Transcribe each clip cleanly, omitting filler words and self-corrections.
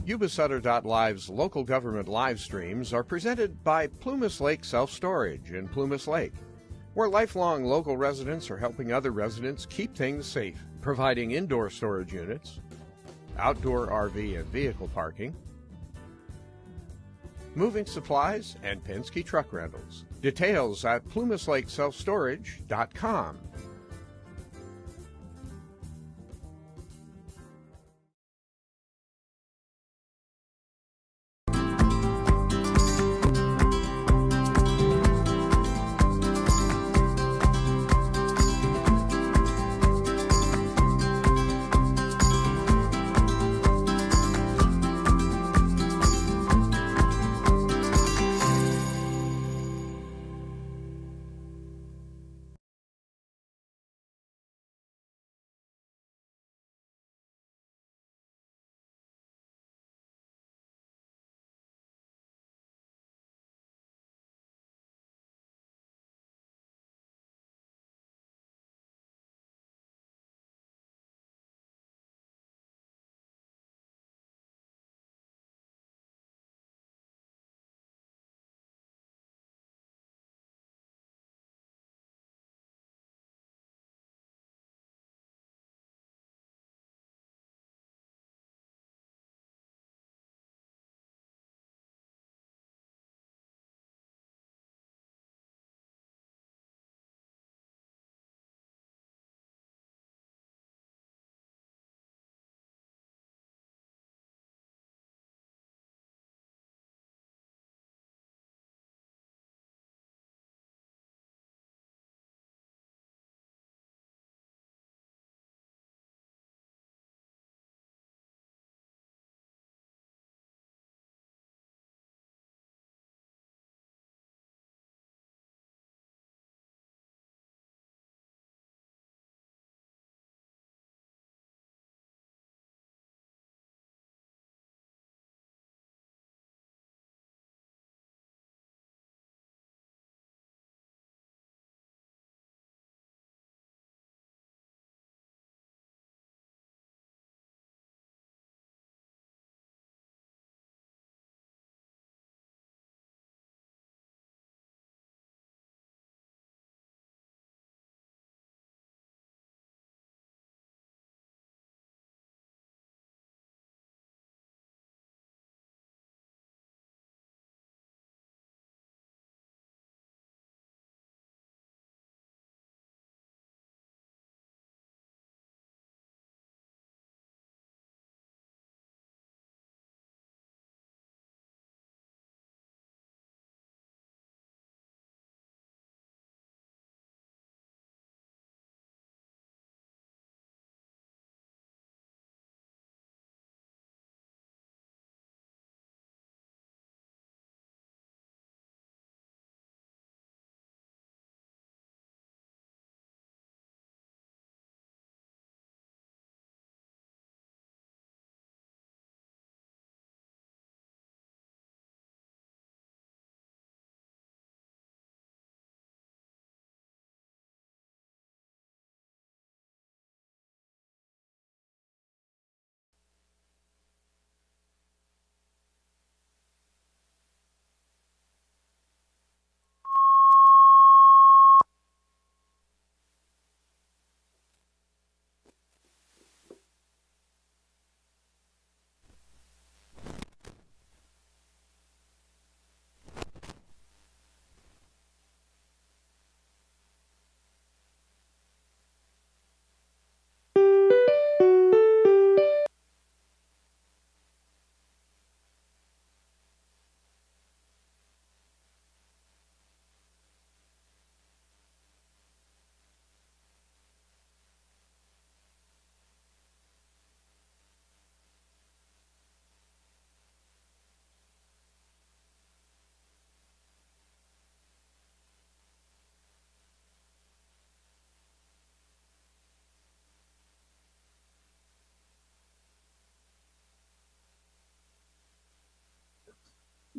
Yuba-Sutter.live's local government live streams are presented by Plumas Lake Self-Storage in Plumas Lake, where lifelong local residents are helping other residents keep things safe, providing indoor storage units, outdoor RV and vehicle parking, moving supplies, and Penske truck rentals. Details at plumaslakeselfstorage.com.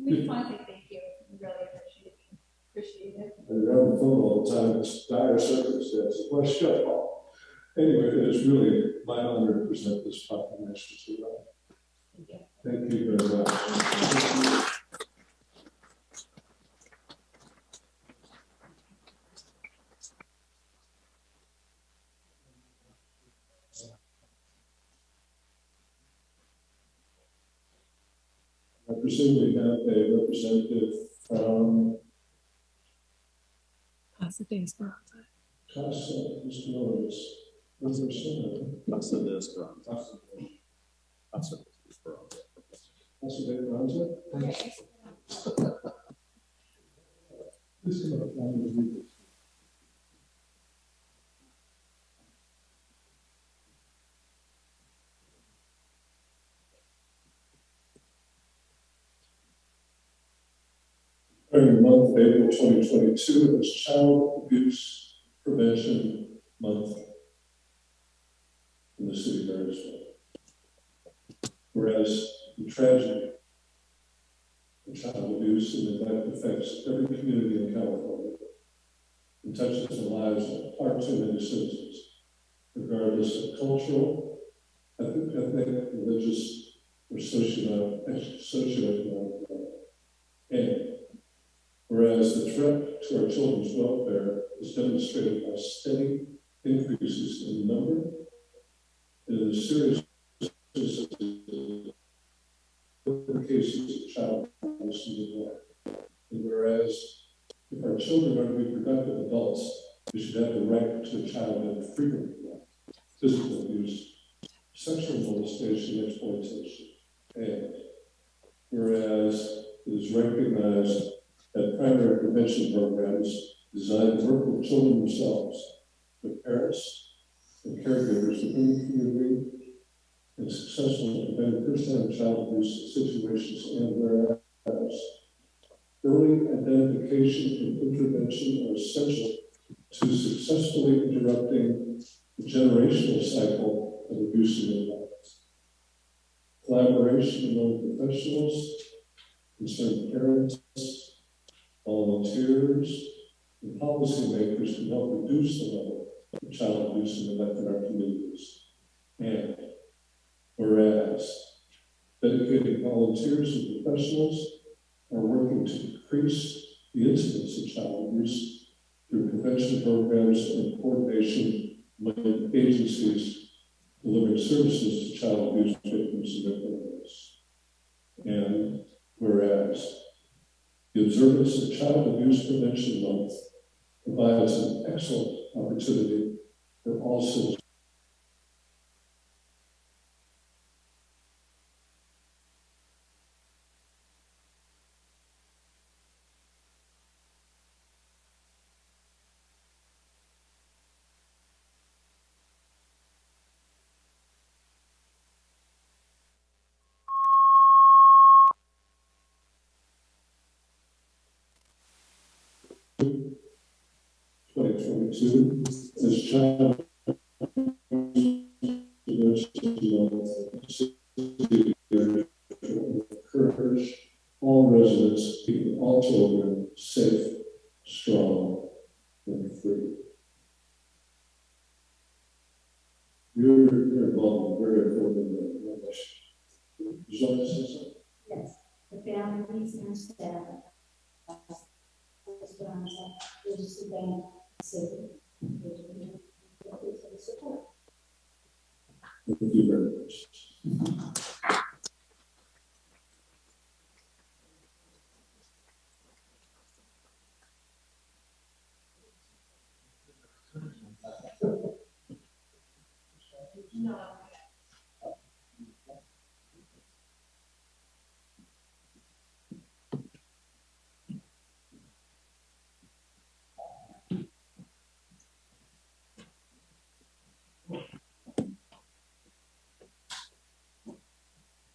We want to thank you. We really appreciate it. And you're on the phone all the time. It's dire circumstances. Why shut up? Anyway, it is really my honor to present this proclamation to you. Thank you. Thank you very much. I presume we have a representative from Casa de Esperanza. Casa, Mr. Norris. Casa de Esperanza. Casa de Esperanza. Casa de Esperanza. Please come up and read this. During the month of April 2022, it was Child Abuse Prevention Month in the city of Marysville. Whereas the tragedy of child abuse and neglect affects every community in California and touches the lives of far too many citizens, regardless of cultural, ethnic, religious, or socioeconomic level. And whereas the threat to our children's welfare is demonstrated by steady increases in the number and in the seriousness of cases of child abuse and neglect. And whereas if our children are to be productive adults, they should have the right to a childhood free of neglect, physical abuse, sexual molestation, exploitation. And whereas it is recognized that primary prevention programs designed to work with children themselves, their parents, and caregivers within the community, and successfully prevent first-time child abuse situations, and whereas early identification and intervention are essential to successfully interrupting the generational cycle of abuse and neglect. Collaboration among professionals, concerned parents, volunteers, and policymakers can help reduce the level of child abuse and neglect in our communities. And whereas dedicated volunteers and professionals are working to decrease the incidence of child abuse through prevention programs and coordination with agencies delivering services to child abuse victims and their families. And whereas the observance of Child Abuse Prevention Month provides an excellent opportunity for all citizens. As Child encourage all residents, keeping all children safe, strong, and free. You're involved in very important mission. Would you like to say something? Yes, the families and staff of Esperanza is to thank city for the support. Thank you very much. No.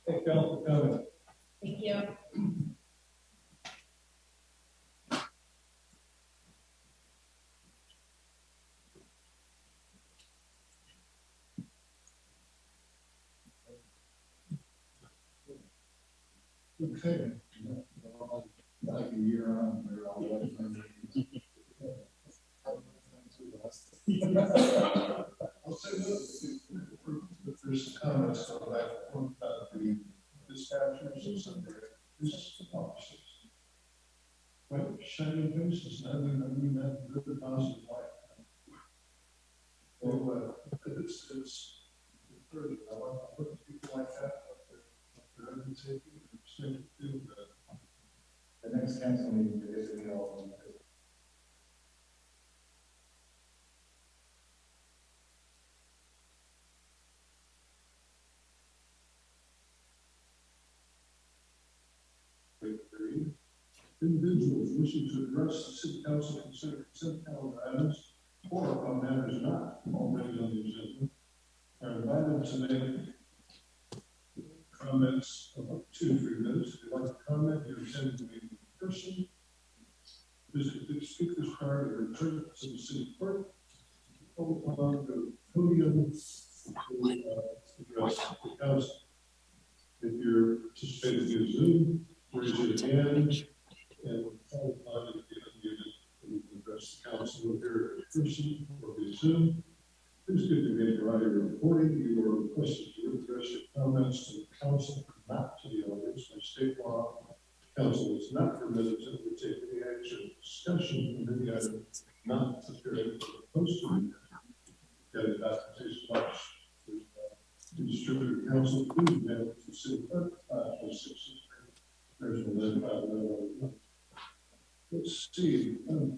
Thank you all for coming. Thank you. Okay. Like a year on, we're all If there's comments on that, the dispatch Individuals wishing to address the city council consider consent calendar items or on matters not already on the agenda are invited to make comments of up to 3 minutes. If you'd like to comment, you're attending the meeting in person. Visit the speaker's card and return it to the city clerk. Hold on to the podium to address the council. If you're participating via Zoom, raise your hand and hold on to the address the council here in person or via Zoom. Please give your name prior to recording. You are requested to address your comments to the council, not to the audience. By state law, council is not permitted to undertake any action or discussion on any item not prepared for the posting. Get a documentation box to distribute to council. Please mail it to the city clerk. There's a link. Let's see. Do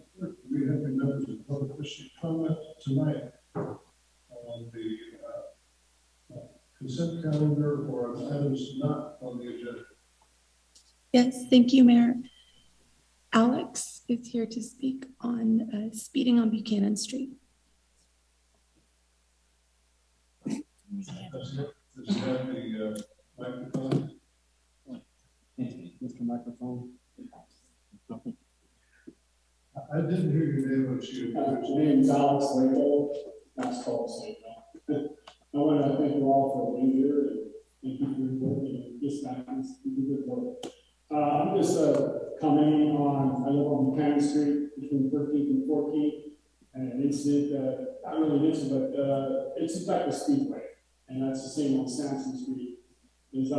we have any members of the public wishing to comment tonight on the consent calendar or on items not on the agenda? Yes, thank you, Mayor. Alex is here to speak on speeding on Buchanan Street. Does it have the microphone? Mr. Microphone. I didn't hear your name when you. My name is Alex Lake. That's called St. I want to thank you all for being here and thank you for your work and dispatches. You do good work. I'm just commenting on, I live on Buchanan Street between 13th and 14th, and an incident, not really an incident, but it's a type of speedway, and that's the same on Sampson Street. As I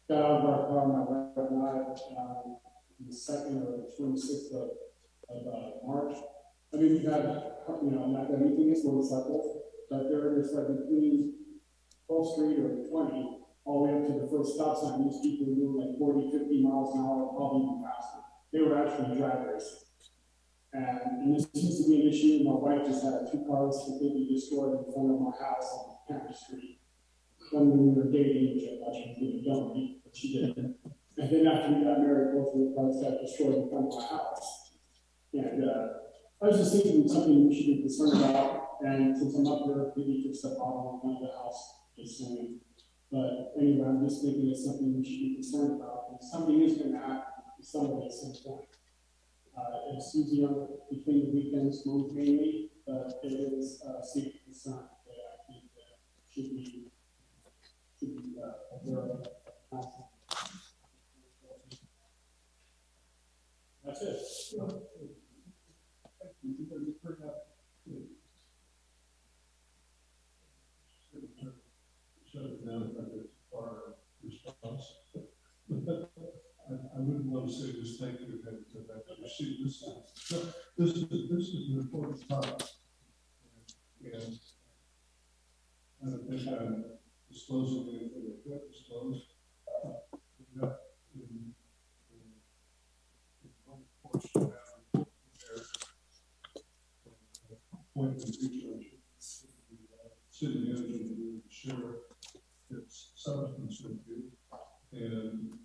got out of our car, my wife and I, the 2nd or the 26th of March. I mean, we've had, not that anything is motorcycles, but there is like between 12th Street or 20, all the way up to the first stop sign. These people were doing like 40, 50 miles an hour, probably even faster. They were actually drag racing. And this seems to be an issue. My wife just had 2 cars completely destroyed in front of my house on Campbell Street. When we were dating, which I thought she was going to dump me, but she didn't. And then after we got married, both of the cars got destroyed in front of my house. And I was just thinking something we should be concerned about. And since I'm up here, maybe fix the bottom of the house, just saying. But anyway, I'm just thinking it's something we should be concerned about. And something is going to happen to somebody at some point. It's usually between the weekends, mainly, but it is a safety concern that I think should be aware of. That's it. Shut it down if I get our response. I wouldn't want to say just thank you again because I've received this. This is an important topic, and I don't think I'm disclosing anything I can't disclose. We got in one portion there point in the future. City manager to share its substance with you, and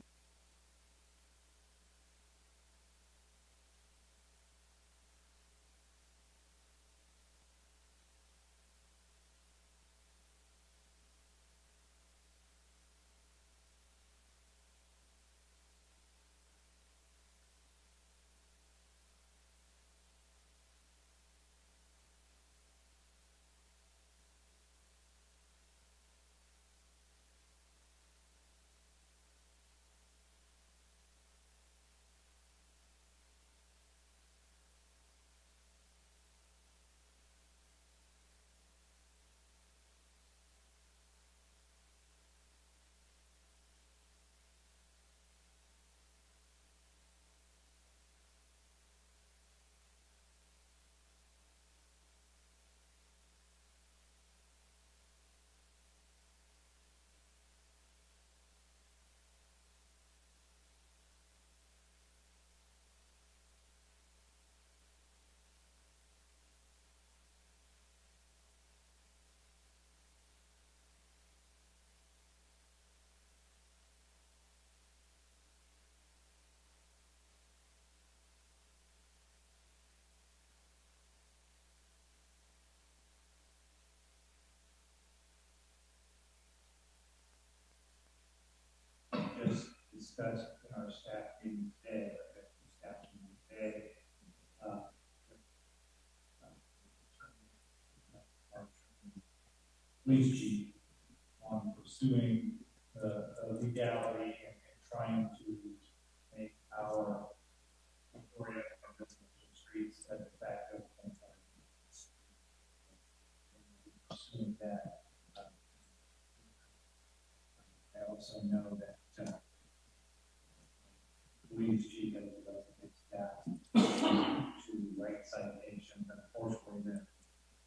discussed in our staff meeting today, police chief on pursuing the legality and trying to make our streets a de facto pursuing that. I also know that police chief has developed his staff to write citations. Unfortunately,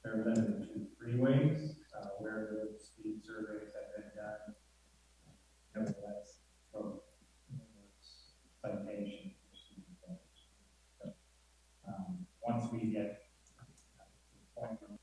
they're limited to freeways where those speed surveys have been done. Nevertheless, from citations. So, once we get to the point where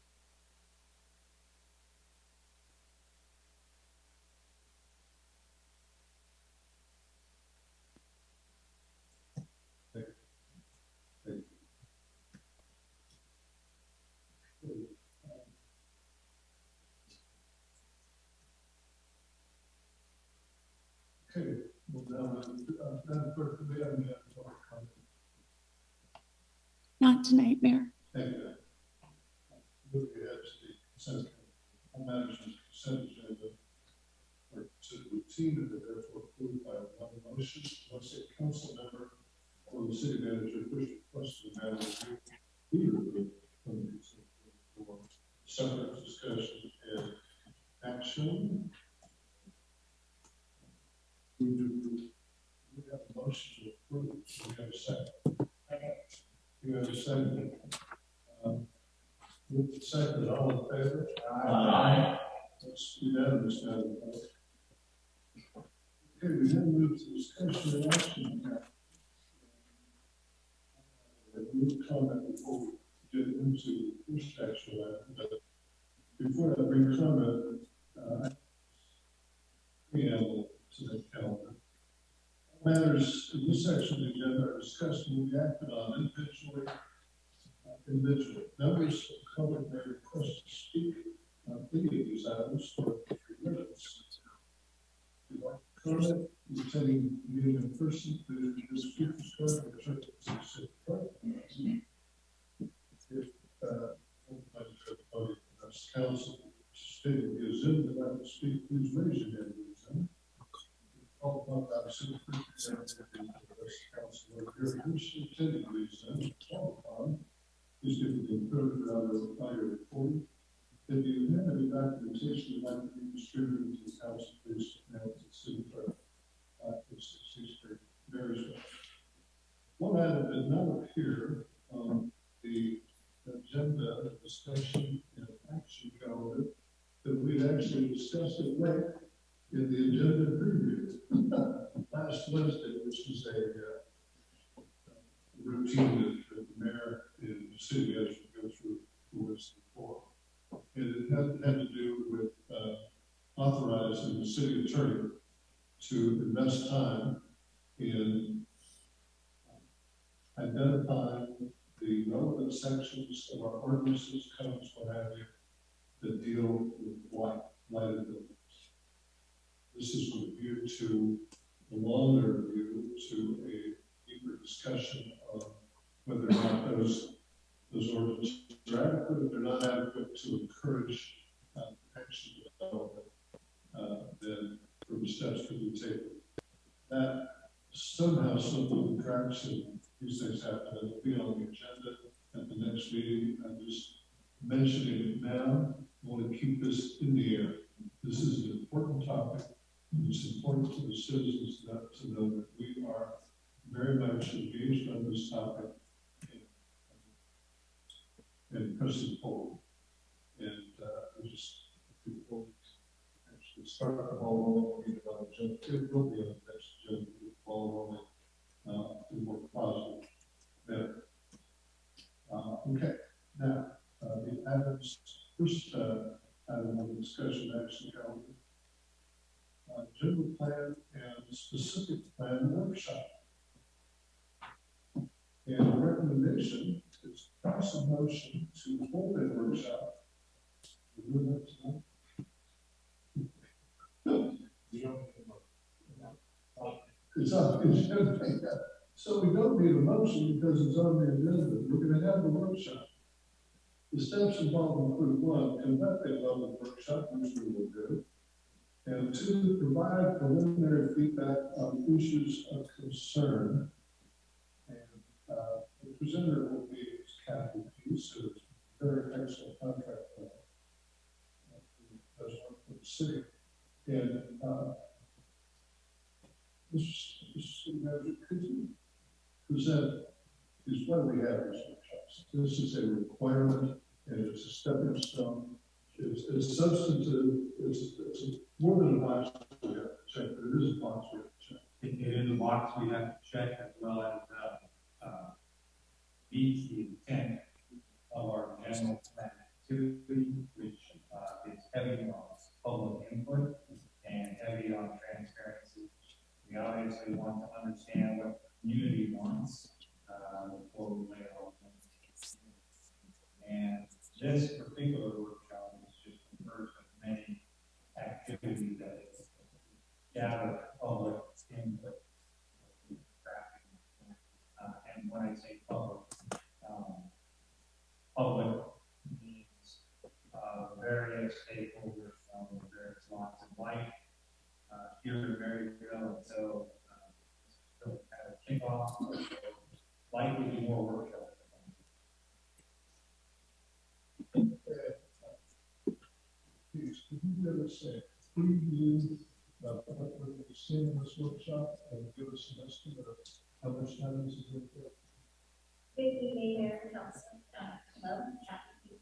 Okay, well, now, Madam Clerk, do we have any other public comment? Not tonight, Mayor. Thank you. Moving ahead to the consent, all matters on the consent agenda are considered routine and are therefore approved by one motion. Unless a council member or the city manager wish to question the matter, be removed from the consent agenda for separate discussion and action. We have a motion to approve. We have a second. You have a second. With the second, all in favor? Aye. That's unanimous, Madam Clerk. Okay, we then move to discussion and action now. We will comment before we get into the first actual item, but before I bring comment, preamble to the calendar. Matters in this section of the agenda are discussed and will be acted on individually. Members of the public may request to speak on any of these items for 3 minutes. If you'd like to comment, you're attending the meeting in person, please just keep the start or check the city clerk. If council stated via Zoom that I would speak, please raise your hand via Zoom. All about that, city clerk, council, if you're interested in attending these Zoom, call upon. Please give me the third round of your recording. If you have any documentation you'd like to be distributed to the council, please mail it to the city clerk at 66th Street, Marysville. One item did not appear on the agenda discussion and action calendar that we'd actually discussed at length in the agenda preview last Wednesday, which is a routine that the mayor and the city has to go through was before. And it had to do with authorizing the city attorney to invest time in identifying the relevant sections of our ordinances, codes, what have you, that deal with lighted buildings. This is with a view to a longer view to a deeper discussion of whether or not those ordinances are adequate. If they're not adequate to encourage action development, then further steps could be taken. That somehow something cracks and these things happen. It'll be on the agenda at the next meeting. I'm just mentioning it now. I want to keep this in the air. This is an important topic. It's important to the citizens to know that we are very much engaged on this topic and pressing forward. And we just, before we actually start the ball rolling, it will be on the next agenda, the ball rolling in more positive manner. Okay, now the items, first item of the discussion action calendar. General plan and specific plan workshop. And the recommendation is pass a motion to hold a workshop. We're doing that tonight. It's on the agenda. So we don't need a motion because it's on the agenda. We're going to have the workshop. The steps involved include: 1, conduct a public workshop, which we will do, and 2, provide preliminary feedback on issues of concern. And the presenter will be Kathy Pease, who is a very excellent contract who does work for the city. And this manager, could you present is why we have these workshops? This is a requirement, and it's a stepping stone. It's substantive. It's more than a box we have to check, but it is a box we have to check. It is a box we have to check, as well as meets the intent of our general plan activity, which is heavy on public input and heavy on transparency. We obviously want to understand what the community wants before we lay it all down. And this particular workshop is just the first of many activities that gather public input. And when I say public, public means various stakeholders from various walks of life here in Marysville. And so kind of kick off, likely be more workshops. Please, could you give us a preview of what we're going to be seeing in this workshop and give us an estimate of how much time this is going to take? Good evening, Mayor and Council. Hello, Kathy.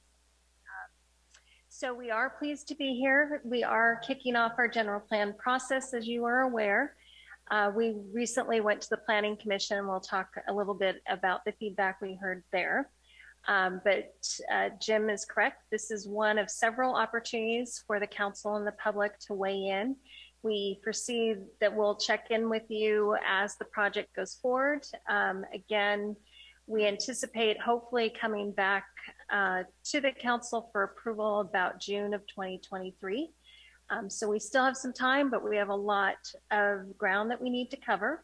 So we are pleased to be here. We are kicking off our general plan process, as you are aware. We recently went to the Planning Commission. We'll talk a little bit about the feedback we heard there. But Jim is correct. This is one of several opportunities for the council and the public to weigh in. We foresee that we'll check in with you as the project goes forward. Again, we anticipate hopefully coming back to the council for approval about June of 2023. So we still have some time, but we have a lot of ground that we need to cover.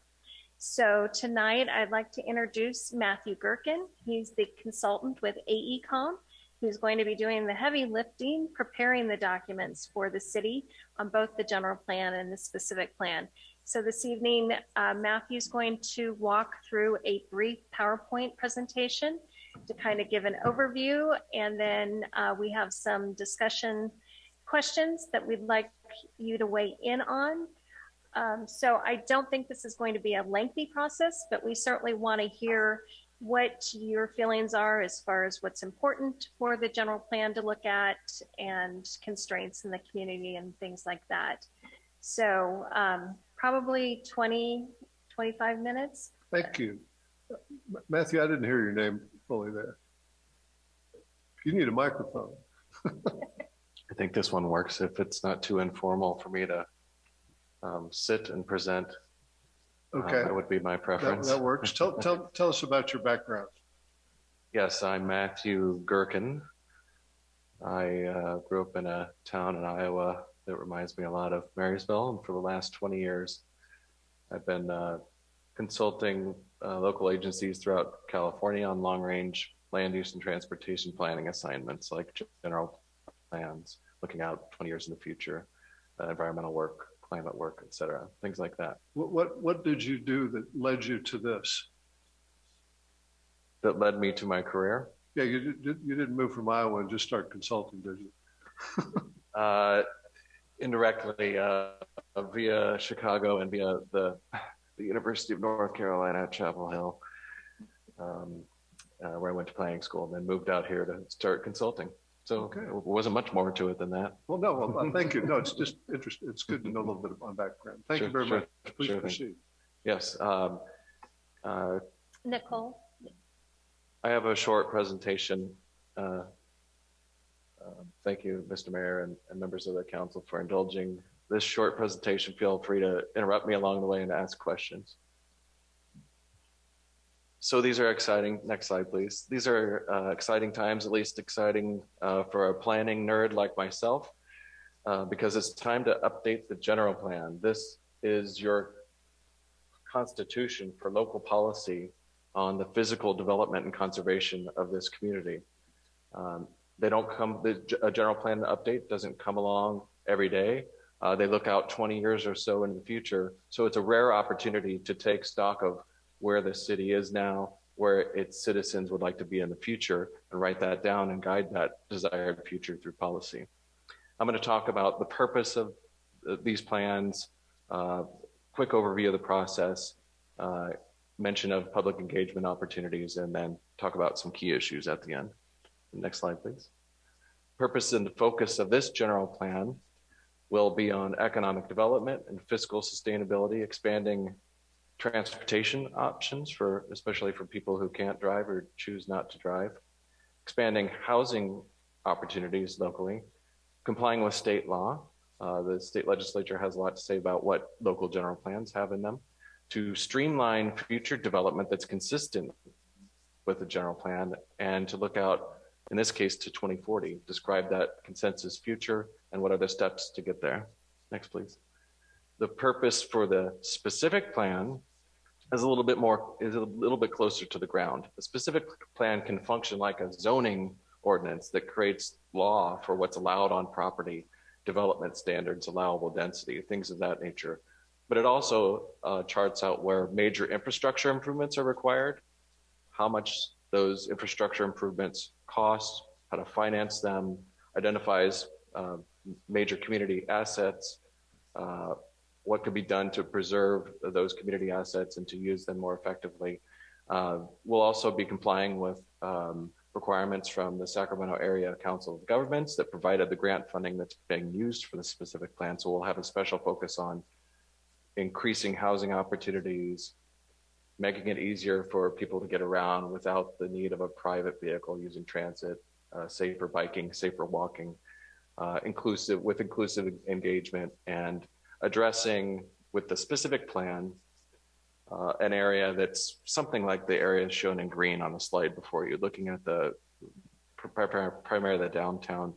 So tonight I'd like to introduce Matthew Gerken. He's the consultant with AECom, who's going to be doing the heavy lifting, preparing the documents for the city on both the general plan and the specific plan. So this evening, Matthew's going to walk through a brief PowerPoint presentation to kind of give an overview, and then we have some discussion questions that we'd like you to weigh in on. So I don't think this is going to be a lengthy process, but we certainly want to hear what your feelings are as far as what's important for the general plan to look at and constraints in the community and things like that. So probably 20-25 minutes. Thank you. Matthew, I didn't hear your name fully there. You need a microphone. I think this one works if it's not too informal for me to sit and present. Okay. That would be my preference. That works. Tell us about your background. Yes, I'm Matthew Gerken. I grew up in a town in Iowa that reminds me a lot of Marysville, and for the last 20 years, I've been consulting local agencies throughout California on long-range land use and transportation planning assignments, like general plans, looking out 20 years in the future, environmental work, climate work, et cetera, things like that. What did you do that led you to this? That led me to my career? Yeah, you didn't move from Iowa and just start consulting, did you? Indirectly, via Chicago and via the University of North Carolina at Chapel Hill, where I went to planning school, and then moved out here to start consulting. So okay. It wasn't much more to it than that. Well, no, well, thank you. No, it's just interesting. It's good to know a little bit on background. Thank you very much. Please proceed. Yes. Nicole. I have a short presentation. Thank you, Mr. Mayor and members of the council for indulging this short presentation. Feel free to interrupt me along the way and ask questions. So these are exciting, next slide please. These are exciting times, at least exciting for a planning nerd like myself, because it's time to update the general plan. This is your constitution for local policy on the physical development and conservation of this community. They don't come, a general plan update doesn't come along every day. They look out 20 years or so into the future. So it's a rare opportunity to take stock of where the city is now, where its citizens would like to be in the future, and write that down and guide that desired future through policy. I'm going to talk about the purpose of these plans, quick overview of the process, mention of public engagement opportunities, and then talk about some key issues at the end. Next slide, please. Purpose and the focus of this general plan will be on economic development and fiscal sustainability, expanding transportation options for, especially for people who can't drive or choose not to drive, expanding housing opportunities locally, complying with state law. The state legislature has a lot to say about what local general plans have in them, to streamline future development that's consistent with the general plan, and to look out, in this case, to 2040, describe that consensus future and what are the steps to get there. Next, please. The purpose for the specific plan is a little bit closer to the ground. A specific plan can function like a zoning ordinance that creates law for what's allowed on property, development standards, allowable density, things of that nature. But it also charts out where major infrastructure improvements are required, how much those infrastructure improvements cost, how to finance them, identifies major community assets, what could be done to preserve those community assets and to use them more effectively. We'll also be complying with requirements from the Sacramento Area Council of Governments that provided the grant funding that's being used for the specific plan. So we'll have a special focus on increasing housing opportunities, making it easier for people to get around without the need of a private vehicle, using transit, safer biking, safer walking, inclusive engagement, and addressing with the specific plan an area that's something like the area shown in green on the slide before you, looking at the primarily the downtown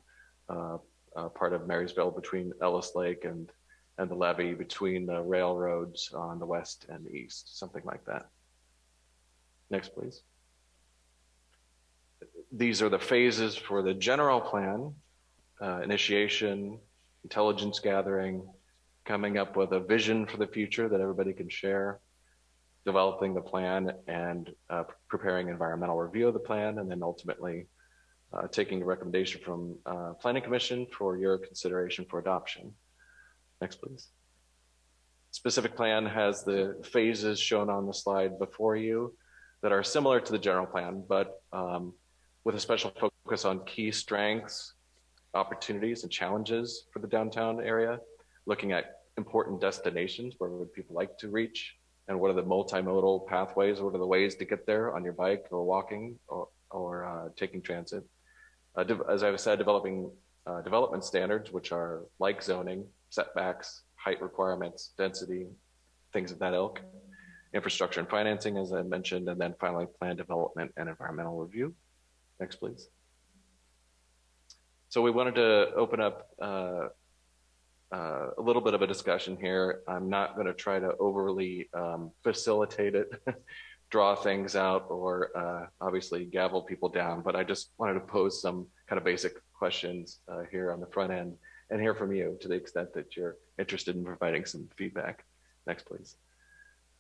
part of Marysville between Ellis Lake and the levee, between the railroads on the west and the east, something like that. Next, please. These are the phases for the general plan: initiation, intelligence gathering, coming up with a vision for the future that everybody can share, developing the plan, and preparing environmental review of the plan, and then ultimately taking a recommendation from Planning Commission for your consideration for adoption. Next, please. Specific plan has the phases shown on the slide before you that are similar to the general plan, but with a special focus on key strengths, opportunities, and challenges for the downtown area, looking at important destinations, where would people like to reach, and what are the multimodal pathways, what are the ways to get there on your bike or walking or taking transit. As I've said, developing development standards, which are like zoning, setbacks, height requirements, density, things of that ilk, infrastructure and financing, as I mentioned, and then finally plan development and environmental review. Next, please. So we wanted to open up a little bit of a discussion here. I'm not going to try to overly facilitate it, draw things out, or obviously gavel people down, but I just wanted to pose some kind of basic questions here on the front end and hear from you to the extent that you're interested in providing some feedback. Next, please.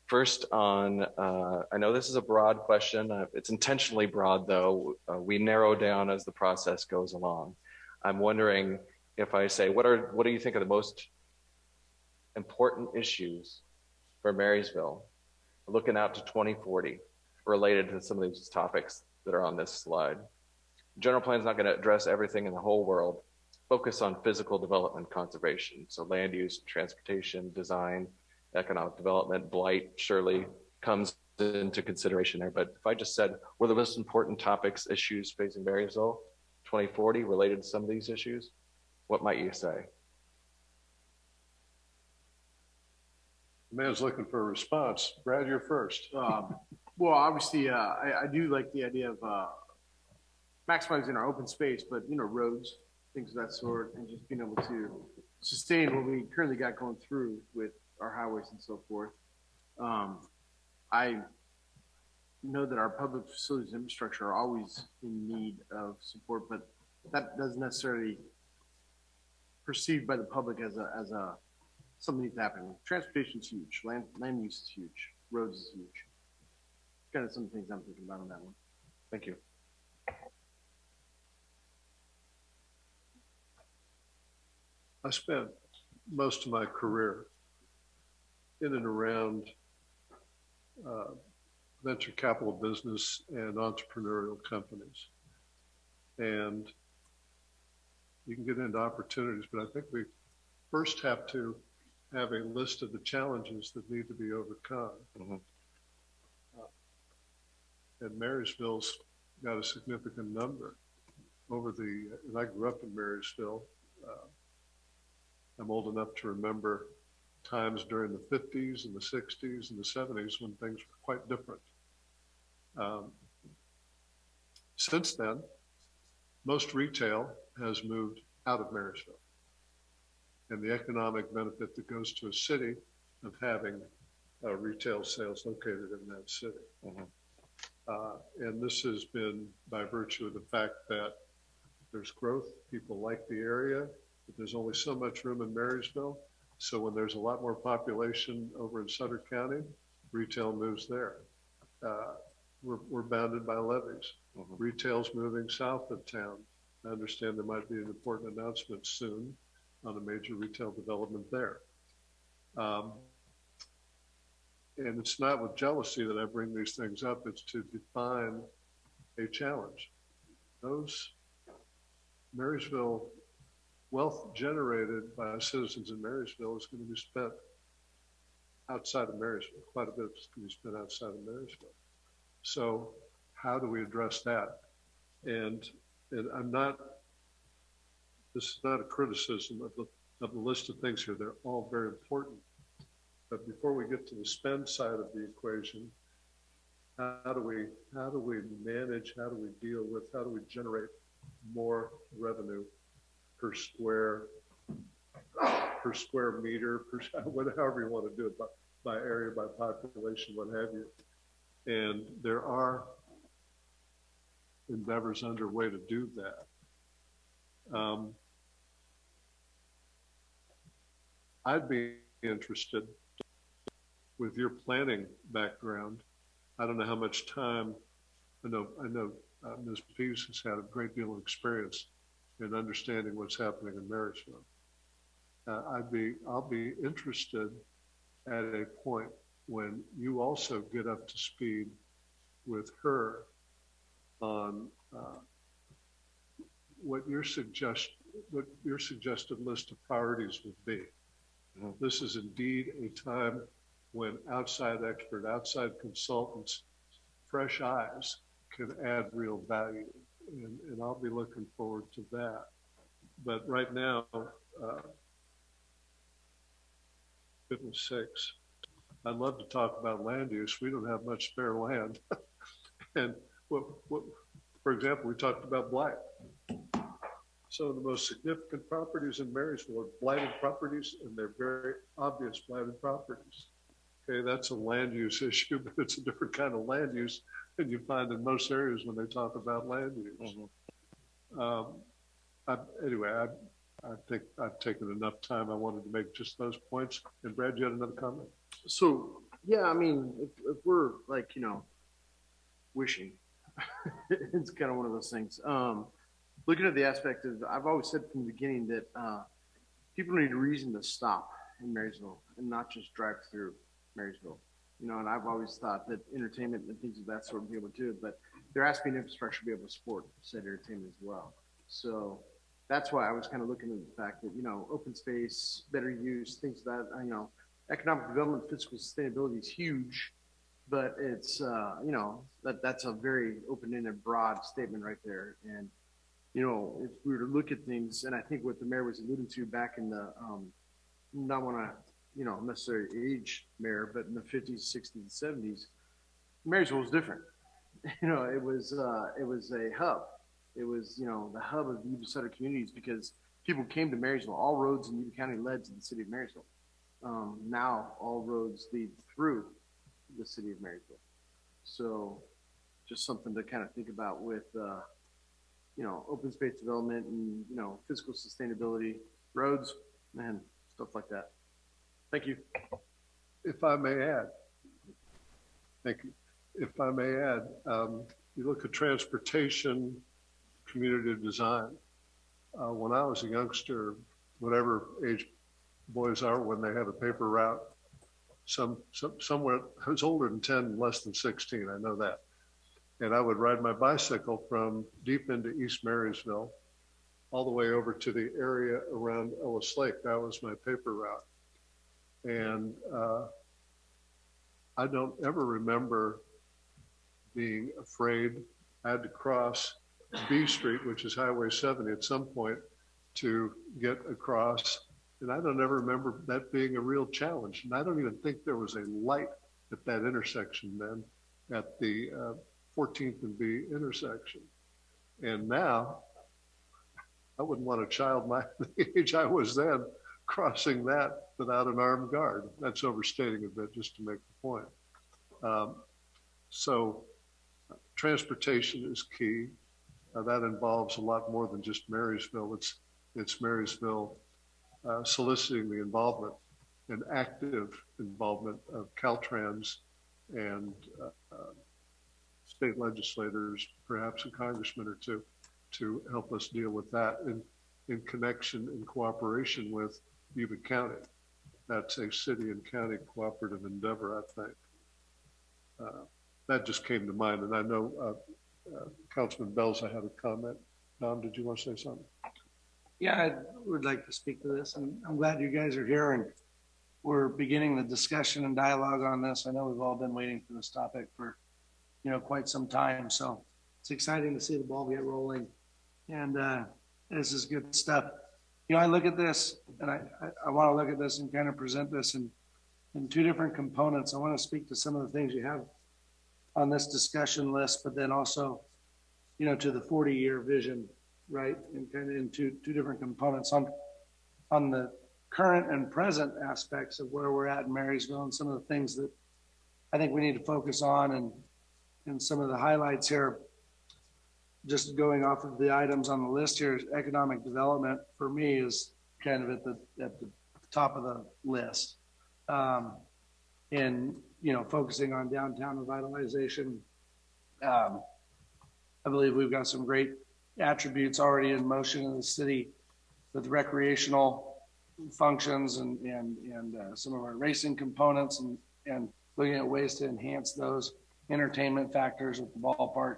First on, I know this is a broad question. It's intentionally broad though. We narrow down as the process goes along. I'm wondering if I say, what do you think are the most important issues for Marysville, looking out to 2040, related to some of these topics that are on this slide? General plan is not going to address everything in the whole world. Focus on physical development conservation. So land use, transportation, design, economic development, blight surely comes into consideration there. But if I just said, what are the most important topics, issues facing Marysville 2040 related to some of these issues, what might you say? The man's looking for a response. Brad, you're first. Well, obviously, I do like the idea of maximizing our open space, but, you know, roads, things of that sort, and just being able to sustain what we currently got going through with our highways and so forth. I know that our public facilities infrastructure are always in need of support, but that doesn't necessarily perceived by the public as a something that's happening. Transportation is huge. Land use is huge. Roads is huge. Kind of some things I'm thinking about on that one. Thank you. I spent most of my career in and around venture capital business and entrepreneurial companies. And you can get into opportunities, but I think we first have to have a list of the challenges that need to be overcome. Mm-hmm. And Marysville's got a significant number and I grew up in Marysville. I'm old enough to remember times during the 50s and the 60s and the 70s when things were quite different. Since then, most retail has moved out of Marysville. And the economic benefit that goes to a city of having retail sales located in that city. Mm-hmm. And this has been by virtue of the fact that there's growth, people like the area, but there's only so much room in Marysville. So when there's a lot more population over in Sutter County, retail moves there. We're bounded by levees. Mm-hmm. Retail's moving south of town. I understand there might be an important announcement soon on a major retail development there. And it's not with jealousy that I bring these things up, it's to define a challenge. Those Marysville wealth generated by citizens in Marysville is going to be spent outside of Marysville. Quite a bit is going to be spent outside of Marysville. So how do we address that? And this is not a criticism of the list of things here. They're all very important. But before we get to the spend side of the equation, how do we manage, how do we deal with, how do we generate more revenue per square meter, however you want to do it, by area, by population, what have you. And there are endeavors underway to do that. I'd be interested, with your planning background, I don't know how much time, I know Ms. Pease has had a great deal of experience in understanding what's happening in Marysville. I'll be interested at a point when you also get up to speed with her on what your suggested list of priorities would be. Mm-hmm. This is indeed a time when outside expert, outside consultants, fresh eyes can add real value. And I'll be looking forward to that. But right now, goodness sakes, I'd love to talk about land use. We don't have much spare land. And for example, we talked about blight. Some of the most significant properties in Marysville are blighted properties, and they're very obvious blighted properties. Okay, that's a land use issue, but it's a different kind of land use than you find in most areas when they talk about land use. Mm-hmm. Anyway, I think I've taken enough time. I wanted to make just those points. And Brad, you had another comment? So, yeah, I mean, if we're like, wishing, it's kind of one of those things. Looking at the aspect of, I've always said from the beginning that people need a reason to stop in Marysville and not just drive through Marysville. And I've always thought that entertainment and things of that sort would be able to do it, but there has to be an infrastructure to be able to support said entertainment as well. So that's why I was kind of looking at the fact that, open space, better use, things of that, economic development, fiscal sustainability is huge, but it's, that's a very open-ended, broad statement right there. And, if we were to look at things, and I think what the mayor was alluding to back in the, not want to, necessarily age mayor, but in the 50s, 60s, and 70s, Marysville was different. It was a hub. It was, the hub of the Yuba-Sutter communities because people came to Marysville. All roads in Yuba County led to the city of Marysville. Now all roads lead through the city of Marysville. So just something to kind of think about with, you know, open space development and, you know, fiscal sustainability, roads, and stuff like that. Thank you. If I may add, thank you. If I may add, you look at transportation, community design. When I was a youngster, whatever age boys are when they have a paper route, somewhere, I was older than 10, less than 16, I know that. And I would ride my bicycle from deep into East Marysville, all the way over to the area around Ellis Lake. That was my paper route. And I don't ever remember being afraid. I had to cross B Street, which is Highway 70 at some point to get across. And I don't ever remember that being a real challenge. And I don't even think there was a light at that intersection then, at the 14th and B intersection. And now, I wouldn't want a child my age I was then crossing that without an armed guard. That's overstating a bit just to make the point. So transportation is key. That involves a lot more than just Marysville. It's Marysville soliciting the involvement and active involvement of Caltrans and state legislators, perhaps a congressman or two, to help us deal with that in connection and cooperation with Yuba County. That's a city and county cooperative endeavor, I think. That just came to mind, and I know Councilman Belza had a comment. Tom, did you want to say something? Yeah, I would like to speak to this, and I'm glad you guys are here and we're beginning the discussion and dialogue on this. I know we've all been waiting for this topic for, you know, quite some time. So it's exciting to see the ball get rolling, and this is good stuff. You know, I look at this, and I want to look at this and kind of present this in two different components. I want to speak to some of the things you have on this discussion list, but then also, you know, to the 40-year vision, right? And kind of in two different components on the current and present aspects of where we're at in Marysville and some of the things that I think we need to focus on, and some of the highlights here, just going off of the items on the list here, is economic development for me is kind of at the top of the list. And, you know, focusing on downtown revitalization. I believe we've got some great attributes already in motion in the city with recreational functions and some of our racing components and looking at ways to enhance those entertainment factors with the ballpark,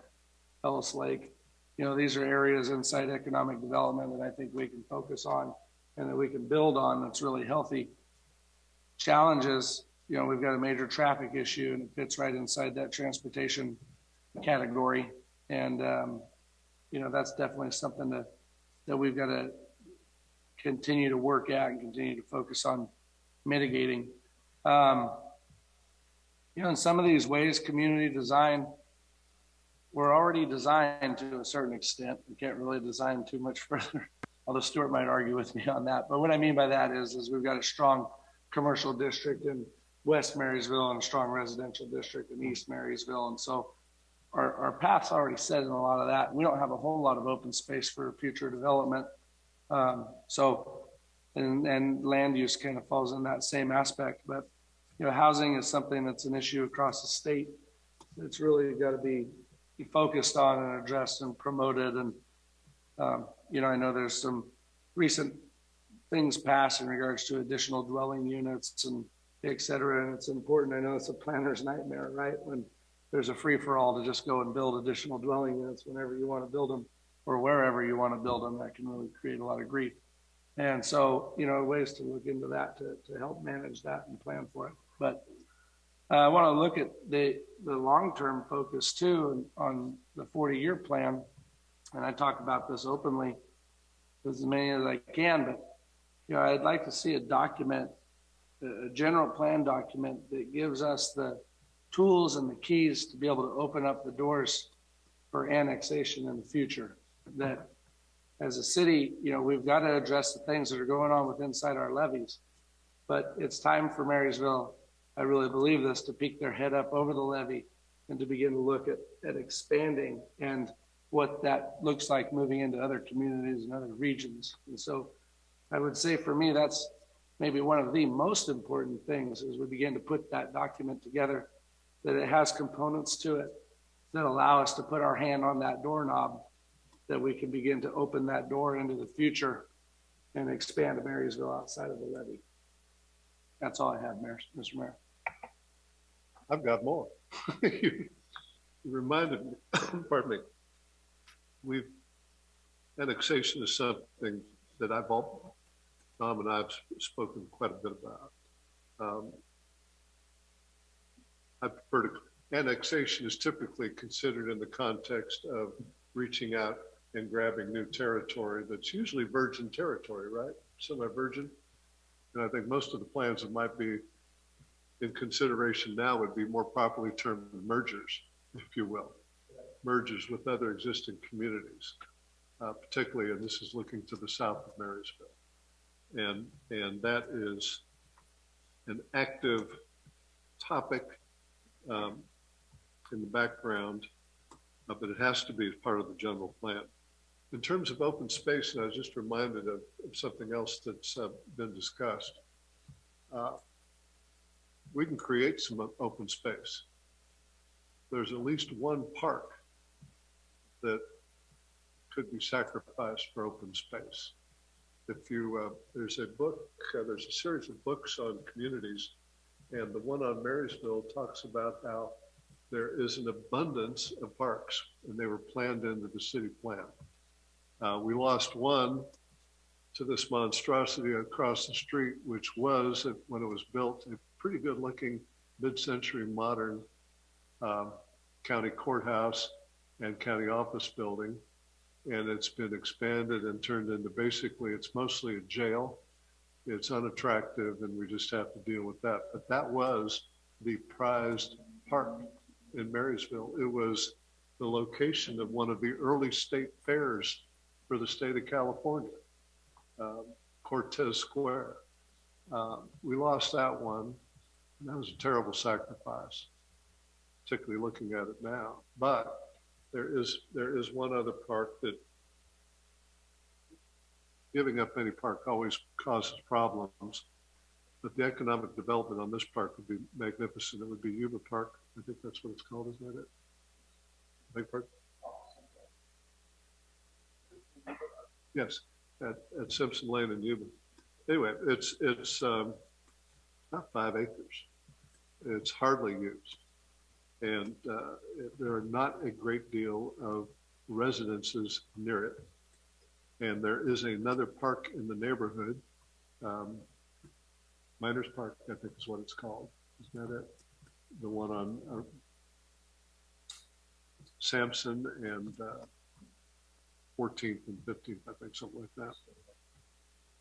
Ellis Lake. You know, these are areas inside economic development that I think we can focus on and that we can build on that's really healthy. Challenges, you know, we've got a major traffic issue and it fits right inside that transportation category. And, you know, that's definitely something that we've got to continue to work at and continue to focus on mitigating. You know, in some of these ways, community design, we're already designed to a certain extent. We can't really design too much further, although Stuart might argue with me on that. But what I mean by that is we've got a strong commercial district in West Marysville and a strong residential district in East Marysville. And so our path's already set in a lot of that. We don't have a whole lot of open space for future development. And land use kind of falls in that same aspect. But, you know, housing is something that's an issue across the state. It's really got to be focused on and addressed and promoted. And, you know, I know there's some recent things passed in regards to additional dwelling units and et cetera. And it's important. I know it's a planner's nightmare, right? When there's a free for all to just go and build additional dwelling units whenever you want to build them or wherever you want to build them, that can really create a lot of grief. And so, you know, ways to look into that to help manage that and plan for it. But I want to look at the long-term focus too on the 40-year plan. And I talk about this openly with as many as I can, but, you know, I'd like to see a document, a general plan document that gives us the tools and the keys to be able to open up the doors for annexation in the future. That as a city, you know, we've got to address the things that are going on with inside our levees, but it's time for Marysville I really believe this, to peek their head up over the levee and to begin to look at expanding and what that looks like moving into other communities and other regions. And so I would say for me, that's maybe one of the most important things as we begin to put that document together, that it has components to it that allow us to put our hand on that doorknob, that we can begin to open that door into the future and expand Marysville outside of the levee. That's all I have, Mr. Mayor. I've got more. You reminded me, pardon me, annexation is something that Tom and I have spoken quite a bit about. I prefer to, annexation is typically considered in the context of reaching out and grabbing new territory that's usually virgin territory, right? Semi-virgin. And I think most of the plans that might be in consideration now would be more properly termed mergers, if you will. Mergers with other existing communities, particularly, and this is looking to the south of Marysville. And that is an active topic in the background, but it has to be part of the general plan. In terms of open space, and I was just reminded of something else that's been discussed. We can create some open space. There's at least one park that could be sacrificed for open space. If you, there's a book, there's a series of books on communities, and the one on Marysville talks about how there is an abundance of parks, and they were planned into the city plan. We lost one to this monstrosity across the street, which was, when it was built, a pretty good looking mid-century modern county courthouse and county office building. And it's been expanded and turned into, basically, it's mostly a jail. It's unattractive, and we just have to deal with that. But that was the prized park in Marysville. It was the location of one of the early state fairs for the state of California, Cortez Square. We lost that one, and that was a terrible sacrifice, particularly looking at it now. But there is one other park that giving up any park always causes problems, but the economic development on this park would be magnificent. It would be Yuba Park. I think that's what it's called, isn't it? Lake Park? Yes, at Simpson Lane in Yuba. Anyway, it's not 5 acres. It's hardly used. And there are not a great deal of residences near it. And there is another park in the neighborhood, Miners Park, I think is what it's called. Isn't that it? The one on Sampson and 14th and 15th, I think, something like that.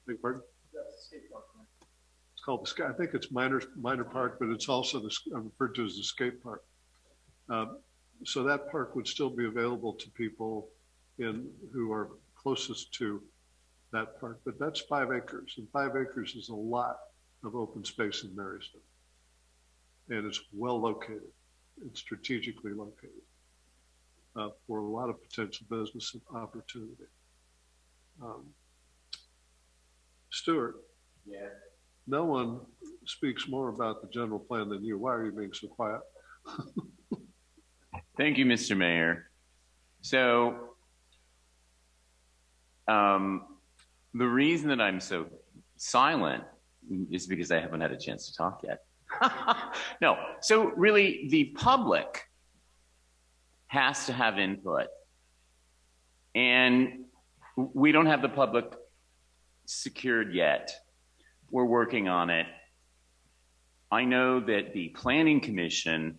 Big pardon? It's called the Skate. I think it's Minor Park, but it's also referred to as the skate park. So that park would still be available to people who are closest to that park, but that's 5 acres, and 5 acres is a lot of open space in Marysville, and it's well located. It's strategically located for a lot of potential business opportunity. Stuart, yeah. No one speaks more about the general plan than you. Why are you being so quiet? Thank you, Mr. Mayor. So the reason that I'm so silent is because I haven't had a chance to talk yet. No, so really the public has to have input, and we don't have the public secured yet. We're working on it. I know that the Planning Commission,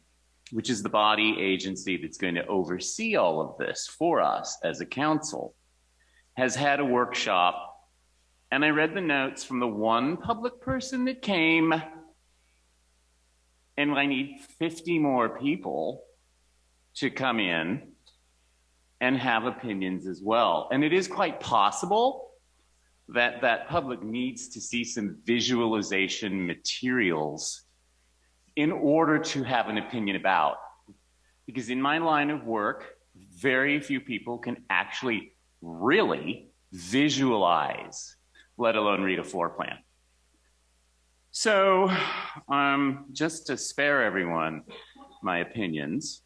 which is the body agency that's going to oversee all of this for us as a council, has had a workshop, and I read the notes from the one public person that came, and I need 50 more people to come in and have opinions as well. And it is quite possible that that public needs to see some visualization materials in order to have an opinion about. Because in my line of work, very few people can actually really visualize, let alone read a floor plan. So just to spare everyone my opinions,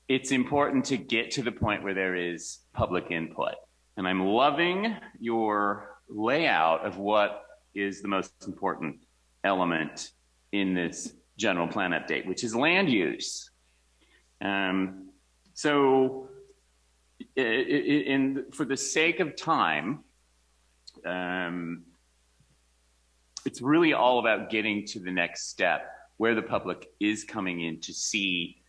it's important to get to the point where there is public input. And I'm loving your layout of what is the most important element in this general plan update, which is land use. So for the sake of time, it's really all about getting to the next step where the public is coming in to see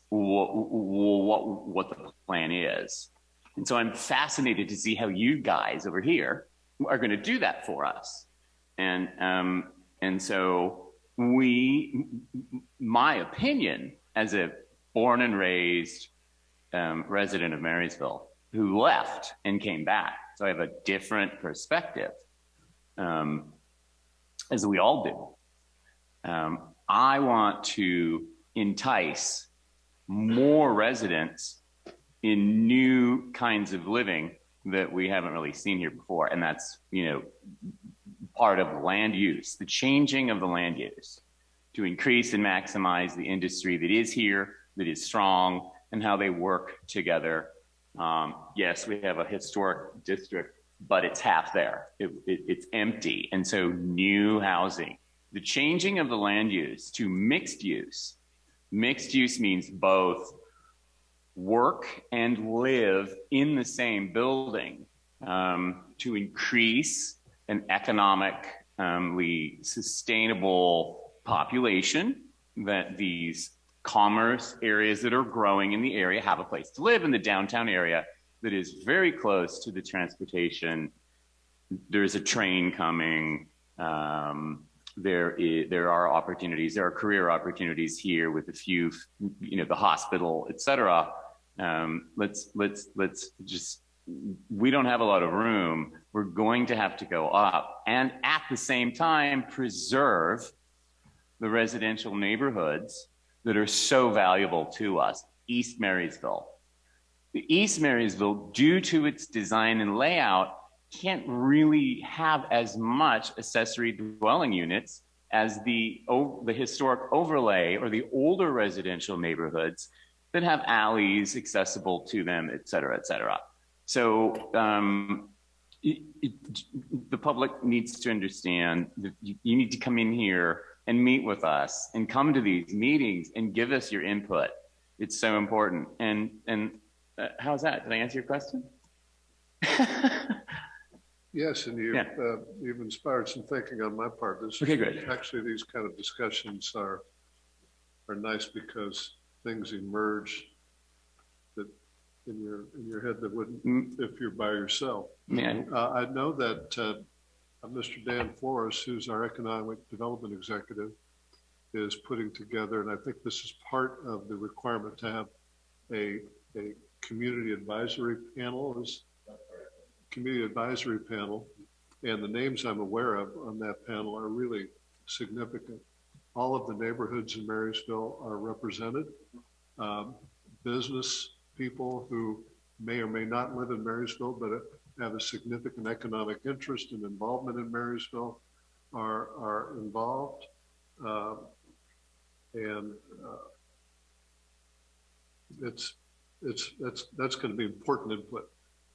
what the plan is. And so I'm fascinated to see how you guys over here are going to do that for us. And so my opinion as a born and raised resident of Marysville who left and came back, so I have a different perspective, as we all do. I want to entice more residents in new kinds of living that we haven't really seen here before. And that's, part of land use, the changing of the land use to increase and maximize the industry that is here, that is strong, and how they work together. Yes, we have a historic district, but it's half there. It's empty. And so new housing, the changing of the land use to mixed use. Mixed use means both work and live in the same building to increase an economically sustainable population, that these commerce areas that are growing in the area have a place to live in the downtown area that is very close to the transportation. There's a train coming. There are opportunities, there are career opportunities here with a few, the hospital, et cetera. Let's just, we don't have a lot of room. We're going to have to go up and at the same time preserve the residential neighborhoods that are so valuable to us. East Marysville. The East Marysville, due to its design and layout, can't really have as much accessory dwelling units as the historic overlay or the older residential neighborhoods that have alleys accessible to them, et cetera, et cetera. So the public needs to understand that you need to come in here and meet with us and come to these meetings and give us your input. It's so important. And how's that? Did I answer your question? Yes, and you've inspired some thinking on my part. Okay, good. Actually, these kind of discussions are nice because things emerge that in your head that wouldn't if you're by yourself. Yeah. I know that Mr. Dan Flores, who's our economic development executive, is putting together, and I think this is part of the requirement to have a community advisory panel. Community advisory panel, and the names I'm aware of on that panel are really significant. All of the neighborhoods in Marysville are represented. Business people who may or may not live in Marysville but have a significant economic interest and involvement in Marysville are involved. That's going to be important input.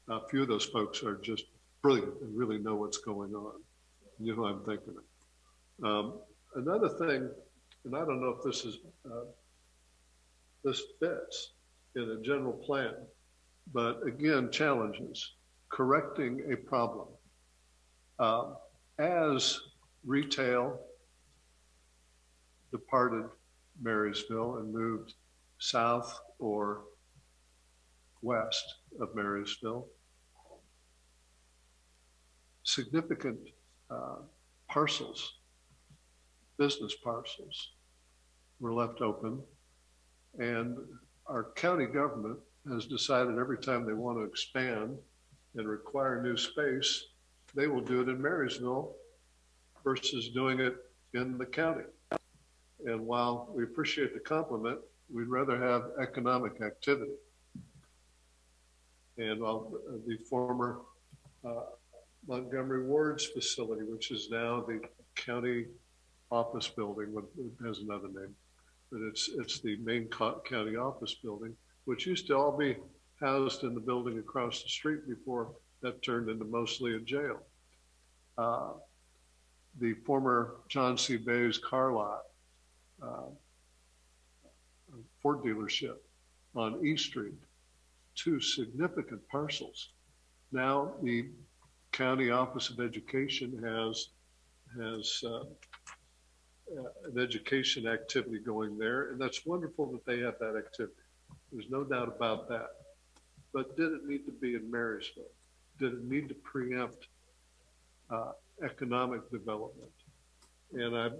A few of those folks are just brilliant and really know what's going on. You know what I'm thinking of. Another thing, and I don't know if this is this fits in a general plan, but again, challenges. Correcting a problem. As retail departed Marysville and moved south or west of Marysville, significant parcels, business parcels, were left open, and our county government has decided every time they want to expand and require new space, they will do it in Marysville versus doing it in the county. And while we appreciate the compliment, we'd rather have economic activity. And while the former Montgomery Ward's facility, which is now the county office building, it has another name, but it's the main county office building, which used to all be housed in the building across the street before that turned into mostly a jail. The former John C. Bay's car lot, Ford dealership on East Street, 2 significant parcels. Now the County Office of Education has an education activity going there, and that's wonderful that they have that activity. There's no doubt about that. But did it need to be in Marysville? Did it need to preempt economic development? And I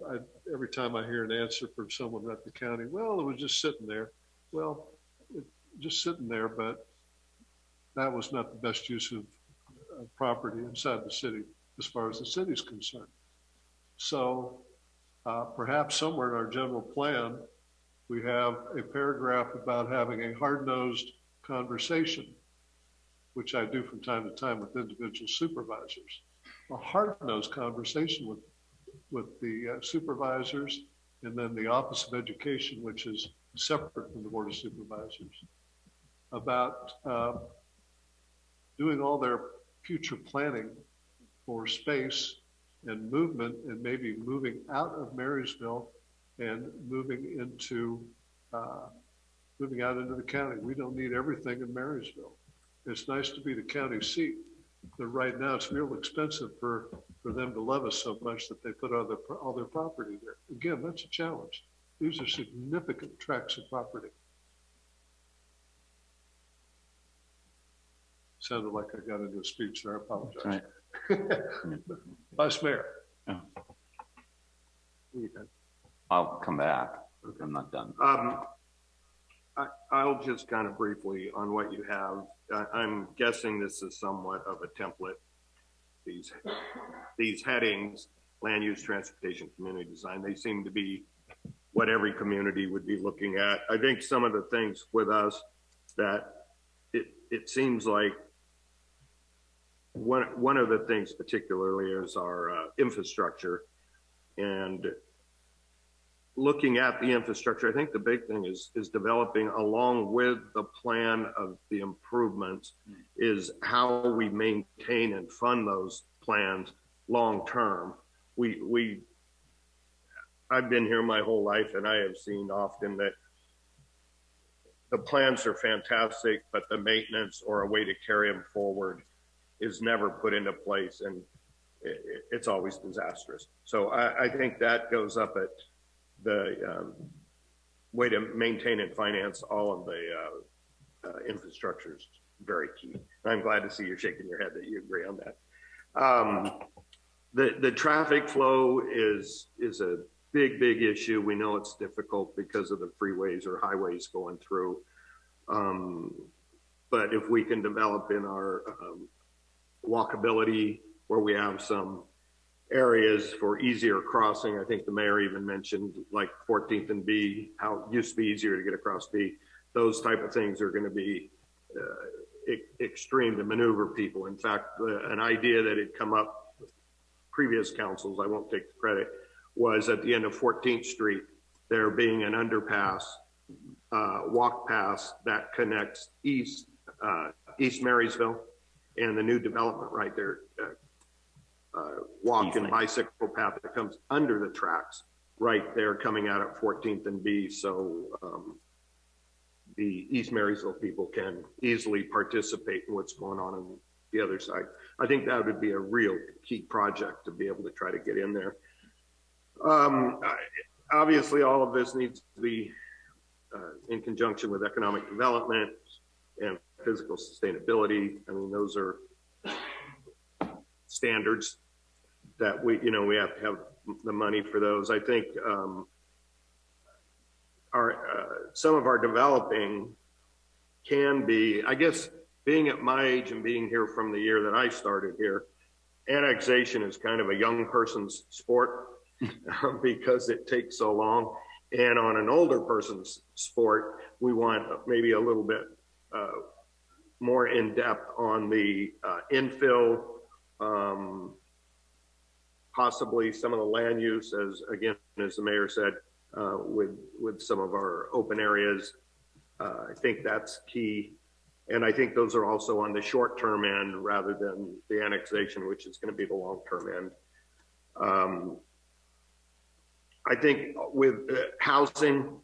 every time I hear an answer from someone at the county, well, it was just sitting there. Well, just sitting there, but that was not the best use of property inside the city as far as the city's concerned. So perhaps somewhere in our general plan, we have a paragraph about having a hard-nosed conversation, which I do from time to time with individual supervisors. A hard-nosed conversation with the supervisors, and then the Office of Education, which is separate from the Board of Supervisors, about doing all their future planning for space and movement, and maybe moving out of Marysville and moving out into the county. We don't need everything in Marysville. It's nice to be the county seat, but right now it's real expensive for them to love us so much that they put all their property there. Again, that's a challenge. These are significant tracts of property. Sounded like I got into a speech there. I apologize. Right. Vice Mayor. Oh. I'll come back. I'm not done. I'll just kind of briefly on what you have. I'm guessing this is somewhat of a template. These headings, land use, transportation, community design, they seem to be what every community would be looking at. I think some of the things with us that it seems like one of the things particularly is our infrastructure, and looking at the infrastructure, I think the big thing is developing along with the plan of the improvements is how we maintain and fund those plans long term. I've been here my whole life, and I have seen often that the plans are fantastic, but the maintenance or a way to carry them forward is never put into place, and it's always disastrous. So I think that goes up at the way to maintain and finance all of the infrastructure is very key. I'm glad to see you're shaking your head that you agree on that. The traffic flow is a big issue. We know it's difficult because of the freeways or highways going through. But if we can develop in our walkability where we have some areas for easier crossing. I think the mayor even mentioned like 14th and B, how it used to be easier to get across B. Those type of things are going to be extreme to maneuver people. In fact, an idea that had come up with previous councils, I won't take the credit, was at the end of 14th Street, there being an underpass, walk pass that connects East Marysville and the new development right there, walk and bicycle path that comes under the tracks right there coming out at 14th and B. So the East Marysville people can easily participate in what's going on the other side. I think that would be a real key project to be able to try to get in there. Obviously, all of this needs to be in conjunction with economic development and physical sustainability. I mean, those are standards that we have to have the money for those. I think some of our developing can be, I guess, being at my age and being here from the year that I started here, annexation is kind of a young person's sport. because it takes so long. And on an older person's sport, we want maybe a little bit more in depth on the infill, possibly some of the land use, as the mayor said, with some of our open areas. I think that's key. And I think those are also on the short-term end rather than the annexation, which is going to be the long-term end. I think with housing,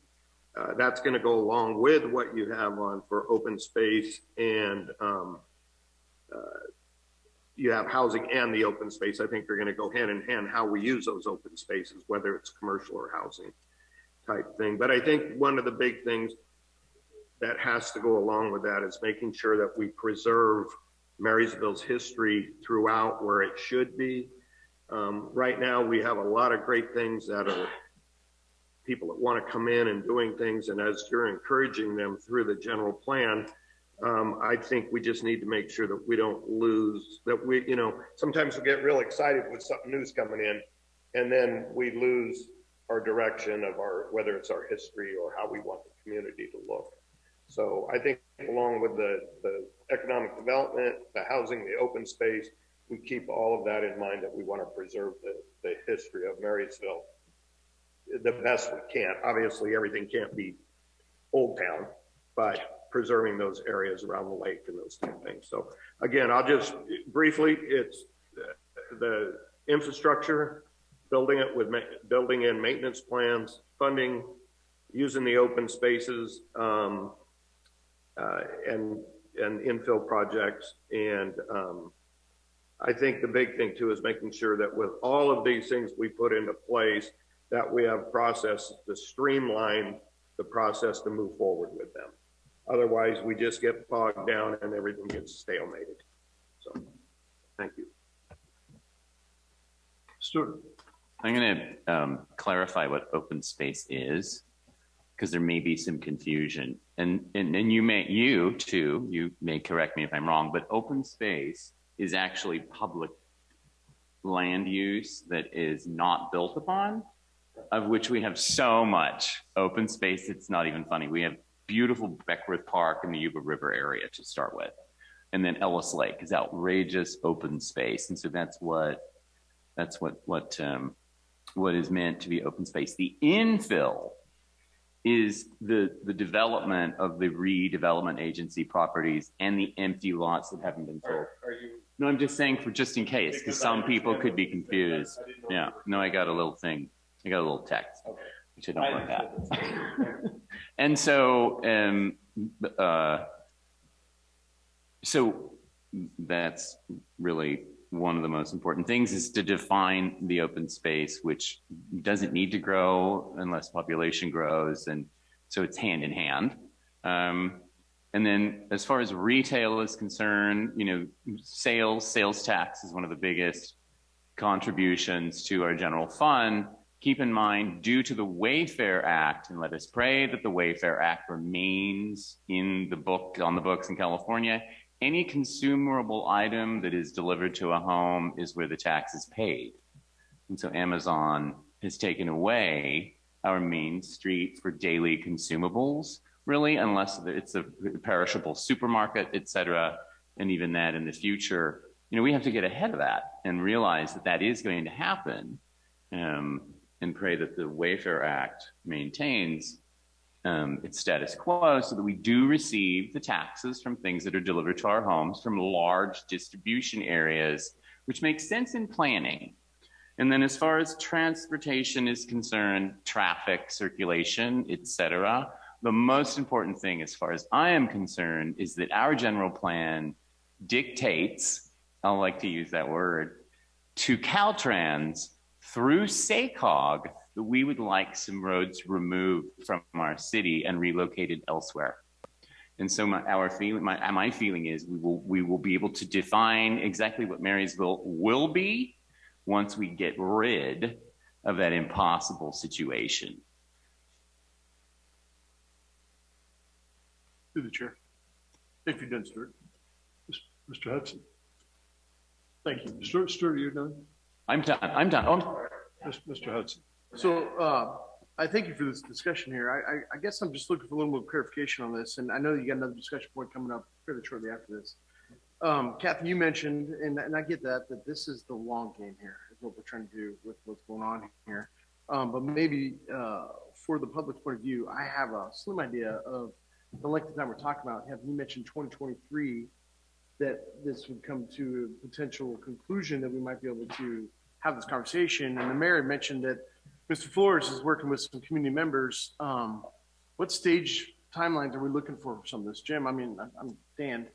that's going to go along with what you have on for open space, and you have housing and the open space. I think they're going to go hand in hand how we use those open spaces, whether it's commercial or housing type thing. But I think one of the big things that has to go along with that is making sure that we preserve Marysville's history throughout where it should be. Right now, we have a lot of great things that are people that want to come in and doing things. And as you're encouraging them through the general plan, I think we just need to make sure that we don't lose that. We, sometimes we get real excited with something new's coming in, and then we lose our direction of whether it's our history or how we want the community to look. So I think along with the economic development, the housing, the open space, we keep all of that in mind, that we want to preserve the history of Marysville the best we can. Obviously, everything can't be Old Town, but preserving those areas around the lake and those type of things. So again, I'll just briefly, it's the infrastructure, building it with building in maintenance plans, funding, using the open spaces, and infill projects. And I think the big thing too is making sure that with all of these things we put into place, that we have process to streamline the process to move forward with them. Otherwise, we just get bogged down and everything gets stalemated. So, thank you. Stuart. I'm going to clarify what open space is, because there may be some confusion. And you may correct me if I'm wrong, but open space is actually public land use that is not built upon, of which we have so much open space. It's not even funny. We have beautiful Beckworth Park in the Yuba River area to start with. And then Ellis Lake is outrageous open space. And so that's what is meant to be open space. The infill is the development of the redevelopment agency properties and the empty lots that haven't been filled. No, I'm just saying just in case, because some people could be confused. Yeah, no, I got a little thing. I got a little text, which I don't like that. And so, so that's really one of the most important things, is to define the open space, which doesn't need to grow unless population grows. And so it's hand in hand. And then as far as retail is concerned, sales tax is one of the biggest contributions to our general fund. Keep in mind, due to the Wayfair Act, and let us pray that the Wayfair Act remains on the books in California, any consumable item that is delivered to a home is where the tax is paid. And so Amazon has taken away our main street for daily consumables, really, unless it's a perishable supermarket, et cetera. And even that in the future, we have to get ahead of that and realize that that is going to happen, and pray that the Wayfair Act maintains its status quo, so that we do receive the taxes from things that are delivered to our homes from large distribution areas, which makes sense in planning. And then as far as transportation is concerned, traffic, circulation, et cetera, the most important thing as far as I am concerned is that our general plan dictates, I like to use that word, to Caltrans through SACOG, that we would like some roads removed from our city and relocated elsewhere. And so my feeling is we will be able to define exactly what Marysville will be once we get rid of that impossible situation. Through the chair. If you're done, Stuart. Mr. Hudson. Thank you. Stuart, are you done? I'm done. Oh, Mr. Hudson. So I thank you for this discussion here. I guess I'm just looking for a little more clarification on this, and I know you got another discussion point coming up fairly shortly after this. Kathy, you mentioned, and I get that this is the long game here, is what we're trying to do with what's going on here. But maybe for the public's point of view, I have a slim idea of the length of time we're talking about. Have you mentioned 2023 that this would come to a potential conclusion that we might be able to have this conversation? And the mayor mentioned that Mr. Flores is working with some community members. What stage timelines are we looking for some of this? Jim, I mean, I'm Dan.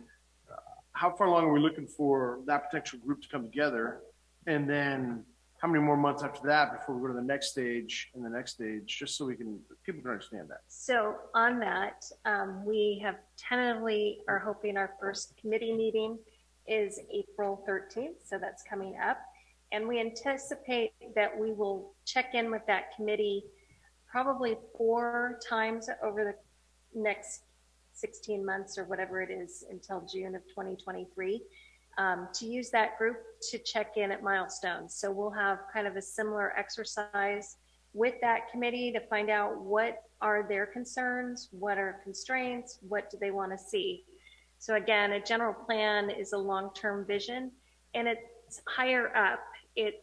How far along are we looking for that potential group to come together? And then how many more months after that before we go to the next stage and the next stage, just so people can understand that? So on that, we have tentatively are hoping our first committee meeting is April 13th. So that's coming up. And we anticipate that we will check in with that committee probably 4 times over the next 16 months or whatever it is until June of 2023, to use that group to check in at milestones. So we'll have kind of a similar exercise with that committee to find out what are their concerns, what are constraints, what do they want to see. So again, a general plan is a long-term vision, and it's higher up. It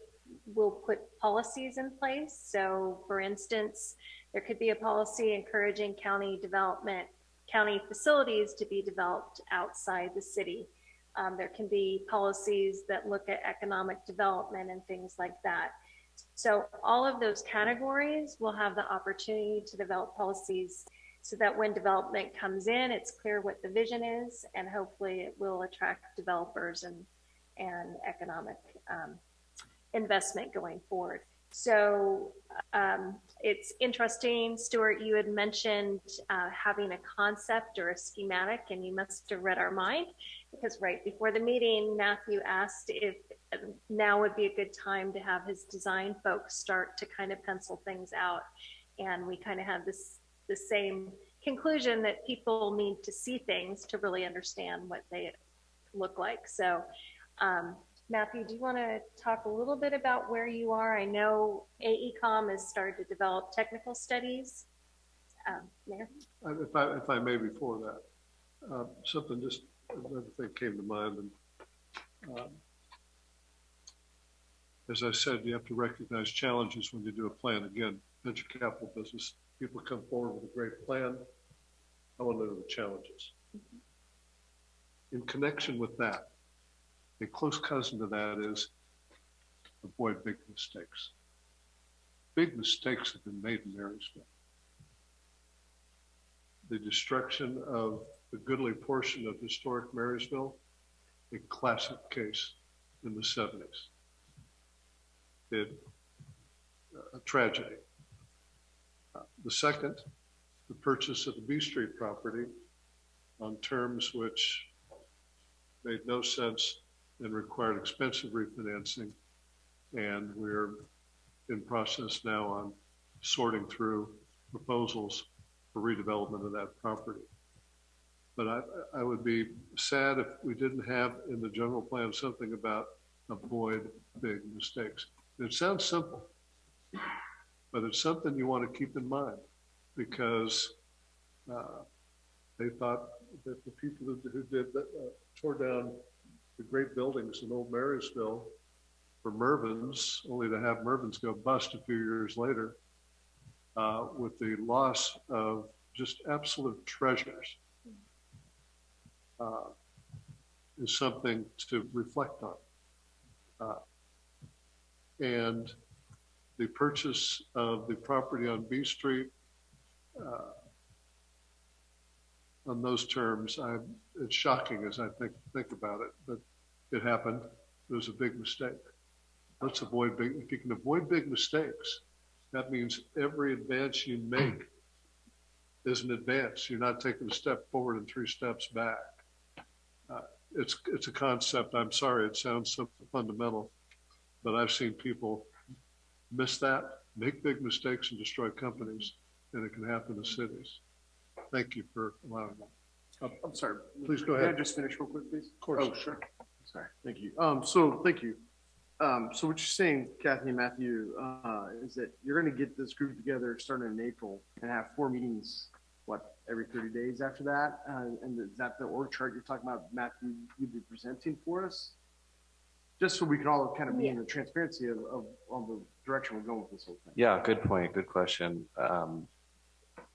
will put policies in place. So for instance, there could be a policy encouraging county development, county facilities to be developed outside the city. There can be policies that look at economic development and things like that. So all of those categories will have the opportunity to develop policies so that when development comes in, it's clear what the vision is, and hopefully it will attract developers and economic investment going forward. So it's interesting, Stuart, you had mentioned having a concept or a schematic, and you must have read our mind, because right before the meeting, Matthew asked if now would be a good time to have his design folks start to kind of pencil things out. And we kind of have the same conclusion that people need to see things to really understand what they look like. So Matthew, do you want to talk a little bit about where you are? I know AECOM has started to develop technical studies. Mayor? If I may, before that, something just another thing came to mind. And as I said, you have to recognize challenges when you do a plan. Again, venture capital business, people come forward with a great plan. I want to know the challenges. In connection with that, a close cousin to that is avoid big mistakes. Big mistakes have been made in Marysville. The destruction of the goodly portion of historic Marysville, a classic case in the 70s. A tragedy. The second, the purchase of the B Street property on terms which made no sense and required expensive refinancing. And we're in process now on sorting through proposals for redevelopment of that property. But I would be sad if we didn't have in the general plan something about avoid big mistakes. It sounds simple, but it's something you want to keep in mind, because they thought that the people who did that, tore down the great buildings in Old Marysville for Mervyn's, only to have Mervyn's go bust a few years later, with the loss of just absolute treasures, is something to reflect on. And the purchase of the property on B Street, on those terms, it's shocking as I think about it, but it happened. It was a big mistake. Let's avoid if you can avoid big mistakes, that means every advance you make is an advance. You're not taking a step forward and 3 steps back. It's a concept. I'm sorry, it sounds so fundamental, but I've seen people miss that, make big mistakes, and destroy companies, and it can happen in cities. Thank you for allowing that. I'm sorry. Please go ahead. Can I just finish real quick, please? Of course. Oh, sure. Sorry. Thank you. So thank you. So what you're saying, Kathy and Matthew, is that you're going to get this group together starting in April and have 4 meetings, what, every 30 days after that? And is that the org chart you're talking about, Matthew, you'd be presenting for us? Just so we can all kind of be in the transparency of the direction we're going with this whole thing. Yeah, good point. Good question.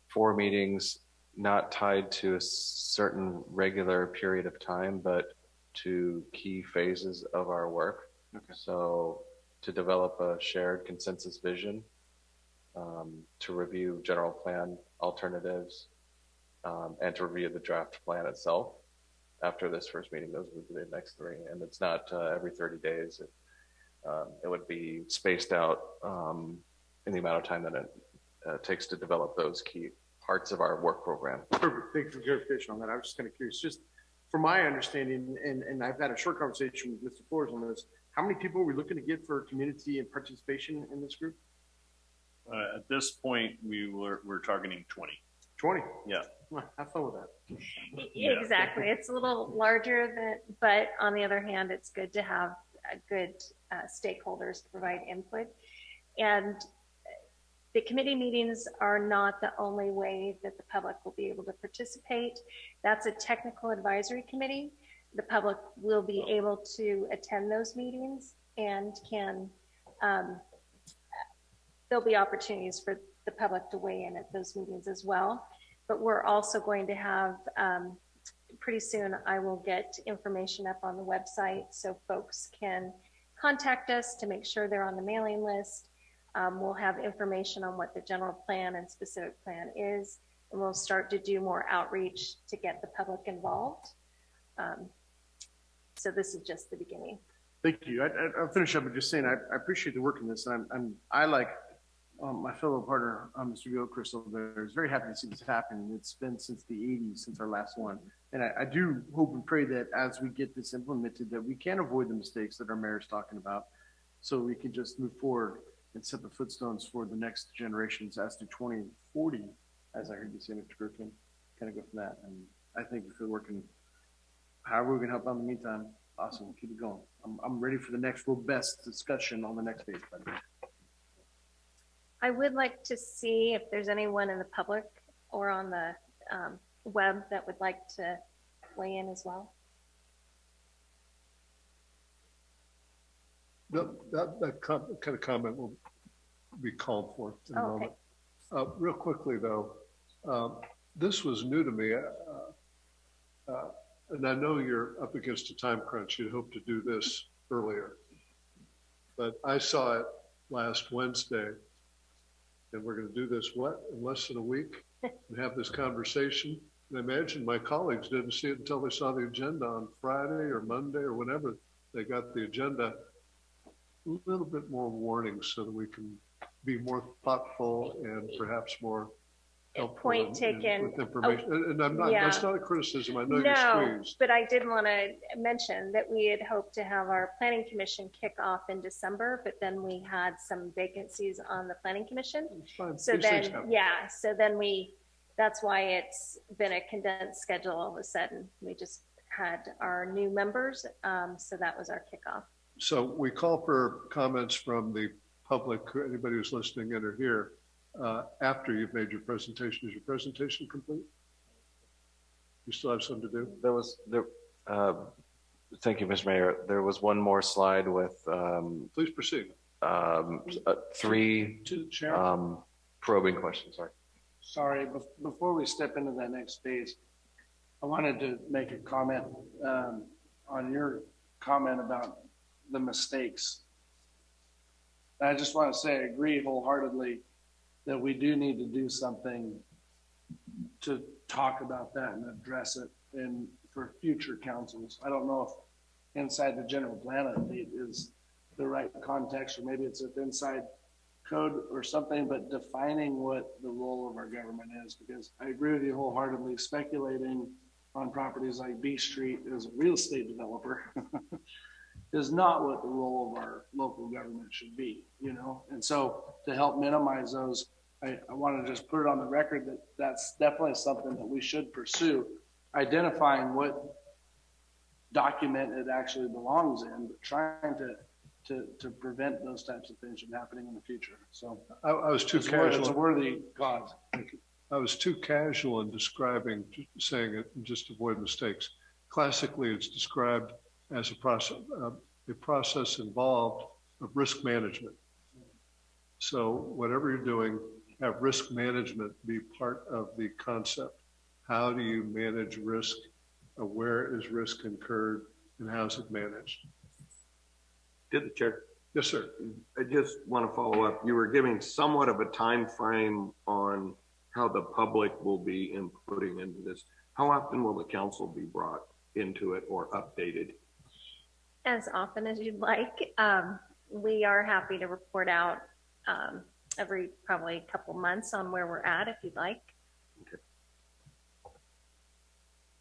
4 meetings, not tied to a certain regular period of time, but to key phases of our work. Okay. So to develop a shared consensus vision, to review general plan alternatives, and to review the draft plan itself. After this first meeting, those would be the next 3. And it's not every 30 days. It would be spaced out in the amount of time that it takes to develop those key parts of our work program. Perfect. Thanks for clarification on that. I was just kind of curious. Just from my understanding, and I've had a short conversation with Mr. Flores on this, how many people are we looking to get for community and participation in this group? At this point, we're targeting 20. 20? Yeah. Have fun with that. Exactly. It's a little larger but on the other hand, it's good to have good stakeholders provide input. And the committee meetings are not the only way that the public will be able to participate. That's a technical advisory committee. The public will be able to attend those meetings and there'll be opportunities for the public to weigh in at those meetings as well. But we're also going to have, pretty soon I will get information up on the website so folks can contact us to make sure they're on the mailing list. We'll have information on what the general plan and specific plan is, and we'll start to do more outreach to get the public involved. So this is just the beginning. Thank you. I'll finish up with just saying I appreciate the work in this, and I like my fellow partner, Mr. Gilchrist over there, is very happy to see this happen. It's been since the 80s, since our last one. And I do hope and pray that as we get this implemented, that we can avoid the mistakes that our mayor's talking about, so we can just move forward and set the footstones for the next generations as to 2040, as I heard you say, Mr. Gherkin, kind of go from that. And I think if we're working, however we can help out in the meantime, awesome, keep it going. I'm ready for the next robust discussion on the next page. I would like to see if there's anyone in the public or on the web that would like to weigh in as well. That kind of comment will be called for in a moment. Okay. Real quickly, though, this was new to me, and I know you're up against a time crunch. You'd hope to do this earlier, but I saw it last Wednesday, and we're going to do this, in less than a week, and have this conversation. And I imagine my colleagues didn't see it until they saw the agenda on Friday or Monday or whenever they got the agenda. A little bit more warning so that we can be more thoughtful and perhaps more helpful point taken with information. And I'm not, that's not a criticism. I know you're squeezed. But I did want to mention that we had hoped to have our planning commission kick off in December, but then we had some vacancies on the planning commission. So then, that's why it's been a condensed schedule all of a sudden. We just had our new members. So that was our kickoff. So we call for comments from the public, anybody who's listening in or here, after you've made your presentation. Is your presentation complete? You still have some to do? Thank you, Mr. Mayor. There was one more slide with please proceed. 3 probing questions. Sorry, before we step into that next phase, I wanted to make a comment on your comment about the mistakes. I just want to say I agree wholeheartedly that we do need to do something to talk about that and address it for future councils. I don't know if inside the general plan update is the right context, or maybe it's an inside code or something, but defining what the role of our government is, because I agree with you wholeheartedly. Speculating on properties like B Street as a real estate developer is not what the role of our local government should be, And so to help minimize those, I want to just put it on the record that that's definitely something that we should pursue, identifying what document it actually belongs in, but trying to to prevent those types of things from happening in the future. So I was too it's casual. a worthy cause. I was too casual in describing, saying it, and just avoid mistakes. Classically, it's described as a process involved of risk management. So whatever you're doing, have risk management be part of the concept. How do you manage risk? Where is risk incurred, and how is it managed? To the chair. Yes, sir. I just want to follow up. You were giving somewhat of a time frame on how the public will be inputting into this. How often will the council be brought into it or updated? As often as you'd like. We are happy to report out every probably couple months on where we're at, if you'd like. Okay.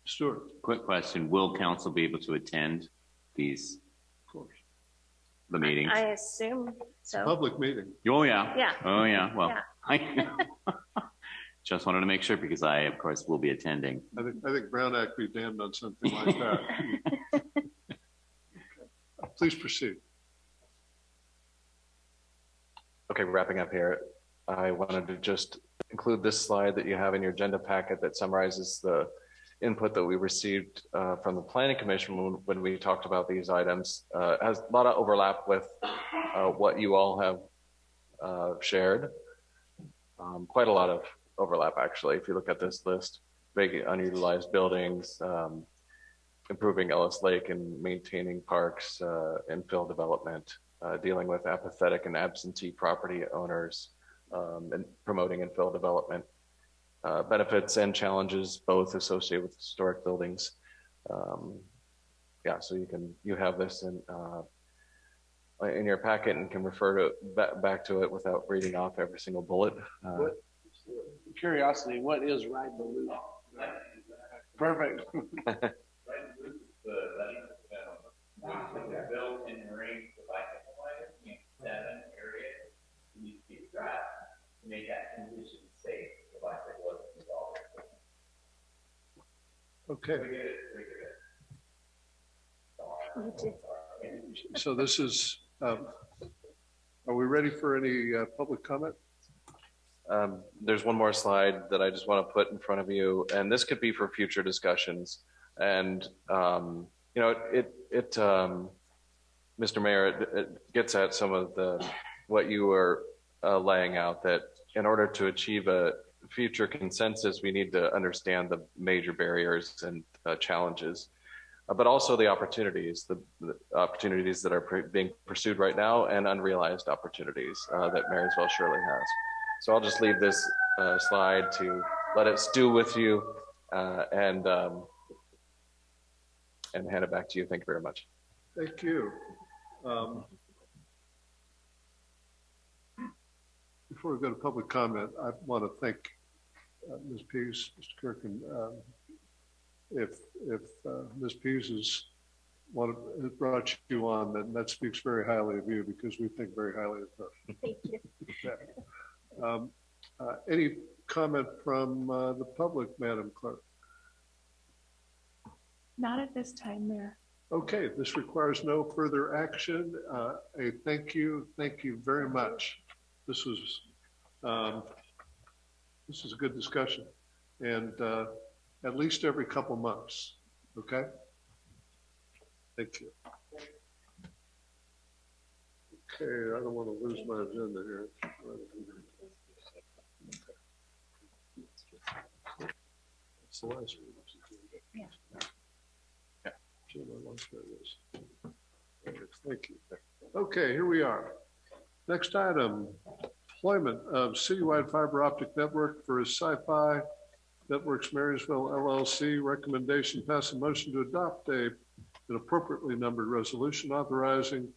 Stuart. Quick question. Will council be able to attend these? Of course. The meetings? I assume so. Public meeting. Oh, yeah. Yeah. Oh, yeah. Well, Yeah. I just wanted to make sure because I, of course, will be attending. I think Brown Act be damned on something like that. Okay. Please proceed. Okay, wrapping up here. I wanted to just include this slide that you have in your agenda packet that summarizes the input that we received from the Planning Commission when we talked about these items. Has a lot of overlap with what you all have shared. Quite a lot of overlap, actually, if you look at this list. Vacant unutilized buildings, improving Ellis Lake and maintaining parks, infill development, dealing with apathetic and absentee property owners, and promoting infill development. Benefits and challenges both associated with historic buildings. Yeah, so you have this in your packet and can refer to back to it without reading off every single bullet. Curiosity, what is Ride the Loop? Perfect. Built in the range of bicycle riders in 7 areas need to be addressed to make that condition safe for bicyclists and all Okay. So this is, are we ready for any public comment? There's one more slide that I just want to put in front of you, and this could be for future discussions. And you know, Mr. Mayor, it gets at some of what you were laying out, that in order to achieve a future consensus, we need to understand the major barriers and challenges, but also the opportunities, the opportunities that are being pursued right now and unrealized opportunities that Marysville surely has. So I'll just leave this slide to let it stew with you and hand it back to you. Thank you very much. Thank you. Before we go to public comment, I want to thank Ms. Pease, Mr. Kirkin. If Ms. Pease has brought you on, then that speaks very highly of you, because we think very highly of her. Thank you. Any comment from the public, Madam Clerk? Not at this time, Mayor. Okay, this requires no further action. A thank you very much. This was a good discussion, and at least every couple months. Okay. Thank you. Okay, I don't want to lose my agenda here. That's the last one. Yeah. Thank you. Okay, here we are. Next item, deployment of citywide fiber optic network for Sci-Fi Networks Marysville LLC. Recommendation: pass a motion to adopt an appropriately numbered resolution authorizing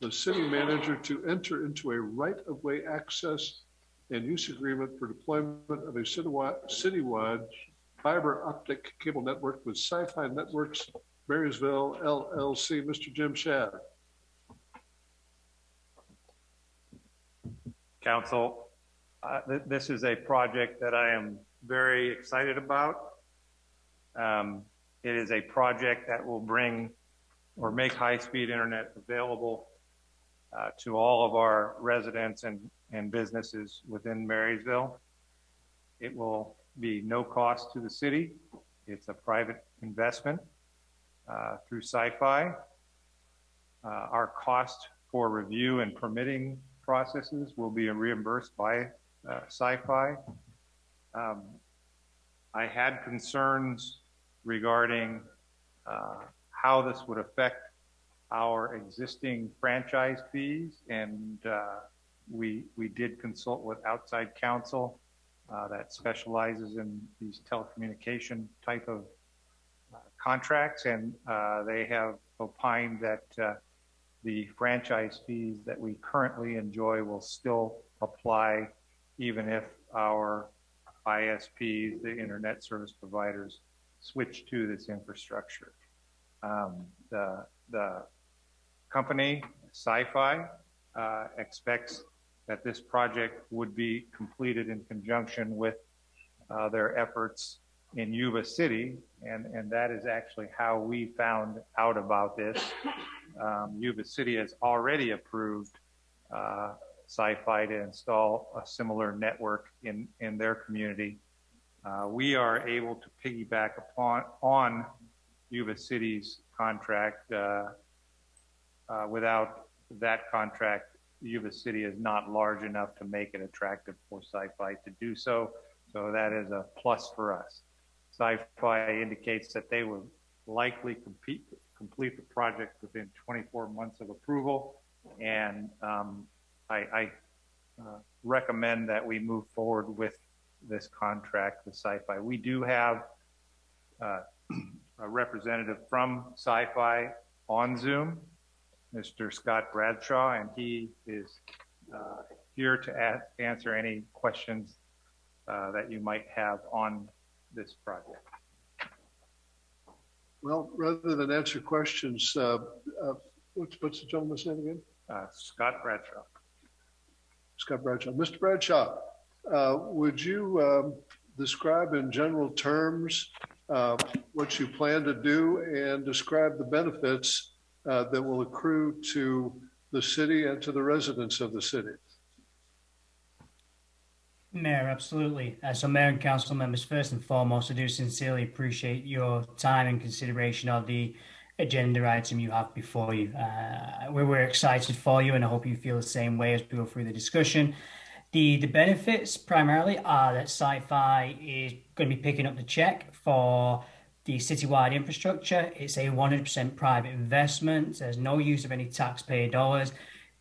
the city manager to enter into a right-of-way access and use agreement for deployment of a citywide fiber optic cable network with Sci-Fi Networks Marysville LLC. Mr. Jim Shad. Council, this is a project that I am very excited about. It is a project that will bring or make high-speed internet available to all of our residents and businesses within Marysville. It will be no cost to the city. It's a private investment through Sci-Fi. Our cost for review and permitting processes will be reimbursed by Sci-Fi. I had concerns regarding how this would affect our existing franchise fees, and we did consult with outside counsel that specializes in these telecommunication type of contracts, and they have opined that the franchise fees that we currently enjoy will still apply even if our ISPs, the internet service providers, switch to this infrastructure. The company, Sci-Fi, expects that this project would be completed in conjunction with their efforts in Yuba City, and that is actually how we found out about this. Yuba City has already approved Sci-Fi to install a similar network in their community. We are able to piggyback on Yuba City's contract. Without that contract, Yuba City is not large enough to make it attractive for Sci-Fi to do so. So that is a plus for us. Sci-Fi indicates that they will likely complete the project within 24 months of approval. And I recommend that we move forward with this contract with Sci-Fi. We do have a representative from Sci-Fi on Zoom, Mr. Scott Bradshaw, and he is here to answer any questions that you might have on this project. Well, rather than answer questions, what's the gentleman's name again? Scott Bradshaw. Scott Bradshaw. Mr. Bradshaw, would you describe in general terms what you plan to do and describe the benefits that will accrue to the city and to the residents of the city? Mayor, absolutely. So Mayor and council members, first and foremost, I do sincerely appreciate your time and consideration of the agenda item you have before you. We're excited for you, and I hope you feel the same way as we go through the discussion. The benefits primarily are that Sci-Fi is going to be picking up the check for the citywide infrastructure. It's a 100% private investment. There's no use of any taxpayer dollars.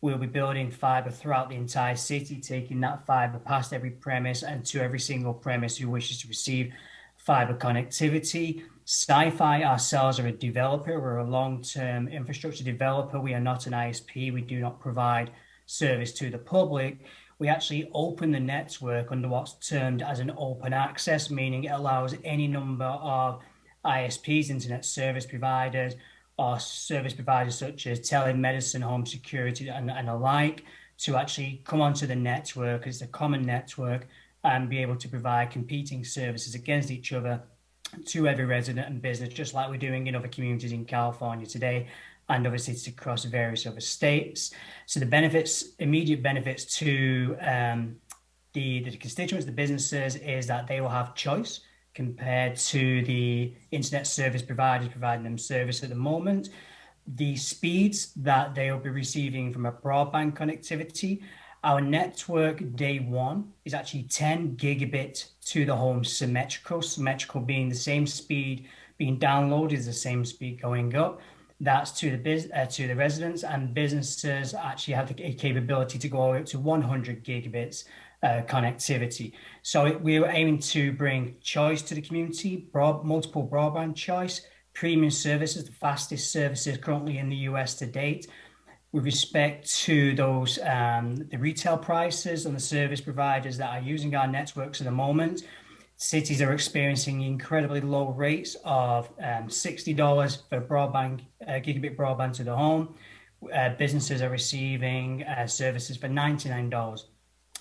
We'll be building fiber throughout the entire city, taking that fiber past every premise and to every single premise who wishes to receive fiber connectivity. Sci-Fi ourselves are a developer. We're a long-term infrastructure developer. We are not an ISP. We do not provide service to the public. We actually open the network under what's termed as an open access, meaning it allows any number of ISPs, internet service providers, or service providers such as telemedicine, home security, and alike, to actually come onto the network. It's a common network and be able to provide competing services against each other to every resident and business, just like we're doing in other communities in California today and other cities across various other states. So the benefits, immediate benefits to the constituents, the businesses, is that they will have choice compared to the internet service providers providing them service at the moment. The speeds that they will be receiving from a broadband connectivity, our network day one is actually 10 gigabit to the home symmetrical, symmetrical being the same speed being downloaded is the same speed going up. That's to the residents, and businesses actually have the capability to go up to 100 gigabits connectivity. So we're aiming to bring choice to the community, multiple broadband choice, premium services, the fastest services currently in the US to date. With respect to those, the retail prices and the service providers that are using our networks at the moment, cities are experiencing incredibly low rates of $60 for broadband, gigabit broadband to the home. Businesses are receiving services for $99.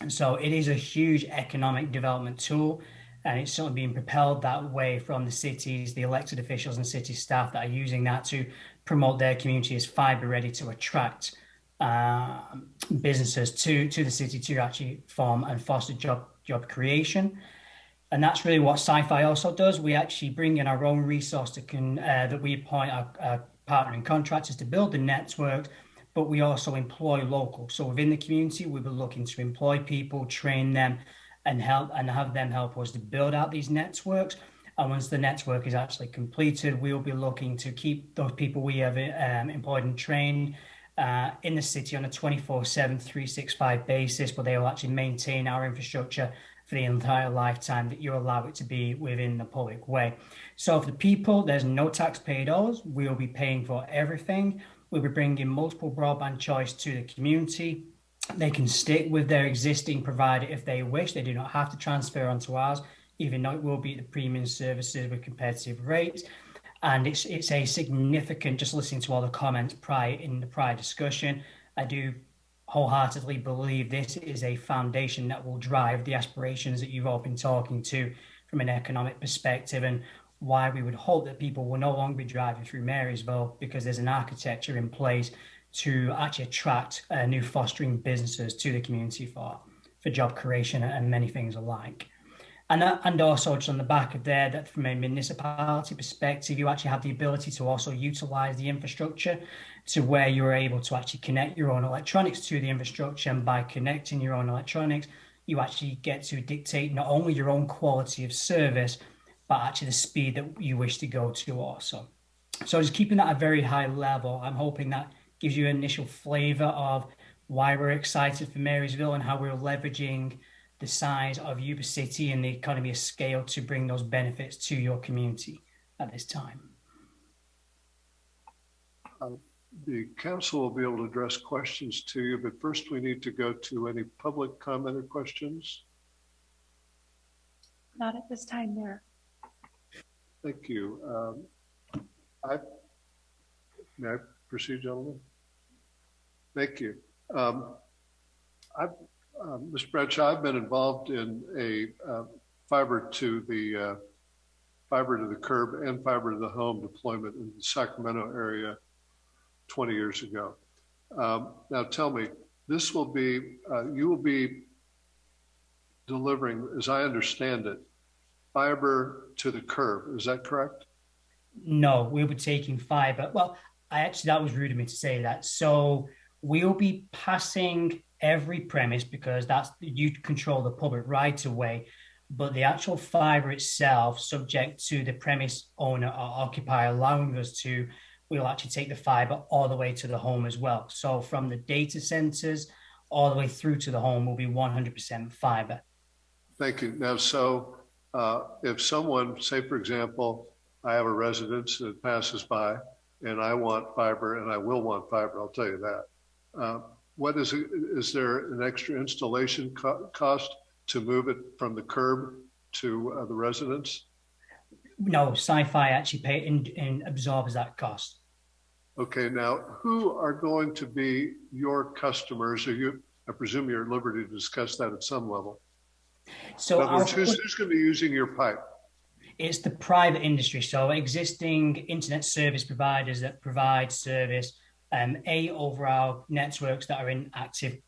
And so it is a huge economic development tool, and it's certainly being propelled that way from the cities, the elected officials and city staff that are using that to promote their community as fiber ready to attract businesses to the city to actually form and foster job creation. And that's really what Sci-Fi also does. We actually bring in our own resource that we appoint our partnering contractors to build the network, but we also employ local. So within the community, we'll be looking to employ people, train them, and have them help us to build out these networks. And once the network is actually completed, we'll be looking to keep those people we have employed and trained in the city on a 24/7, 365 basis, but they will actually maintain our infrastructure for the entire lifetime that you allow it to be within the public way. So for the people, there's no taxpayer dollars. We'll be paying for everything. We'll be bringing multiple broadband choice to the community. They can stick with their existing provider if they wish. They do not have to transfer onto ours, even though it will be the premium services with competitive rates. And it's a significant, just listening to all the comments in the prior discussion, I do wholeheartedly believe this is a foundation that will drive the aspirations that you've all been talking to from an economic perspective, and why we would hope that people will no longer be driving through Marysville, because there's an architecture in place to actually attract new fostering businesses to the community for job creation and many things alike. And also just on the back of there, that from a municipality perspective, you actually have the ability to also utilize the infrastructure to where you're able to actually connect your own electronics to the infrastructure. And by connecting your own electronics, you actually get to dictate not only your own quality of service, but actually the speed that you wish to go to also. So just keeping that at a very high level, I'm hoping that gives you an initial flavor of why we're excited for Marysville and how we're leveraging the size of Yuba City and the economy of scale to bring those benefits to your community at this time. The council will be able to address questions to you, but first we need to go to any public comment or questions. Not at this time, Mayor. Thank you. May I proceed, gentlemen? Thank you. Mr. Bradshaw, I've been involved in a fiber to the curb and fiber to the home deployment in the Sacramento area 20 years ago. Now tell me, this will be, you will be delivering, as I understand it, fiber to the curb. Is that correct? No, we'll be taking fiber. Well, that was rude of me to say that. So we'll be passing every premise, because you control the public right away, but the actual fiber itself, subject to the premise owner or occupier allowing us to, we'll actually take the fiber all the way to the home as well. So from the data centers all the way through to the home will be 100% fiber. Thank you. Now, so if someone, say for example, I have a residence that passes by and I want fiber, and I will want fiber, I'll tell you that. What is it? Is there an extra installation cost to move it from the curb to the residence? No, Sci-Fi actually pay and absorbs that cost. Okay, now who are going to be your customers? I presume you're at liberty to discuss that at some level. So who's going to be using your pipe? It's the private industry, so existing internet service providers that provide service over our networks that are in active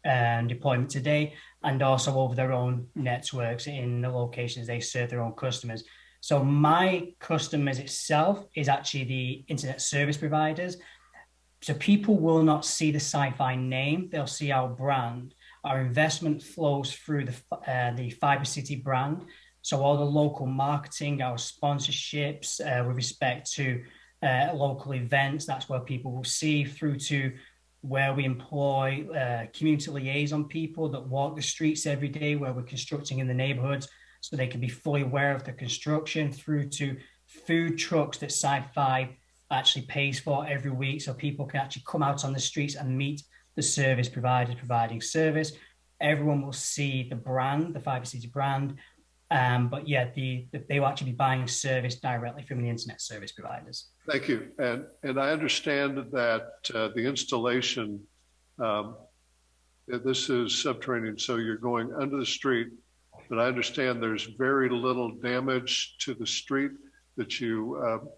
deployment today, and also over their own networks in the locations they serve their own customers. So my customers itself is actually the internet service providers. So people will not see the Sci-Fi name, they'll see our brand. Our investment flows through the Fiber City brand. So all the local marketing, our sponsorships with respect to local events, that's where people will see, through to where we employ community liaison people that walk the streets every day where we're constructing in the neighborhoods, so they can be fully aware of the construction, through to food trucks that Sci-Fi actually pays for every week, so people can actually come out on the streets and meet the service providers providing service. Everyone will see the brand, the Fiber City brand, but yeah, they will actually be buying service directly from the internet service providers. Thank you. And I understand that the installation, this is subterranean, so you're going under the street, but I understand there's very little damage to the street, that you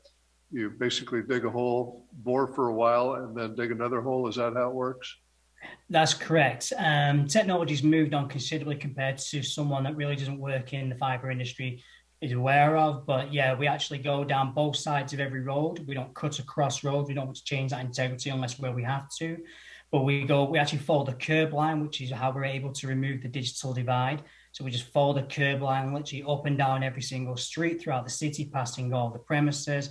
basically dig a hole, bore for a while, and then dig another hole. Is that how it works? That's correct. Technology's moved on considerably compared to someone that really doesn't work in the fiber industry is aware of. But yeah, we actually go down both sides of every road. We don't cut across roads. We don't change that integrity unless where we have to. But we actually follow the curb line, which is how we're able to remove the digital divide. So we just follow the curb line literally up and down every single street throughout the city, passing all the premises.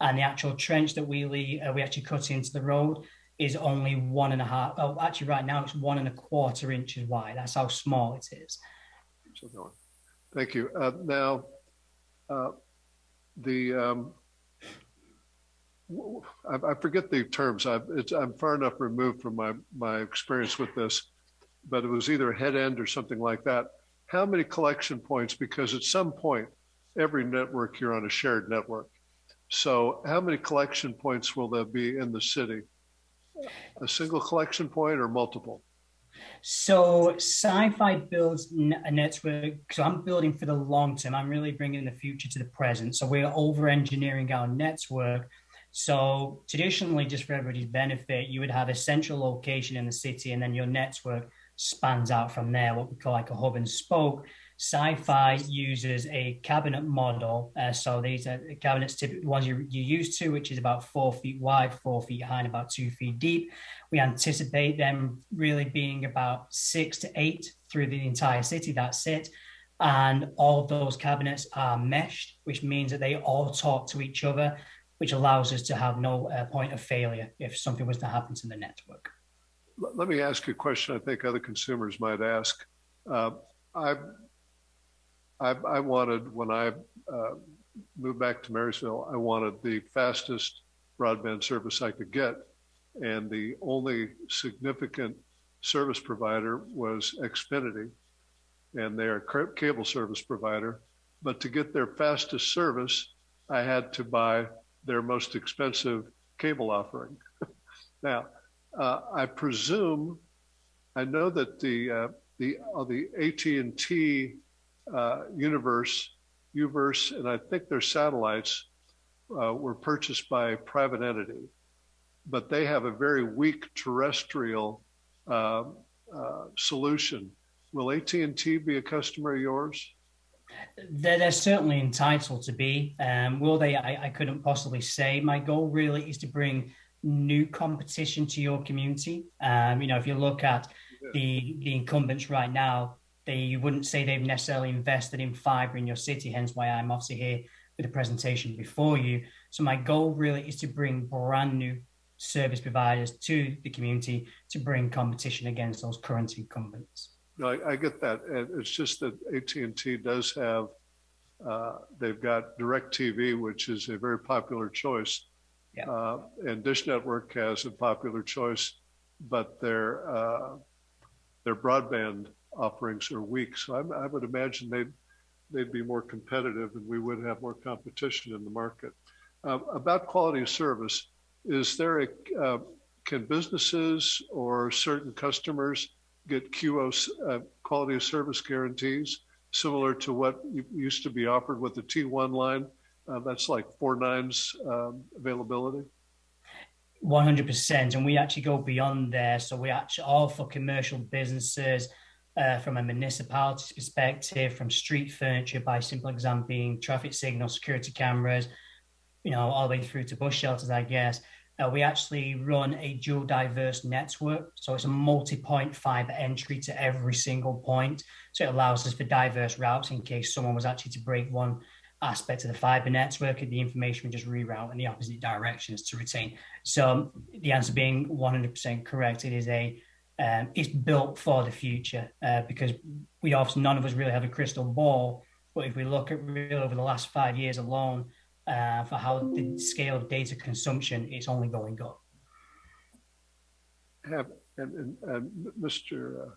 And the actual trench that we actually cut into the road is only 1.5. Oh, actually, right now it's 1.25 inches wide. That's how small it is. Thank you. Now, I forget the terms. I'm far enough removed from my experience with this, but it was either head end or something like that. How many collection points? Because at some point, every network, you're on a shared network. So how many collection points will there be in the city? A single collection point or multiple? So Sci-Fi builds a network. So I'm building for the long term. I'm really bringing the future to the present. So we're over-engineering our network. So traditionally, just for everybody's benefit, you would have a central location in the city, and then your network spans out from there, what we call like a hub and spoke. Sci-Fi uses a cabinet model. So these are cabinets, typically ones you're used to, which is about 4 feet wide, 4 feet high, and about 2 feet deep. We anticipate them really being about 6 to 8 through the entire city. That's it. And all of those cabinets are meshed, which means that they all talk to each other, which allows us to have no point of failure if something was to happen to the network. Let me ask you a question I think other consumers might ask. I wanted, when I moved back to Marysville, I wanted the fastest broadband service I could get. And the only significant service provider was Xfinity, and they're a cable service provider. But to get their fastest service, I had to buy their most expensive cable offering. Now, I presume, I know that the AT&T Uverse, and I think their satellites were purchased by a private entity, but they have a very weak terrestrial solution. Will AT&T be a customer of yours? They're certainly entitled to be. Will they? I couldn't possibly say. My goal really is to bring new competition to your community. If you look at the incumbents right now, you wouldn't say they've necessarily invested in fiber in your city, hence why I'm obviously here with a presentation before you. So my goal really is to bring brand new service providers to the community to bring competition against those current incumbents. No, I get that. And it's just that AT&T does have, they've got DirecTV, which is a very popular choice. Yeah. And Dish Network has a popular choice, but their broadband offerings are weak. So I would imagine they'd be more competitive and we would have more competition in the market. About quality of service, is there can businesses or certain customers get QoS, quality of service guarantees, similar to what used to be offered with the T1 line? That's like 4 nines availability. 100%, and we actually go beyond there. So we actually offer commercial businesses from a municipality perspective, from street furniture, by simple example being traffic signals, security cameras, all the way through to bus shelters, I guess. We actually run a dual diverse network. So it's a multi-point fiber entry to every single point. So it allows us for diverse routes in case someone was actually to break one aspect of the fiber network, the information would just reroute in the opposite directions to retain. So the answer being 100% correct, it is it's built for the future because none of us really have a crystal ball. But if we look at really over the last 5 years alone, for how the scale of data consumption, it's only going up. And Mr.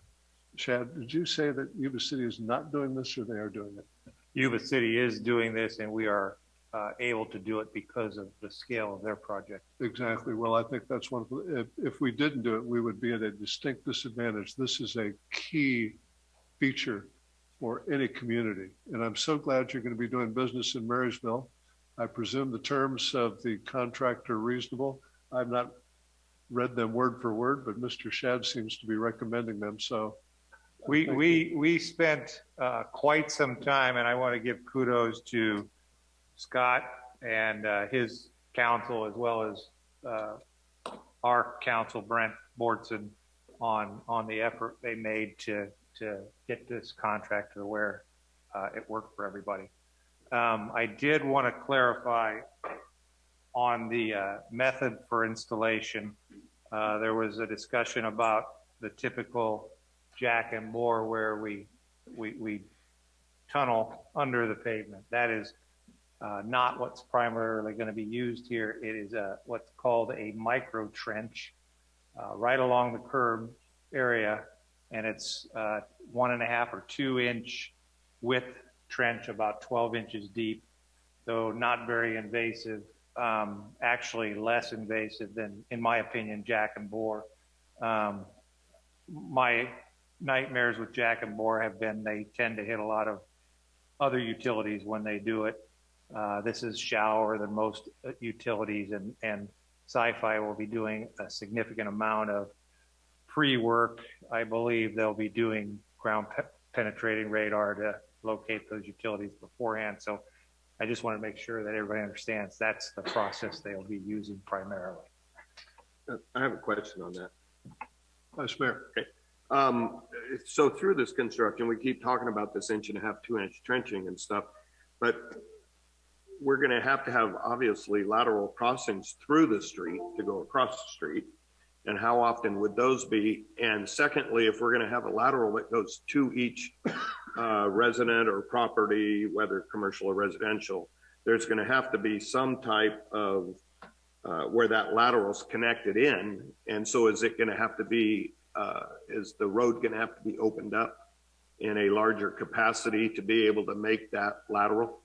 Shad, did you say that Yuba City is not doing this, or they are doing it? Yuba City is doing this, and we are able to do it because of the scale of their project. Exactly. Well, I think that's one of the, if we didn't do it, we would be at a distinct disadvantage. This is a key feature for any community. And I'm so glad you're going to be doing business in Marysville. I presume the terms of the contract are reasonable. I'm not read them word for word, but Mr. Shad seems to be recommending them. So we spent quite some time, and I want to give kudos to Scott and his counsel, as well as our counsel, Brent Bortson, on the effort they made to get this contract to where it worked for everybody. I did want to clarify on the method for installation. There was a discussion about the typical jack and bore where we tunnel under the pavement. That is not what's primarily going to be used here. It is what's called a micro trench right along the curb area, and it's 1.5 or 2 inch width trench, about 12 inches deep, though not very invasive. Actually less invasive than, in my opinion, jack and bore. My nightmares with jack and bore have been they tend to hit a lot of other utilities when they do it. This is shallower than most utilities, and Sci-Fi will be doing a significant amount of pre-work. I believe they'll be doing ground penetrating radar to locate those utilities beforehand. So I just want to make sure that everybody understands that's the process they'll be using primarily. I have a question on that. Vice Mayor. Okay. So through this construction, we keep talking about this 1.5 to 2 inch trenching and stuff, but we're going to have obviously lateral crossings through the street to go across the street. And how often would those be? And secondly, if we're going to have a lateral that goes to each resident or property, whether commercial or residential, there's going to have to be some type of where that lateral's connected in. And so is it going to have to be, is the road going to have to be opened up in a larger capacity to be able to make that lateral?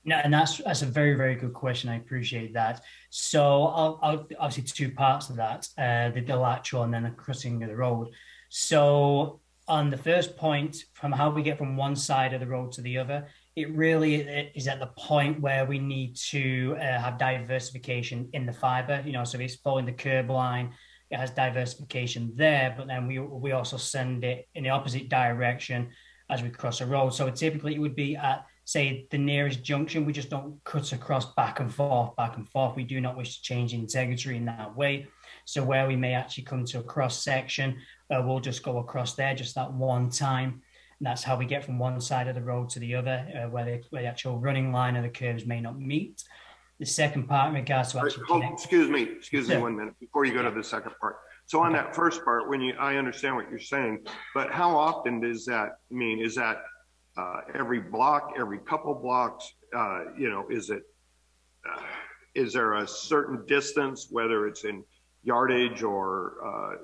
No, and that's a very, very good question. I appreciate that. So I'll obviously 2 parts of that, the lateral and then the crossing of the road. So on the first point, from how we get from one side of the road to the other, it really is at the point where we need to have diversification in the fiber. You know, so if it's following the curb line, it has diversification there, but then we also send it in the opposite direction as we cross a road. So typically it would be at, say, the nearest junction. We just don't cut across back and forth. We do not wish to change integrity in that way. So where we may actually come to a cross section, we'll just go across there just that one time. And that's how we get from one side of the road to the other, where the actual running line of the curves may not meet. The second part in regards to actually excuse me 1 minute before you go to the second part. So on that first part, I understand what you're saying, but how often does that mean? Is that every block, every couple blocks? Is there a certain distance, whether it's in yardage or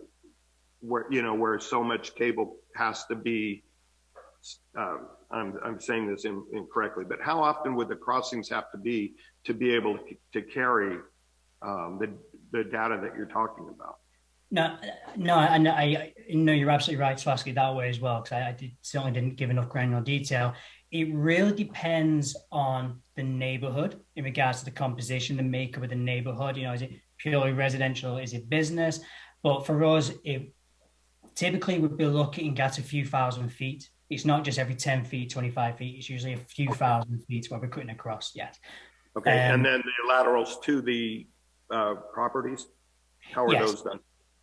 where so much cable has to be? I'm saying this incorrectly, but how often would the crossings have to be able to carry the data that you're talking about? No, and I know you're absolutely right to ask it that way as well, because I certainly didn't give enough granular detail. It really depends on the neighborhood in regards to the composition, the makeup of the neighborhood. You know, is it purely residential? Is it business? But for us, it typically would be looking at a few thousand feet. It's not just every 10 feet, 25 feet. It's usually a few thousand feet where we're cutting across. Yes. Okay, and then the laterals to the properties, how are those done?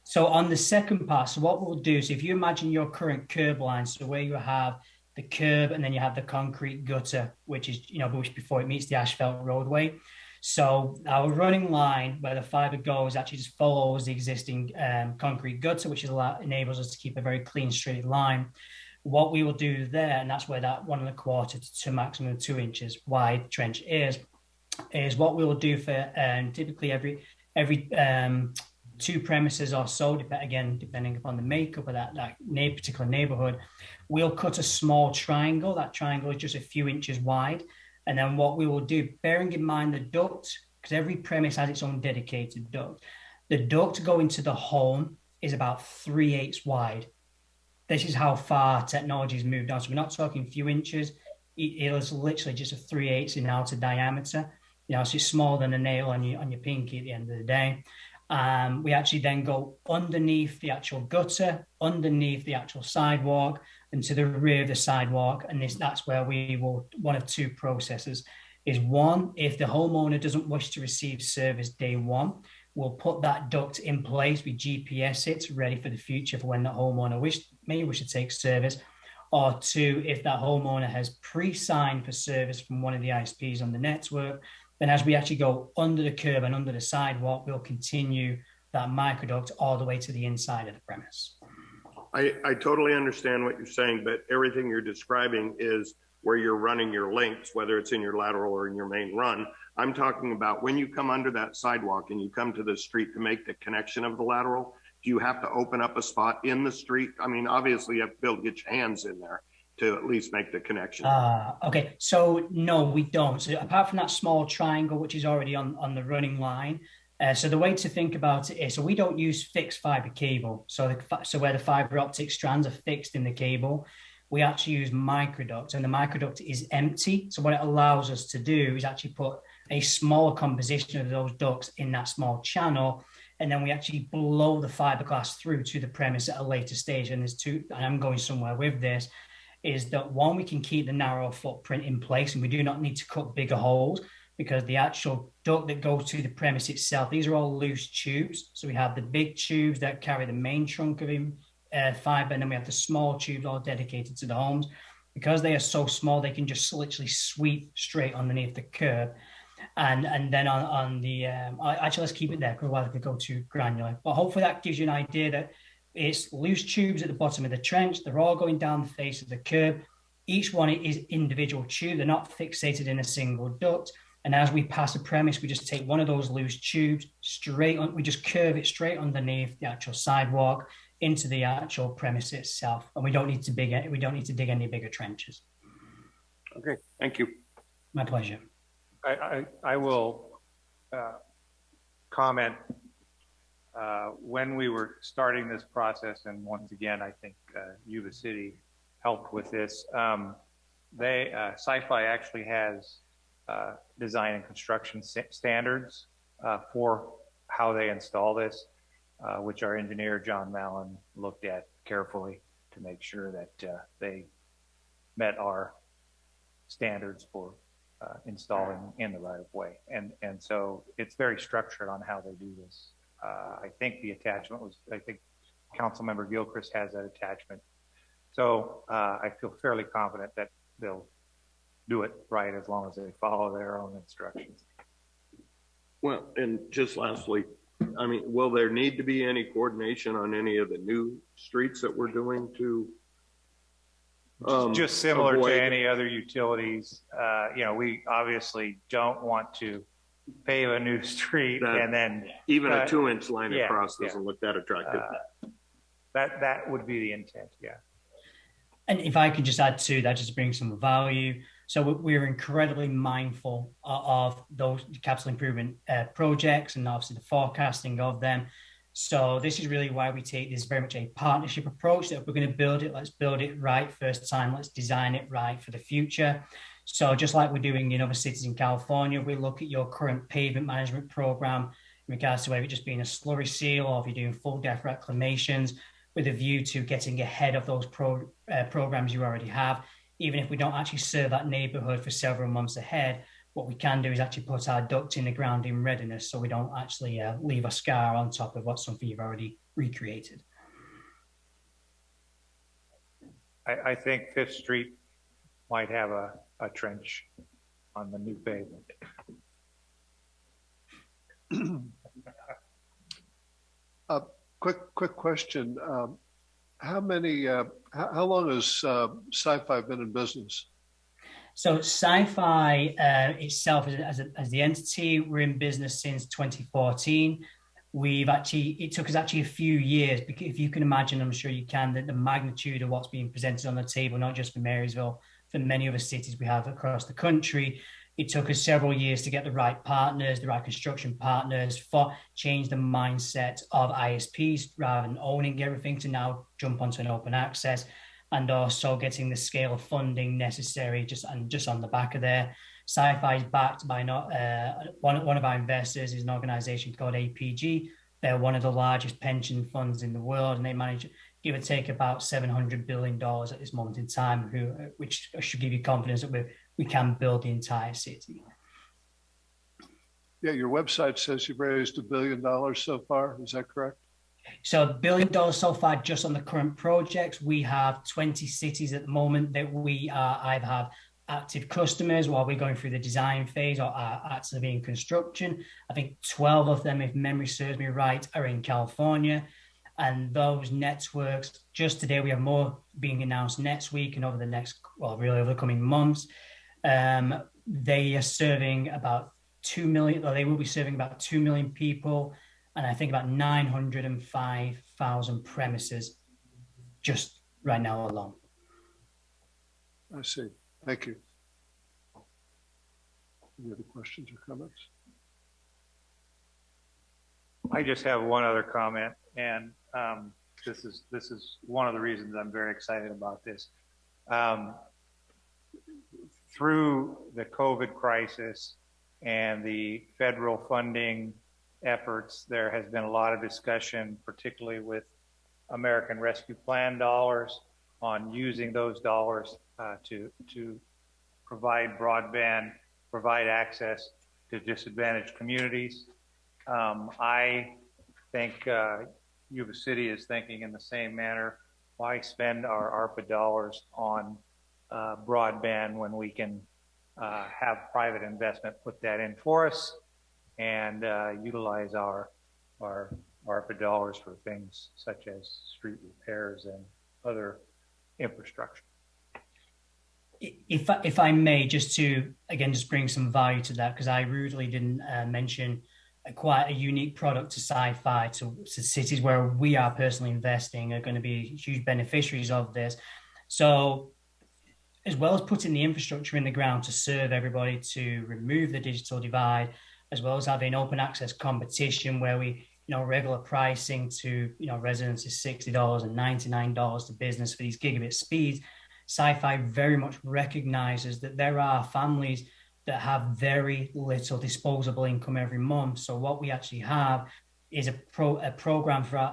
So on the second part, so what we'll do is if you imagine your current curb line, so where you have the curb and then you have the concrete gutter, which is, which before it meets the asphalt roadway. So our running line where the fiber goes actually just follows the existing concrete gutter, which enables us to keep a very clean straight line. What we will do there, and that's where that 1.25 to maximum 2 inches wide trench is what we will do for typically every 2 premises or so, depending upon the makeup of that particular neighborhood, we'll cut a small triangle. That triangle is just a few inches wide. And then what we will do, bearing in mind the duct, because every premise has its own dedicated duct, the duct going to the home is about 3/8 wide. This is how far technology has moved on. So we're not talking a few inches. It is literally just a 3/8 in outer diameter. So it's smaller than a nail on your pinky at the end of the day. We actually then go underneath the actual gutter, underneath the actual sidewalk, and to the rear of the sidewalk. And that's where we will, one of two processes is one, if the homeowner doesn't wish to receive service day one, we'll put that duct in place, we GPS it, ready for the future for when the homeowner may wish to take service. Or two, if that homeowner has pre-signed for service from one of the ISPs on the network, then as we actually go under the curb and under the sidewalk, we'll continue that microduct all the way to the inside of the premise. I totally understand what you're saying, but everything you're describing is where you're running your links, whether it's in your lateral or in your main run. I'm talking about when you come under that sidewalk and you come to the street to make the connection of the lateral, do you have to open up a spot in the street? I mean, obviously you have to be able to get your hands in there to at least make the connection. Okay, so no, we don't. So apart from that small triangle, which is already on the running line, so the way to think about it is, so we don't use fixed fiber cable. So where the fiber optic strands are fixed in the cable, we actually use microduct, and the microduct is empty. So what it allows us to do is actually put a smaller composition of those ducts in that small channel, and then we actually blow the fiberglass through to the premise at a later stage. And there's two, and I'm going somewhere with this, is that one, we can keep the narrow footprint in place and we do not need to cut bigger holes, because the actual duct that goes to the premise itself, these are all loose tubes. So we have the big tubes that carry the main trunk of fiber, and then we have the small tubes all dedicated to the homes. Because they are so small, they can just literally sweep straight underneath the curb. And then on the, actually, let's keep it there because otherwise we could go too granular. But hopefully that gives you an idea that it's loose tubes at the bottom of the trench. They're all going down the face of the curb. Each one is individual tube. They're not fixated in a single duct. And as we pass a premise, we just take one of those loose tubes straight on, we just curve it straight underneath the actual sidewalk into the actual premise itself. And we don't need to dig any bigger trenches. Okay, thank you. My pleasure. I will comment. When we were starting this process, and once again, I think Yuba City helped with this. Sci-Fi actually has design and construction standards for how they install this, which our engineer, John Mallon, looked at carefully to make sure that they met our standards for installing in the right of way. And so it's very structured on how they do this. I think the attachment was, I think Councilmember Gilchrist has that attachment. So I feel fairly confident that they'll do it right as long as they follow their own instructions. Well, and just lastly, I mean, will there need to be any coordination on any of the new streets that we're doing to just similar avoid... to any other utilities? You know, we obviously don't want to pave a new street and then even a 2-inch line across doesn't look that attractive. That would be the intent, yeah. And if I could just add to that, just to bring some value. So we're incredibly mindful of those capital improvement projects and obviously the forecasting of them. So this is really why we take this very much a partnership approach, that if we're going to build it, let's build it right first time. Let's design it right for the future. So just like we're doing in other cities in California, we look at your current pavement management program in regards to whether it just being a slurry seal or if you're doing full depth reclamations, with a view to getting ahead of those programs you already have. Even if we don't actually serve that neighborhood for several months ahead, what we can do is actually put our duct in the ground in readiness so we don't actually leave a scar on top of what's something you've already recreated. I think Fifth Street might have a trench on the new pavement. Quick question. How long has Sci-Fi been in business? So Sci-Fi itself as the entity, we're in business since 2014. It took us actually a few years, because if you can imagine, I'm sure you can, that the magnitude of what's being presented on the table, not just for Marysville, for many other cities we have across the country, it took us several years to get the right partners, the right construction partners, change the mindset of ISPs rather than owning everything to now jump onto an open access, and also getting the scale of funding necessary just on the back of there. Sci-Fi is backed by one of our investors is an organization called APG, They're one of the largest pension funds in the world, and they manage, give or take, about $700 billion at this moment in time, which should give you confidence that we can build the entire city. Yeah, your website says you've raised $1 billion so far. Is that correct? So $1 billion so far just on the current projects. We have 20 cities at the moment that we either have active customers while we're going through the design phase or are actively in construction. I think 12 of them, if memory serves me right, are in California. And those networks, just today, we have more being announced next week and over the next, well, really over the coming months. They are serving about 2 million, or they will be serving about 2 million people. And I think about 905,000 premises just right now alone. I see. Thank you. Any other questions or comments? I just have one other comment, and this is one of the reasons I'm very excited about this. Through the COVID crisis and the federal funding efforts, there has been a lot of discussion, particularly with American Rescue Plan dollars, on using those dollars to provide broadband, provide access to disadvantaged communities. I think Yuba City is thinking in the same manner. Why spend our ARPA dollars on broadband when we can have private investment put that in for us and utilize our ARPA dollars for things such as street repairs and other infrastructure. If I may, just to, again, just bring some value to that, because I rudely didn't mention quite a unique product to sci-fi, to cities where we are personally investing are going to be huge beneficiaries of this. So as well as putting the infrastructure in the ground to serve everybody, to remove the digital divide, as well as having open access competition where we, regular pricing to, residents is $60 and $99 to business for these gigabit speeds. Sci-fi very much recognizes that there are families that have very little disposable income every month. So what we actually have is a program for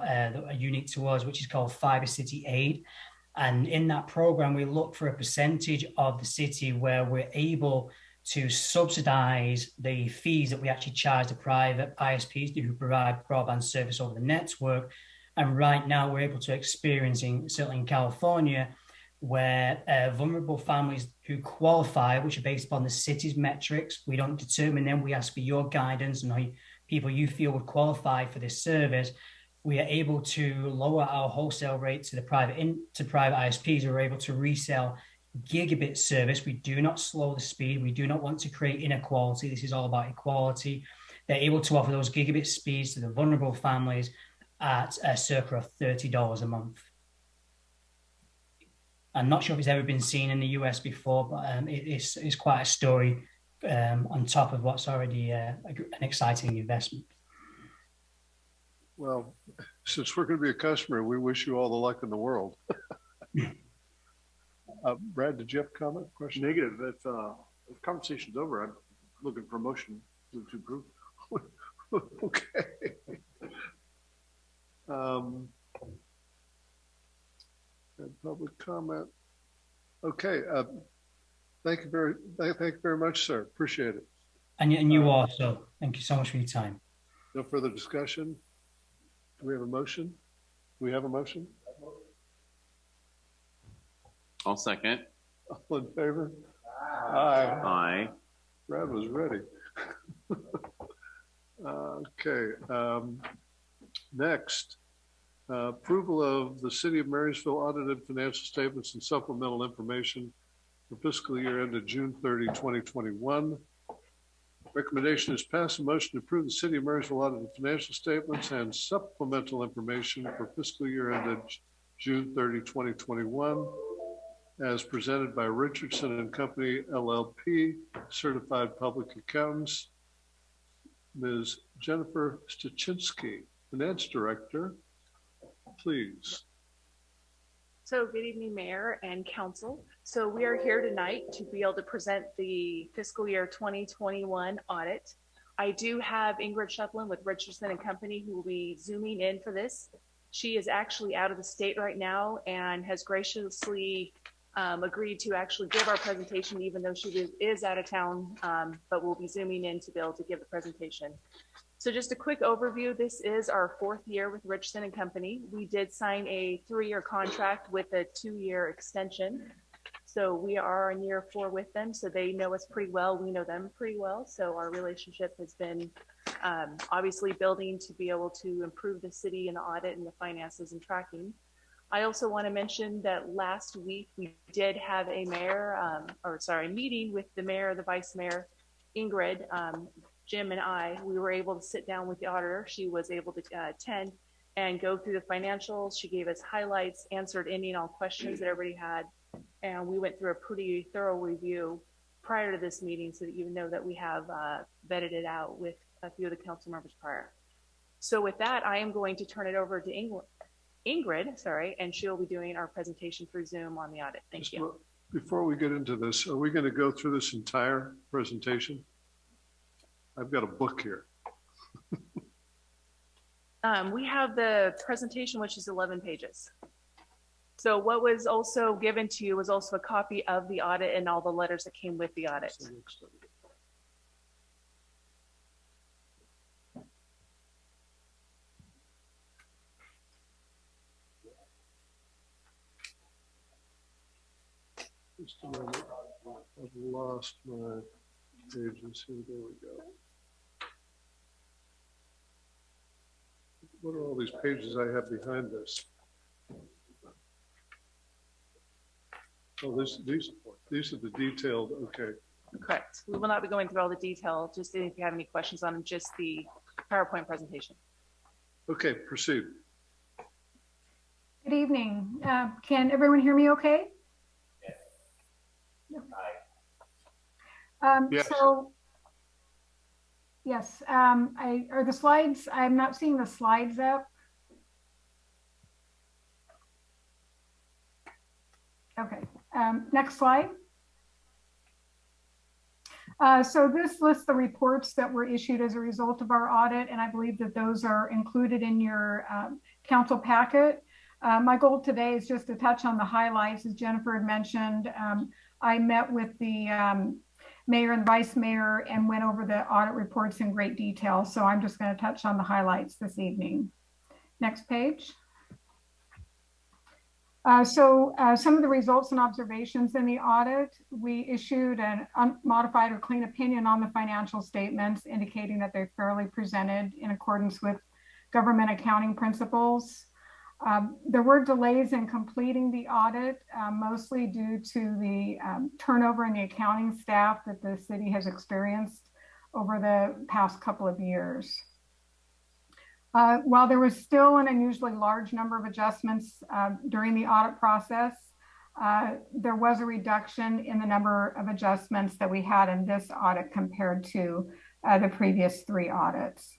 unique to us, which is called Fiber City Aid. And in that program, we look for a percentage of the city where we're able to subsidize the fees that we actually charge the private ISPs who provide broadband service over the network. And right now we're able to experience, certainly in California, where vulnerable families who qualify, which are based upon the city's metrics, we don't determine them, we ask for your guidance and how people you feel would qualify for this service. We are able to lower our wholesale rate to the private ISPs who are able to resell gigabit service. We do not slow the speed. We do not want to create inequality. This is all about equality. They're able to offer those gigabit speeds to the vulnerable families at a circa of $30 a month. I'm not sure if it's ever been seen in the US before, but it's quite a story on top of what's already an exciting investment. Well, since we're going to be a customer, we wish you all the luck in the world. Brad, did you have a comment, question? Negative. If the conversation's over, I'm looking for a motion to approve. Okay. Public comment. Okay. Thank you very much, sir. Appreciate it. And you also. Thank you so much for your time. No further discussion. Do we have a motion? Do we have a motion? I'll second. All in favor? Aye. Aye. Brad was ready. Okay. Next, approval of the City of Marysville audited financial statements and supplemental information for fiscal year ended June 30, 2021. Recommendation is pass a motion to approve the City of Marysville audited financial statements and supplemental information for fiscal year ended June 30, 2021, as presented by Richardson and Company, LLP, Certified Public Accountants. Ms. Jennifer Stachinsky, Finance Director, please. So good evening, Mayor and Council. So we are here tonight to be able to present the fiscal year 2021 audit. I do have Ingrid Shuplin with Richardson and Company who will be zooming in for this. She is actually out of the state right now and has graciously agreed to actually give our presentation, even though she is out of town, but we'll be zooming in to be able to give the presentation. So just a quick overview. This is our 4th year with Richardson and Company. We did sign a 3-year contract with a 2-year extension. So we are in year 4 with them. So they know us pretty well. We know them pretty well. So our relationship has been obviously building to be able to improve the city and the audit and the finances and tracking. I also want to mention that last week we did have a meeting with the mayor, the vice mayor, Ingrid, Jim and I. We were able to sit down with the auditor. She was able to attend and go through the financials. She gave us highlights, answered any and all questions that everybody had. And we went through a pretty thorough review prior to this meeting so that you know that we have vetted it out with a few of the council members prior. So with that, I am going to turn it over to Ingrid, and she'll be doing our presentation through Zoom on the audit. Thank you. Before we get into this, are we going to go through this entire presentation? I've got a book here. We have the presentation, which is 11 pages. So what was also given to you was also a copy of the audit and all the letters that came with the audit. Just a moment. I've lost my pages here. There we go. What are all these pages I have behind this? Oh, these are the detailed, okay. Correct. We will not be going through all the detail, just if you have any questions on just the PowerPoint presentation. Okay, proceed. Good evening. Can everyone hear me okay? Yes. So, yes, are the slides, I'm not seeing the slides up. Okay, next slide. So this lists the reports that were issued as a result of our audit, and I believe that those are included in your council packet. My goal today is just to touch on the highlights. As Jennifer had mentioned, I met with the mayor and vice mayor and went over the audit reports in great detail. So I'm just going to touch on the highlights this evening. Next page. Some of the results and observations in the audit, we issued an unmodified or clean opinion on the financial statements, indicating that they're fairly presented in accordance with government accounting principles. There were delays in completing the audit, mostly due to the turnover in the accounting staff that the city has experienced over the past couple of years. While there was still an unusually large number of adjustments during the audit process, there was a reduction in the number of adjustments that we had in this audit compared to the previous 3 audits.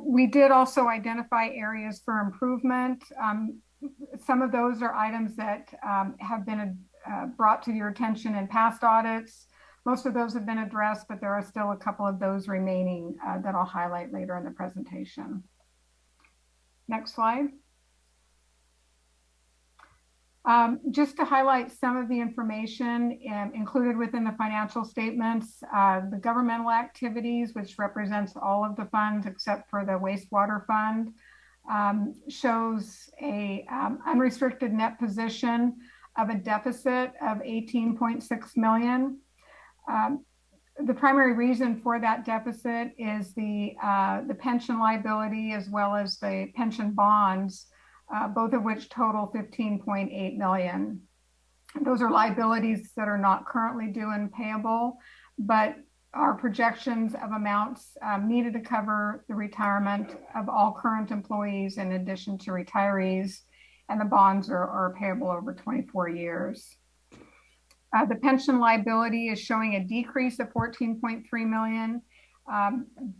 We did also identify areas for improvement. Some of those are items that have been brought to your attention in past audits. Most of those have been addressed, but there are still a couple of those remaining that I'll highlight later in the presentation. Next slide. Just to highlight some of the information included within the financial statements, the governmental activities, which represents all of the funds except for the wastewater fund, shows a unrestricted net position of a deficit of 18.6 million. The primary reason for that deficit is the pension liability as well as the pension bonds, both of which total 15.8 million. Those are liabilities that are not currently due and payable, but are projections of amounts needed to cover the retirement of all current employees in addition to retirees, and the bonds are payable over 24 years. The pension liability is showing a decrease of 14.3 million.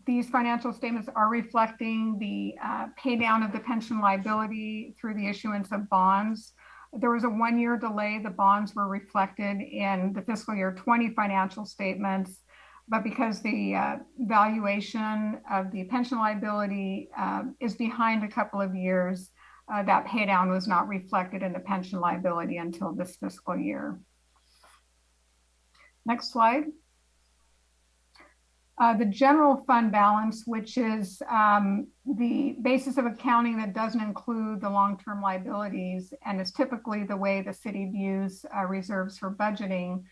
These financial statements are reflecting the pay down of the pension liability through the issuance of bonds. There was a 1-year delay. The bonds were reflected in the fiscal year 20 financial statements, but because the valuation of the pension liability is behind a couple of years, that pay down was not reflected in the pension liability until this fiscal year. Next slide. The general fund balance, which is the basis of accounting that doesn't include the long-term liabilities and is typically the way the city views reserves for budgeting,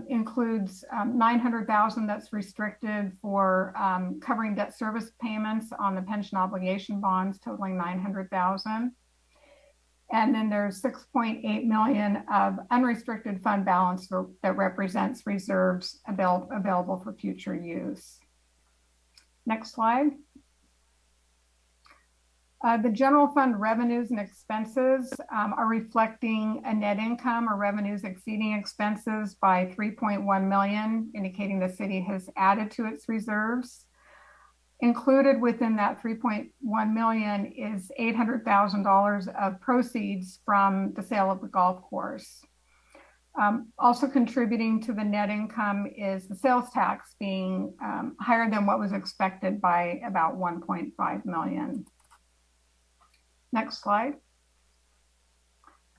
includes $900,000 that's restricted for covering debt service payments on the pension obligation bonds totaling $900,000. And then there's $6.8 million of unrestricted fund balance that represents reserves available for future use. Next slide. The general fund revenues and expenses are reflecting a net income or revenues exceeding expenses by $3.1 million, indicating the city has added to its reserves. Included within that $3.1 million is $800,000 of proceeds from the sale of the golf course. Also contributing to the net income is the sales tax being higher than what was expected by about $1.5 million. Next slide.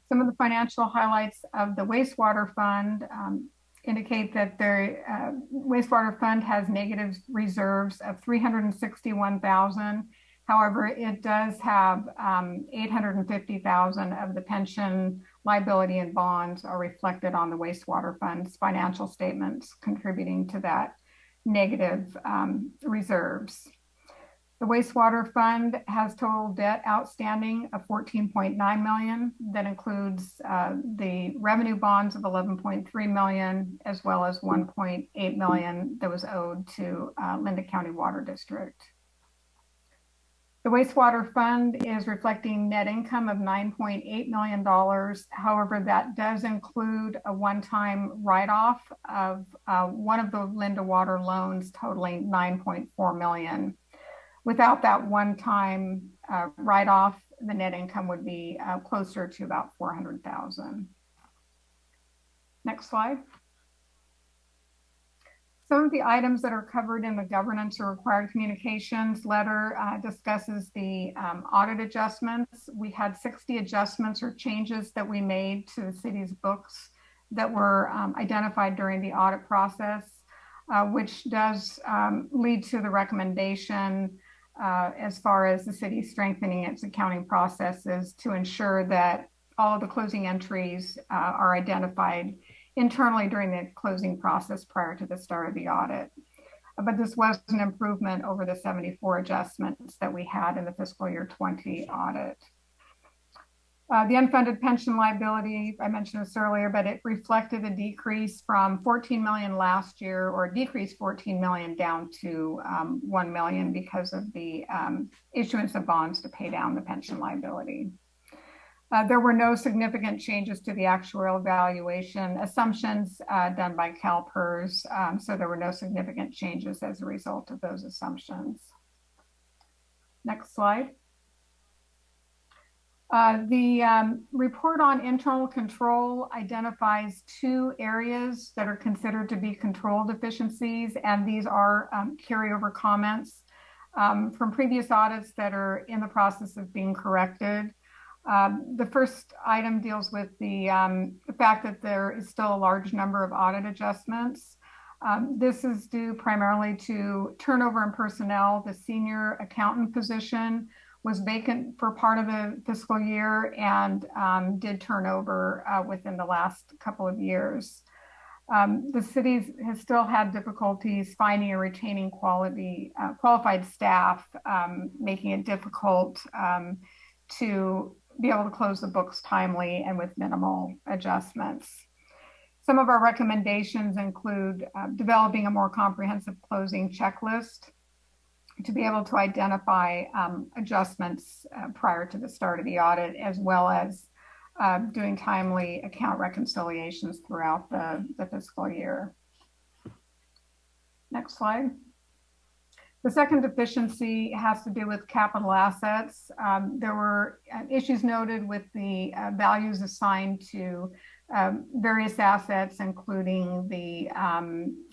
Some of the financial highlights of the wastewater fund indicate that the wastewater fund has negative reserves of $361,000. However, it does have $850,000 of the pension liability and bonds are reflected on the wastewater fund's financial statements, contributing to that negative reserves. The wastewater fund has total debt outstanding of $14.9 million. That includes the revenue bonds of $11.3 million, as well as $1.8 million that was owed to Linda County Water District. The wastewater fund is reflecting net income of $9.8 million. However, that does include a one-time write-off of one of the Linda Water loans totaling $9.4 million. Without that one-time write-off, the net income would be closer to about $400,000. Next slide. Some of the items that are covered in the governance or required communications letter discusses the audit adjustments. We had 60 adjustments or changes that we made to the city's books that were identified during the audit process, which does lead to the recommendation as far as the city strengthening its accounting processes to ensure that all of the closing entries are identified internally during the closing process prior to the start of the audit. But this was an improvement over the 74 adjustments that we had in the fiscal year 20 audit. The unfunded pension liability, I mentioned this earlier, but it reflected a decrease from $14 million last year, or decreased $14 million down to $1 million because of the issuance of bonds to pay down the pension liability. There were no significant changes to the actuarial valuation assumptions done by CalPERS, so there were no significant changes as a result of those assumptions. Next slide. The report on internal control identifies 2 areas that are considered to be control deficiencies, and these are carryover comments from previous audits that are in the process of being corrected. The first item deals with the fact that there is still a large number of audit adjustments. This is due primarily to turnover in personnel. The senior accountant position was vacant for part of the fiscal year and did turn over within the last couple of years. The city has still had difficulties finding and retaining qualified staff, making it difficult to be able to close the books timely and with minimal adjustments. Some of our recommendations include developing a more comprehensive closing checklist to be able to identify adjustments prior to the start of the audit, as well as doing timely account reconciliations throughout the fiscal year. Next slide. The second deficiency has to do with capital assets. There were issues noted with the values assigned to various assets, including the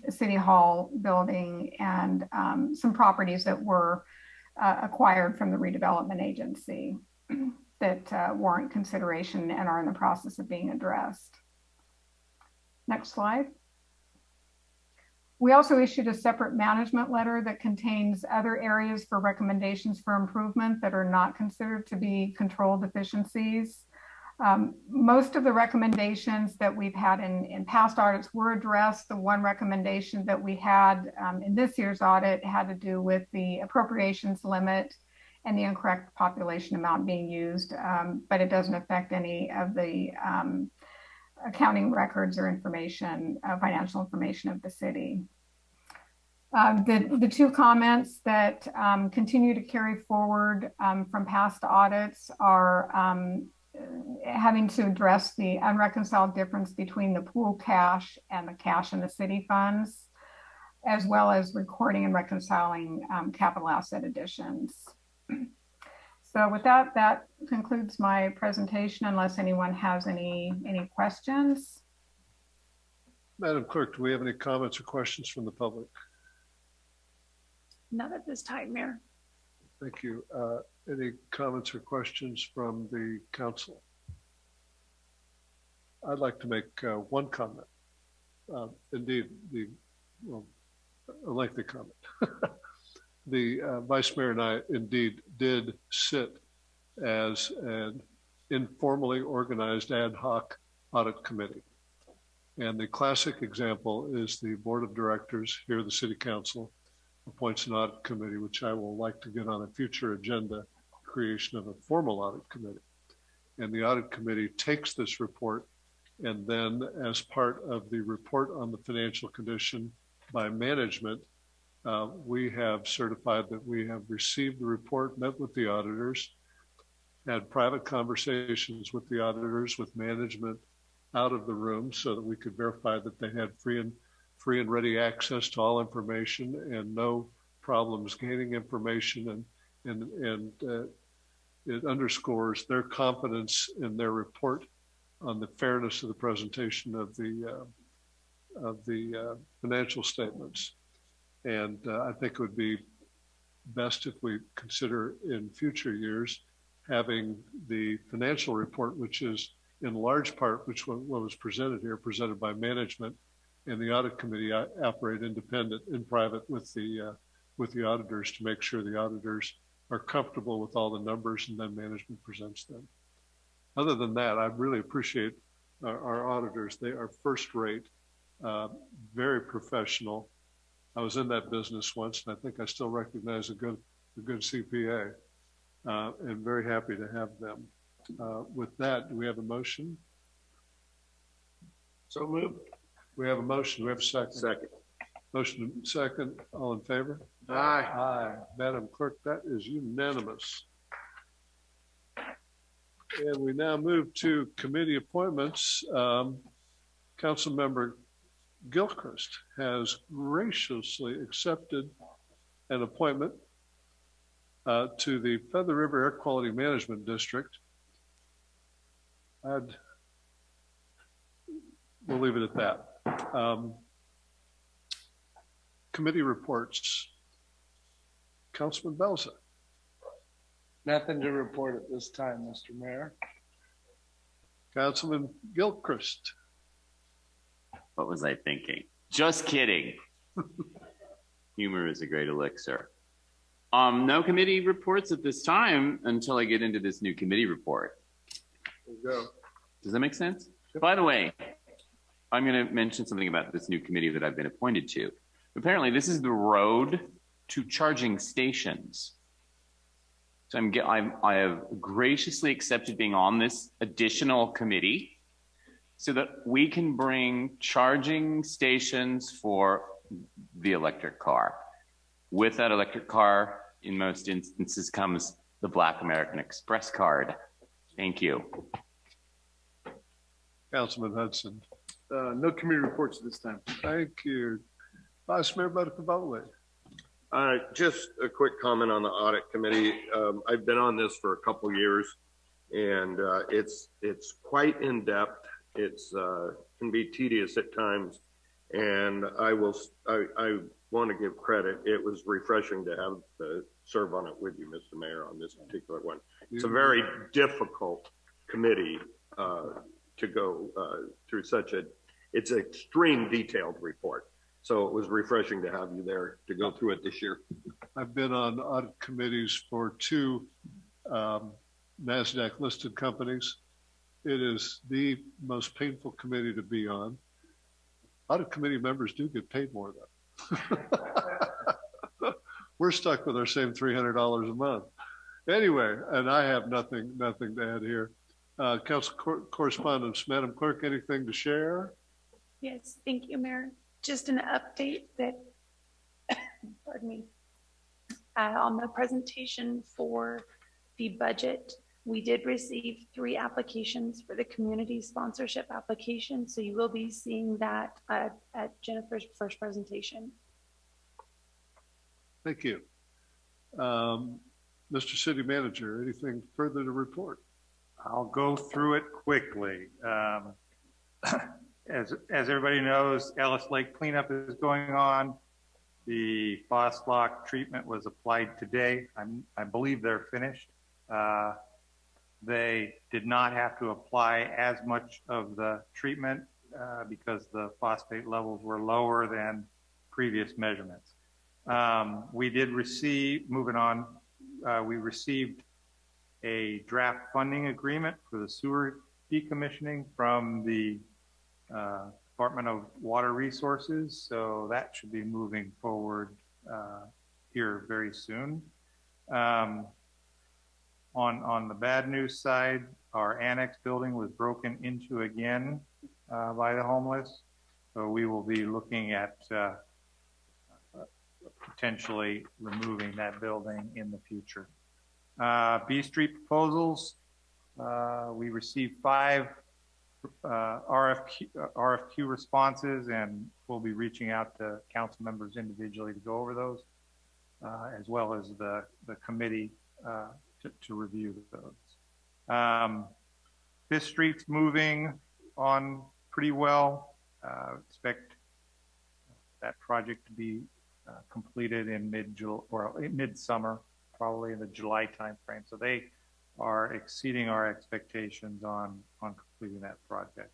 City Hall building and some properties that were acquired from the redevelopment agency that warrant consideration and are in the process of being addressed. Next slide. We also issued a separate management letter that contains other areas for recommendations for improvement that are not considered to be control deficiencies. Most of the recommendations that we've had in past audits were addressed. The one recommendation that we had in this year's audit had to do with the appropriations limit and the incorrect population amount being used, but it doesn't affect any of the accounting records or information, financial information of the city. The two comments that continue to carry forward from past audits are having to address the unreconciled difference between the pool cash and the cash in the city funds, as well as recording and reconciling capital asset additions. So with that, that concludes my presentation, unless anyone has any questions. Madam Clerk, do we have any comments or questions from the public? Not at this time, Mayor. Thank you. Any comments or questions from the council? I'd like to make one comment. Indeed, a lengthy comment. The Vice Mayor and I indeed did sit as an informally organized ad hoc audit committee. And the classic example is the board of directors here, the city council appoints an audit committee, which I will like to get on a future agenda, creation of a formal audit committee. And the audit committee takes this report, and then as part of the report on the financial condition by management, we have certified that we have received the report, met with the auditors, had private conversations with the auditors, with management out of the room so that we could verify that they had free and ready access to all information and no problems gaining information. And it underscores their confidence in their report on the fairness of the presentation of the financial statements. And I think it would be best if we consider in future years having the financial report, which is in large part, which what was presented here, presented by management, and the audit committee operate independent in private with the auditors to make sure the auditors are comfortable with all the numbers, and then management presents them. Other than that, I really appreciate our auditors. They are first rate, very professional. I was in that business once, and I think I still recognize a good CPA, and very happy to have them. With that, do we have a motion? So moved. We have a motion. We have a second. Second. Motion second. All in favor? Aye. Aye. Madam Clerk, that is unanimous. And we now move to committee appointments. Councilmember Gilchrist has graciously accepted an appointment to the Feather River Air Quality Management District. We'll leave it at that. Committee reports. Councilman Belza. Nothing to report at this time, Mr. Mayor. Councilman Gilchrist. What was I thinking? Just kidding. Humor is a great elixir. No committee reports at this time until I get into this new committee report. There you go. Does that make sense? By the way, I'm going to mention something about this new committee that I've been appointed to. Apparently, this is the road to charging stations. So I have graciously accepted being on this additional committee so that we can bring charging stations for the electric car. With that electric car, in most instances, comes the Black American Express card. Thank you. Councilman Hudson. No committee reports at this time. Thank you. Vice Mayor Butterfield. Just a quick comment on the audit committee. I've been on this for a couple years, and it's quite in depth. It's can be tedious at times, and I want to give credit. It was refreshing to have serve on it with you, Mr. Mayor, on this particular one. It's a very difficult committee to go through it's an extreme detailed report. So it was refreshing to have you there to go through it this year. I've been on audit committees for 2 NASDAQ listed companies. It is the most painful committee to be on. Audit committee members do get paid more though. We're stuck with our same $300 a month. Anyway, and I have nothing to add here. Council correspondence, Madam Clerk, anything to share? Yes, thank you, Mayor. Just an update that, pardon me, on the presentation for the budget, we did receive 3 applications for the community sponsorship application. So you will be seeing that at Jennifer's first presentation. Thank you. Mr. City Manager, anything further to report? I'll go through it quickly. As everybody knows, Ellis Lake cleanup is going on. The phosphlock treatment was applied today. I believe they're finished. They did not have to apply as much of the treatment because the phosphate levels were lower than previous measurements. We did receive, moving on, we received a draft funding agreement for the sewer decommissioning from the Department of Water Resources. So that should be moving forward here very soon. On the bad news side, our annex building was broken into again by the homeless. So we will be looking at potentially removing that building in the future. B Street proposals, we received 5 RFQ responses, and we'll be reaching out to council members individually to go over those, as well as the committee to review those. Fifth Street's moving on pretty well. Expect that project to be completed in mid-summer, probably in the July timeframe. So they are exceeding our expectations on completing that project.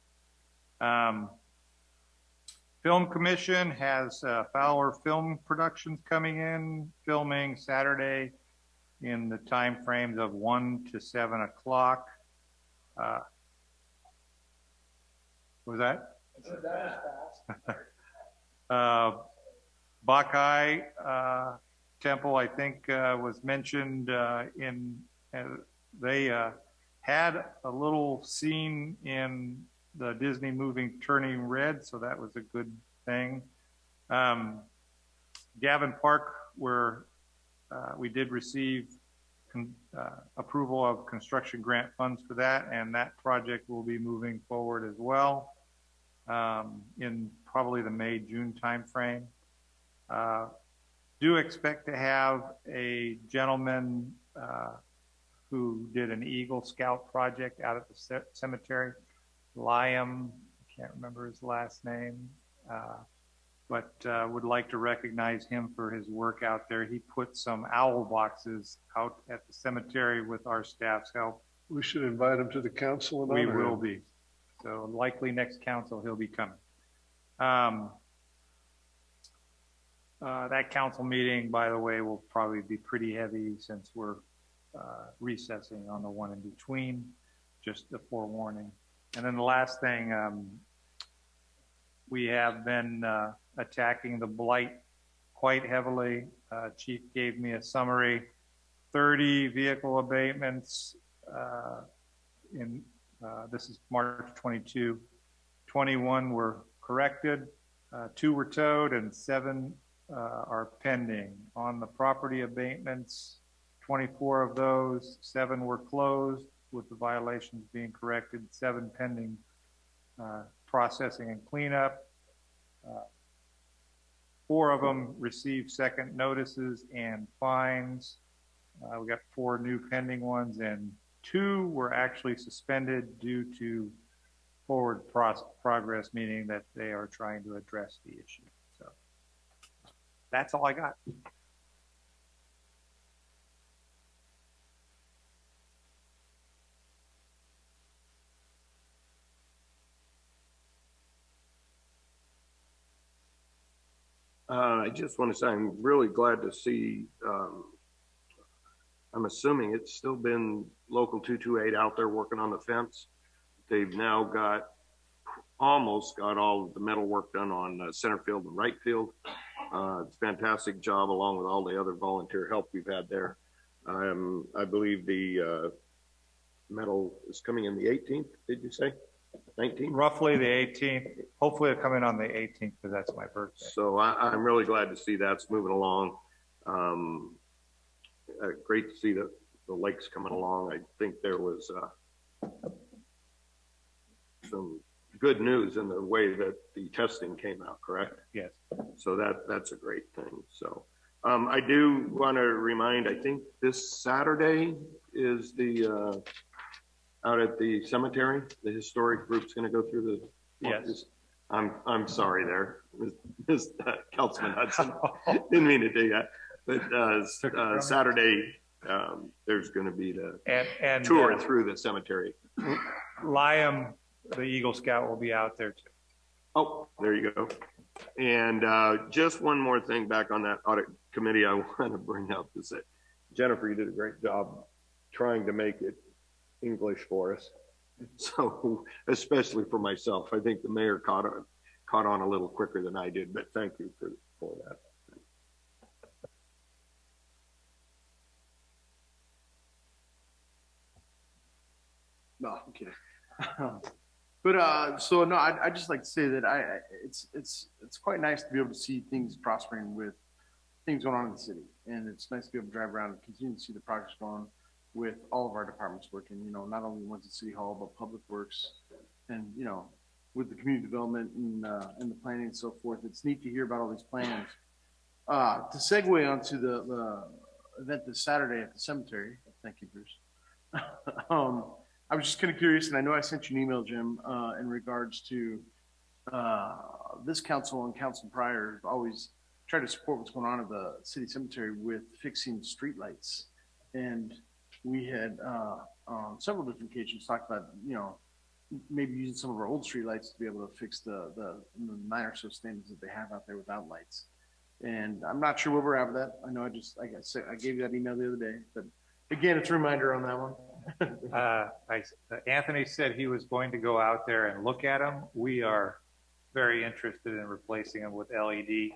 Film Commission has Fowler Film Productions coming in, filming Saturday in the time frames of 1 to 7 o'clock. Was that? Buckeye Temple, I think, was mentioned they had a little scene in the Disney movie Turning Red, so that was a good thing. Gavin Park, where we did receive approval of construction grant funds for that, and that project will be moving forward as well in probably the May-June timeframe. Do expect to have a gentleman who did an Eagle Scout project out at the cemetery, Liam, I can't remember his last name, but would like to recognize him for his work out there. He put some owl boxes out at the cemetery with our staff's help. We should invite him to the council. And we will be. So likely next council, he'll be coming. That council meeting, by the way, will probably be pretty heavy since we're recessing on the one in between, just a forewarning. And then the last thing, we have been attacking the blight quite heavily. Chief gave me a summary, 30 vehicle abatements this is March 22, 21 were corrected, 2 were towed, and 7 are pending. On the property abatements, 24 of those, 7 were closed with the violations being corrected, 7 pending processing and cleanup. 4 of them received second notices and fines. We got 4 new pending ones, and 2 were actually suspended due to forward progress, meaning that they are trying to address the issue. So that's all I got. I just want to say I'm really glad to see, I'm assuming it's still been Local 228 out there working on the fence. They've now almost got all of the metal work done on center field and right field. It's a fantastic job, along with all the other volunteer help we've had there. I believe the metal is coming in the 18th, did you say? 19th? Roughly the 18th. Hopefully it'll come in on the 18th because that's my birthday. So I'm really glad to see that's moving along. Great to see the lakes coming along. I think there was some good news in the way that the testing came out, correct? Yes. So that's a great thing. So I do want to remind, I think this Saturday is the out at the cemetery, the historic group's going to go through the. Yes. I'm sorry there, Councilman Hudson. Didn't mean to do that. But Saturday, there's going to be the and tour through the cemetery. Liam, the Eagle Scout, will be out there too. Oh, there you go. And just one more thing back on that audit committee I want to bring up is that Jennifer, you did a great job trying to make it English for us. So, especially for myself, I think the mayor caught on a little quicker than I did, but thank you for that. No, I'm kidding. But so no, I just like to say that it's quite nice to be able to see things prospering with things going on in the city, and it's nice to be able to drive around and continue to see the progress going on with all of our departments working. You know, not only ones at City Hall, but Public Works, and you know, with the community development and the planning and so forth. It's neat to hear about all these plans. To segue onto the event this Saturday at the cemetery. Thank you, Bruce. I was just kind of curious, and I know I sent you an email, Jim, in regards to this council and council prior always try to support what's going on at the city cemetery with fixing streetlights. And we had on several different occasions talked about, you know, maybe using some of our old streetlights to be able to fix the 9 or so standards that they have out there without lights. And I'm not sure where we're at with that. I know I gave you that email the other day, but again, it's a reminder on that one. Anthony said he was going to go out there and look at them. We are very interested in replacing them with LED,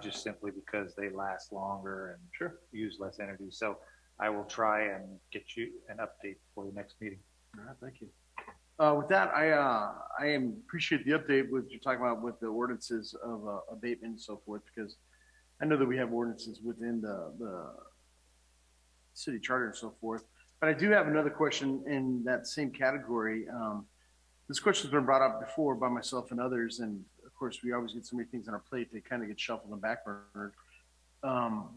just simply because they last longer and use less energy. So I will try and get you an update for the next meeting. All right, thank you. With that, I appreciate the update with you're talking about with the ordinances of abatement and so forth, because I know that we have ordinances within the city charter and so forth. But I do have another question in that same category. This question has been brought up before by myself and others, and of course, we always get so many things on our plate they kind of get shuffled and back burner.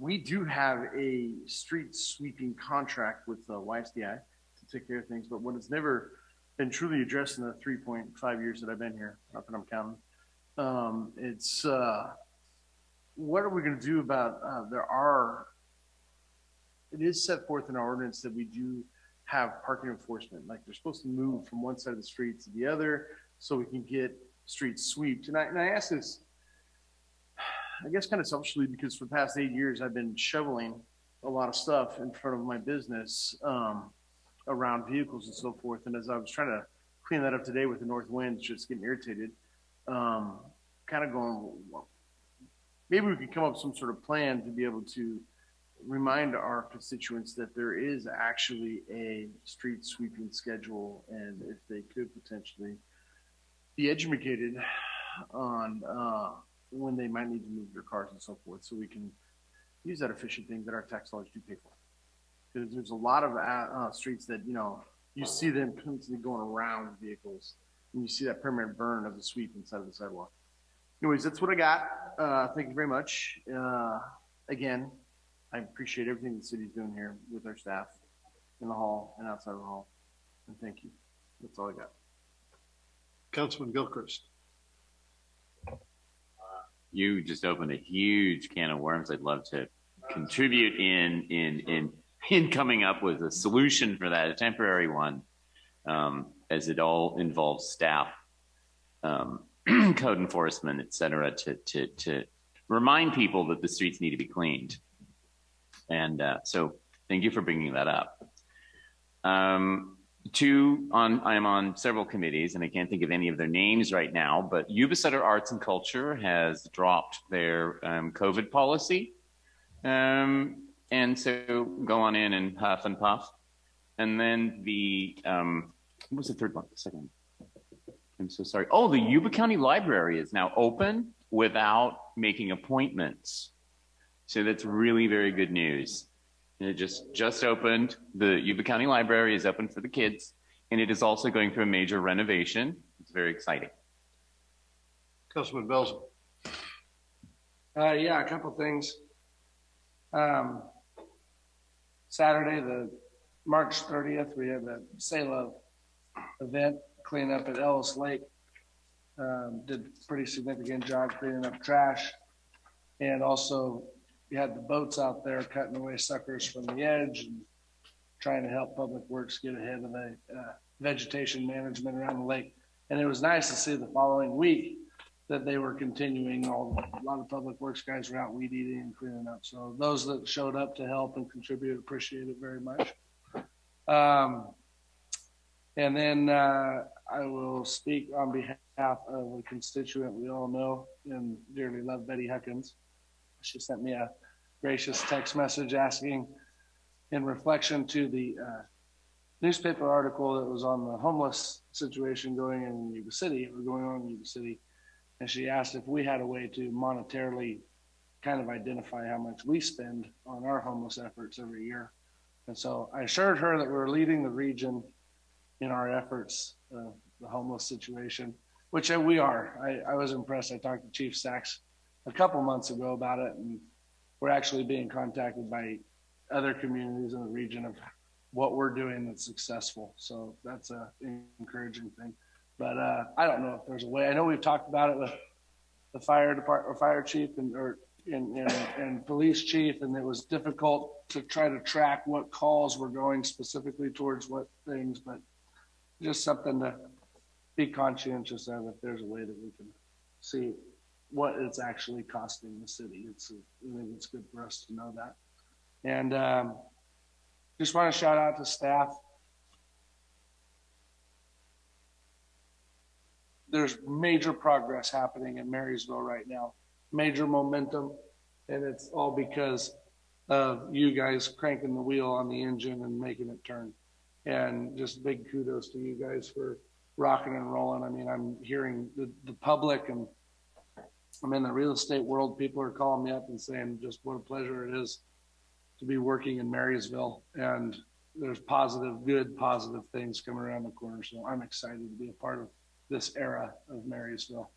We do have a street sweeping contract with YSDI to take care of things, but what has never been truly addressed in the 3.5 years that I've been here, not that I'm counting, it's what are we going to do about it is set forth in our ordinance that we do have parking enforcement. Like they're supposed to move from one side of the street to the other so we can get streets swept. And I ask this, I guess kind of selfishly, because for the past 8 years, I've been shoveling a lot of stuff in front of my business around vehicles and so forth. And as I was trying to clean that up today with the north winds, just getting irritated, kind of going, well, maybe we could come up with some sort of plan to be able to remind our constituents that there is actually a street sweeping schedule, and if they could potentially be educated on when they might need to move their cars and so forth, so we can use that efficient thing that our tax dollars do pay for. Because there's a lot of streets that, you know, you see them constantly going around vehicles, and you see that permanent burn of the sweep inside of the sidewalk. anyways, that's what I got. Thank you very much. Again, I appreciate everything the city's doing here with our staff in the hall and outside of the hall. And thank you. That's all I got. Councilman Gilchrist. You just opened a huge can of worms. I'd love to contribute in coming up with a solution for that, a temporary one, as it all involves staff, code enforcement, et cetera, to remind people that the streets need to be cleaned. And so thank you for bringing that up. I'm on several committees, and I can't think of any of their names right now, but Yuba-Sutter Arts and Culture has dropped their COVID policy. And so go on in and huff and puff. And then the, what was the third one? The second one? I'm so sorry. Oh, the Yuba County Library is now open without making appointments. So that's really very good news. And it just opened. The Yuba County Library is open for the kids, and it is also going through a major renovation. It's very exciting. Councilman Belson. Yeah, a couple things. Saturday, the March 30th, we had the Salo event, clean up at Ellis Lake. Did a pretty significant job cleaning up trash. And also we had the boats out there cutting away suckers from the edge and trying to help Public Works get ahead of the vegetation management around the lake. And it was nice to see the following week that they were continuing. A lot of Public Works guys were out weed eating and cleaning up. So those that showed up to help and contribute, appreciate it very much. And then I will speak on behalf of a constituent we all know and dearly love, Betty Huckins. She sent me a gracious text message asking, in reflection to the newspaper article that was on the homeless situation going in Yuba City, or going on in Yuba City, and she asked if we had a way to monetarily kind of identify how much we spend on our homeless efforts every year. And so I assured her that we're leading the region in our efforts, the homeless situation, which we are. I was impressed. I talked to Chief Sachs a couple months ago about it, and we're actually being contacted by other communities in the region of what we're doing that's successful. So that's an encouraging thing. But I don't know if there's a way. I know we've talked about it with the fire department, or fire chief, and police chief, and it was difficult to try to track what calls were going specifically towards what things, but just something to be conscientious of if there's a way that we can see what it's actually costing the city. I think it's good for us to know that. And just want to shout out to staff. There's major progress happening in Marysville right now, major momentum, and it's all because of you guys cranking the wheel on the engine and making it turn. And just big kudos to you guys for rocking and rolling. I mean, I'm hearing the public, and I'm in the real estate world. People are calling me up and saying just what a pleasure it is to be working in Marysville. And there's good positive things coming around the corner. So I'm excited to be a part of this era of Marysville.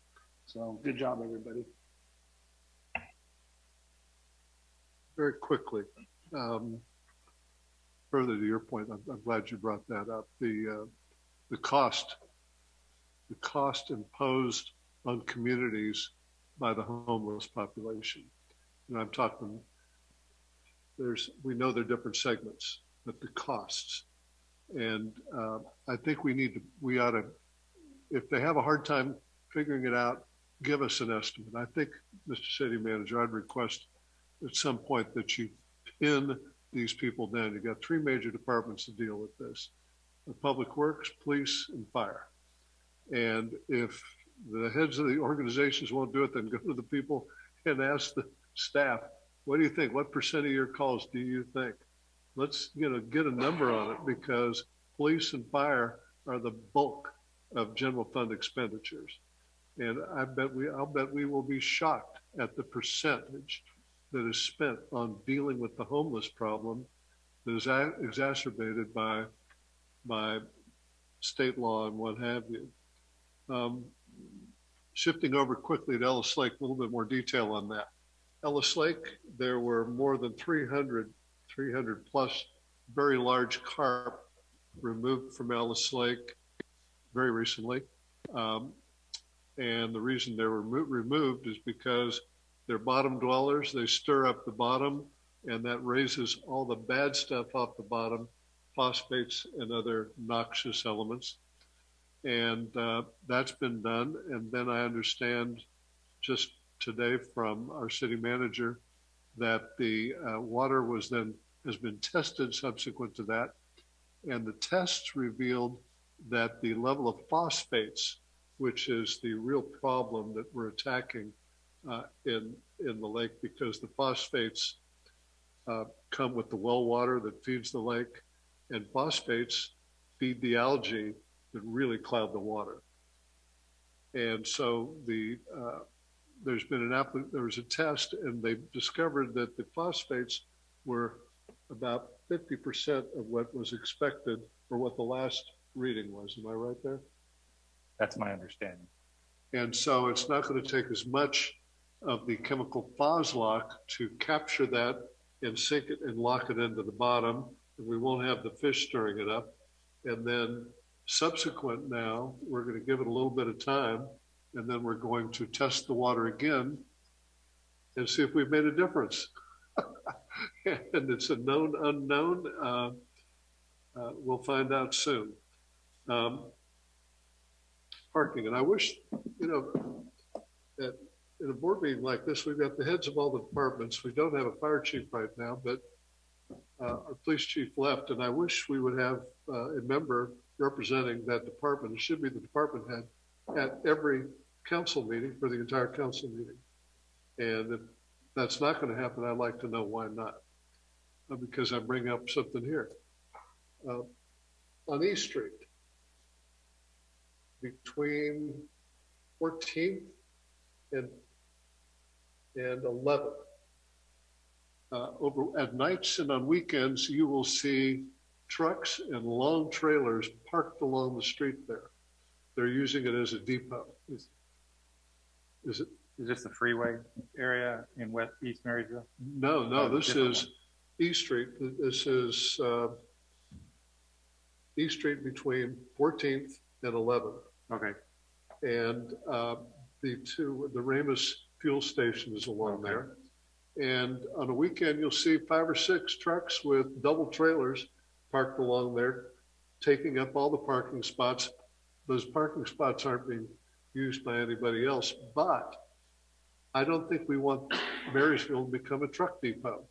So good job, everybody. Very quickly, further to your point, I'm glad you brought that up. The cost imposed on communities by the homeless population. And I'm talking, we know there are different segments, but the costs. And I think we ought to, if they have a hard time figuring it out, give us an estimate. I think, Mr. City Manager, I'd request at some point that you pin these people down. You've got three major departments to deal with this: the Public Works, Police, and Fire. And if the heads of the organizations won't do it, then go to the people and ask the staff, what do you think? What % of your calls do you think? Let's get a number on it, because police and fire are the bulk of general fund expenditures. And I'll bet we will be shocked at the percentage that is spent on dealing with the homeless problem that is exacerbated by state law and what have you. Shifting over quickly to Ellis Lake, a little bit more detail on that. Ellis Lake, there were more than 300 plus very large carp removed from Ellis Lake very recently. And the reason they were removed is because they're bottom dwellers. They stir up the bottom, and that raises all the bad stuff off the bottom, phosphates and other noxious elements. And that's been done. And then I understand just today from our city manager that the water has been tested subsequent to that. And the tests revealed that the level of phosphates, which is the real problem that we're attacking in the lake, because the phosphates come with the well water that feeds the lake, and phosphates feed the algae that really cloud the water. And so there was a test, and they discovered that the phosphates were about 50% of what was expected, or what the last reading was. Am I right there? That's my understanding. And so it's not going to take as much of the chemical phoslock to capture that and sink it and lock it into the bottom, and we won't have the fish stirring it up. And then subsequent now, we're going to give it a little bit of time, and then we're going to test the water again and see if we've made a difference. And it's a known unknown. We'll find out soon. Parking, and I wish, that in a board meeting like this, we've got the heads of all the departments. We don't have a fire chief right now, but our police chief left, and I wish we would have a member representing that department. It should be the department head at every council meeting for the entire council meeting. And if that's not going to happen, I'd like to know why not, because I bring up something here. On East Street, between 14th and 11th, over at nights and on weekends, you will see trucks and long trailers parked along the street there. They're using it as a depot. Is this the freeway area in East Marysville? No, this is East Street. This is East Street between 14th and 11th. Okay. And the Ramus fuel station is along there. And on a weekend, you'll see 5 or 6 trucks with double trailers parked along there, taking up all the parking spots. Those parking spots aren't being used by anybody else, but I don't think we want Marysville to become a truck depot.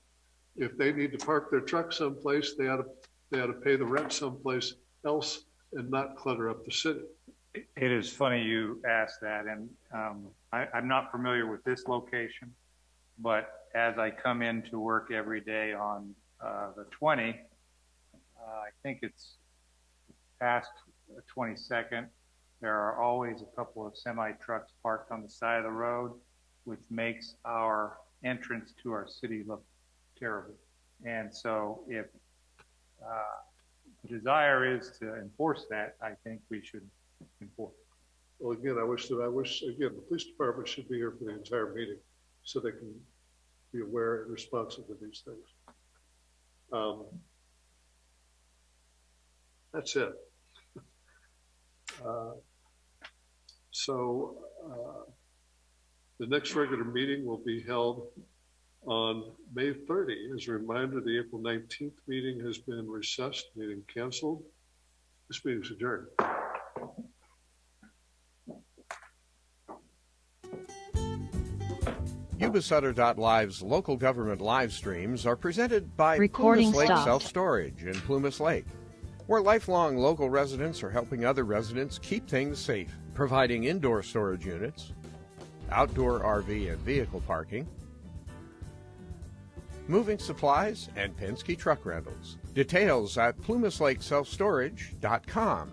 If they need to park their truck someplace, they ought to pay the rent someplace else and not clutter up the city. It is funny you asked that, and I'm not familiar with this location, but as I come into work every day on the 20, I think it's past the 22nd, there are always a couple of semi trucks parked on the side of the road, which makes our entrance to our city look terrible. And so if the desire is to enforce that, I think we should enforce it. Well, again, I wish again, the police department should be here for the entire meeting so they can be aware and responsive to these things. That's it. So the next regular meeting will be held on May 30. As a reminder, the April 19th meeting has been recessed, meeting canceled. This meeting is adjourned. Yuba-Sutter.live's local government live streams are presented by Recording Plumas Lake stopped. Self-Storage in Plumas Lake, where lifelong local residents are helping other residents keep things safe, providing indoor storage units, outdoor RV and vehicle parking, moving supplies, and Penske truck rentals. Details at PlumasLakeSelfStorage.com.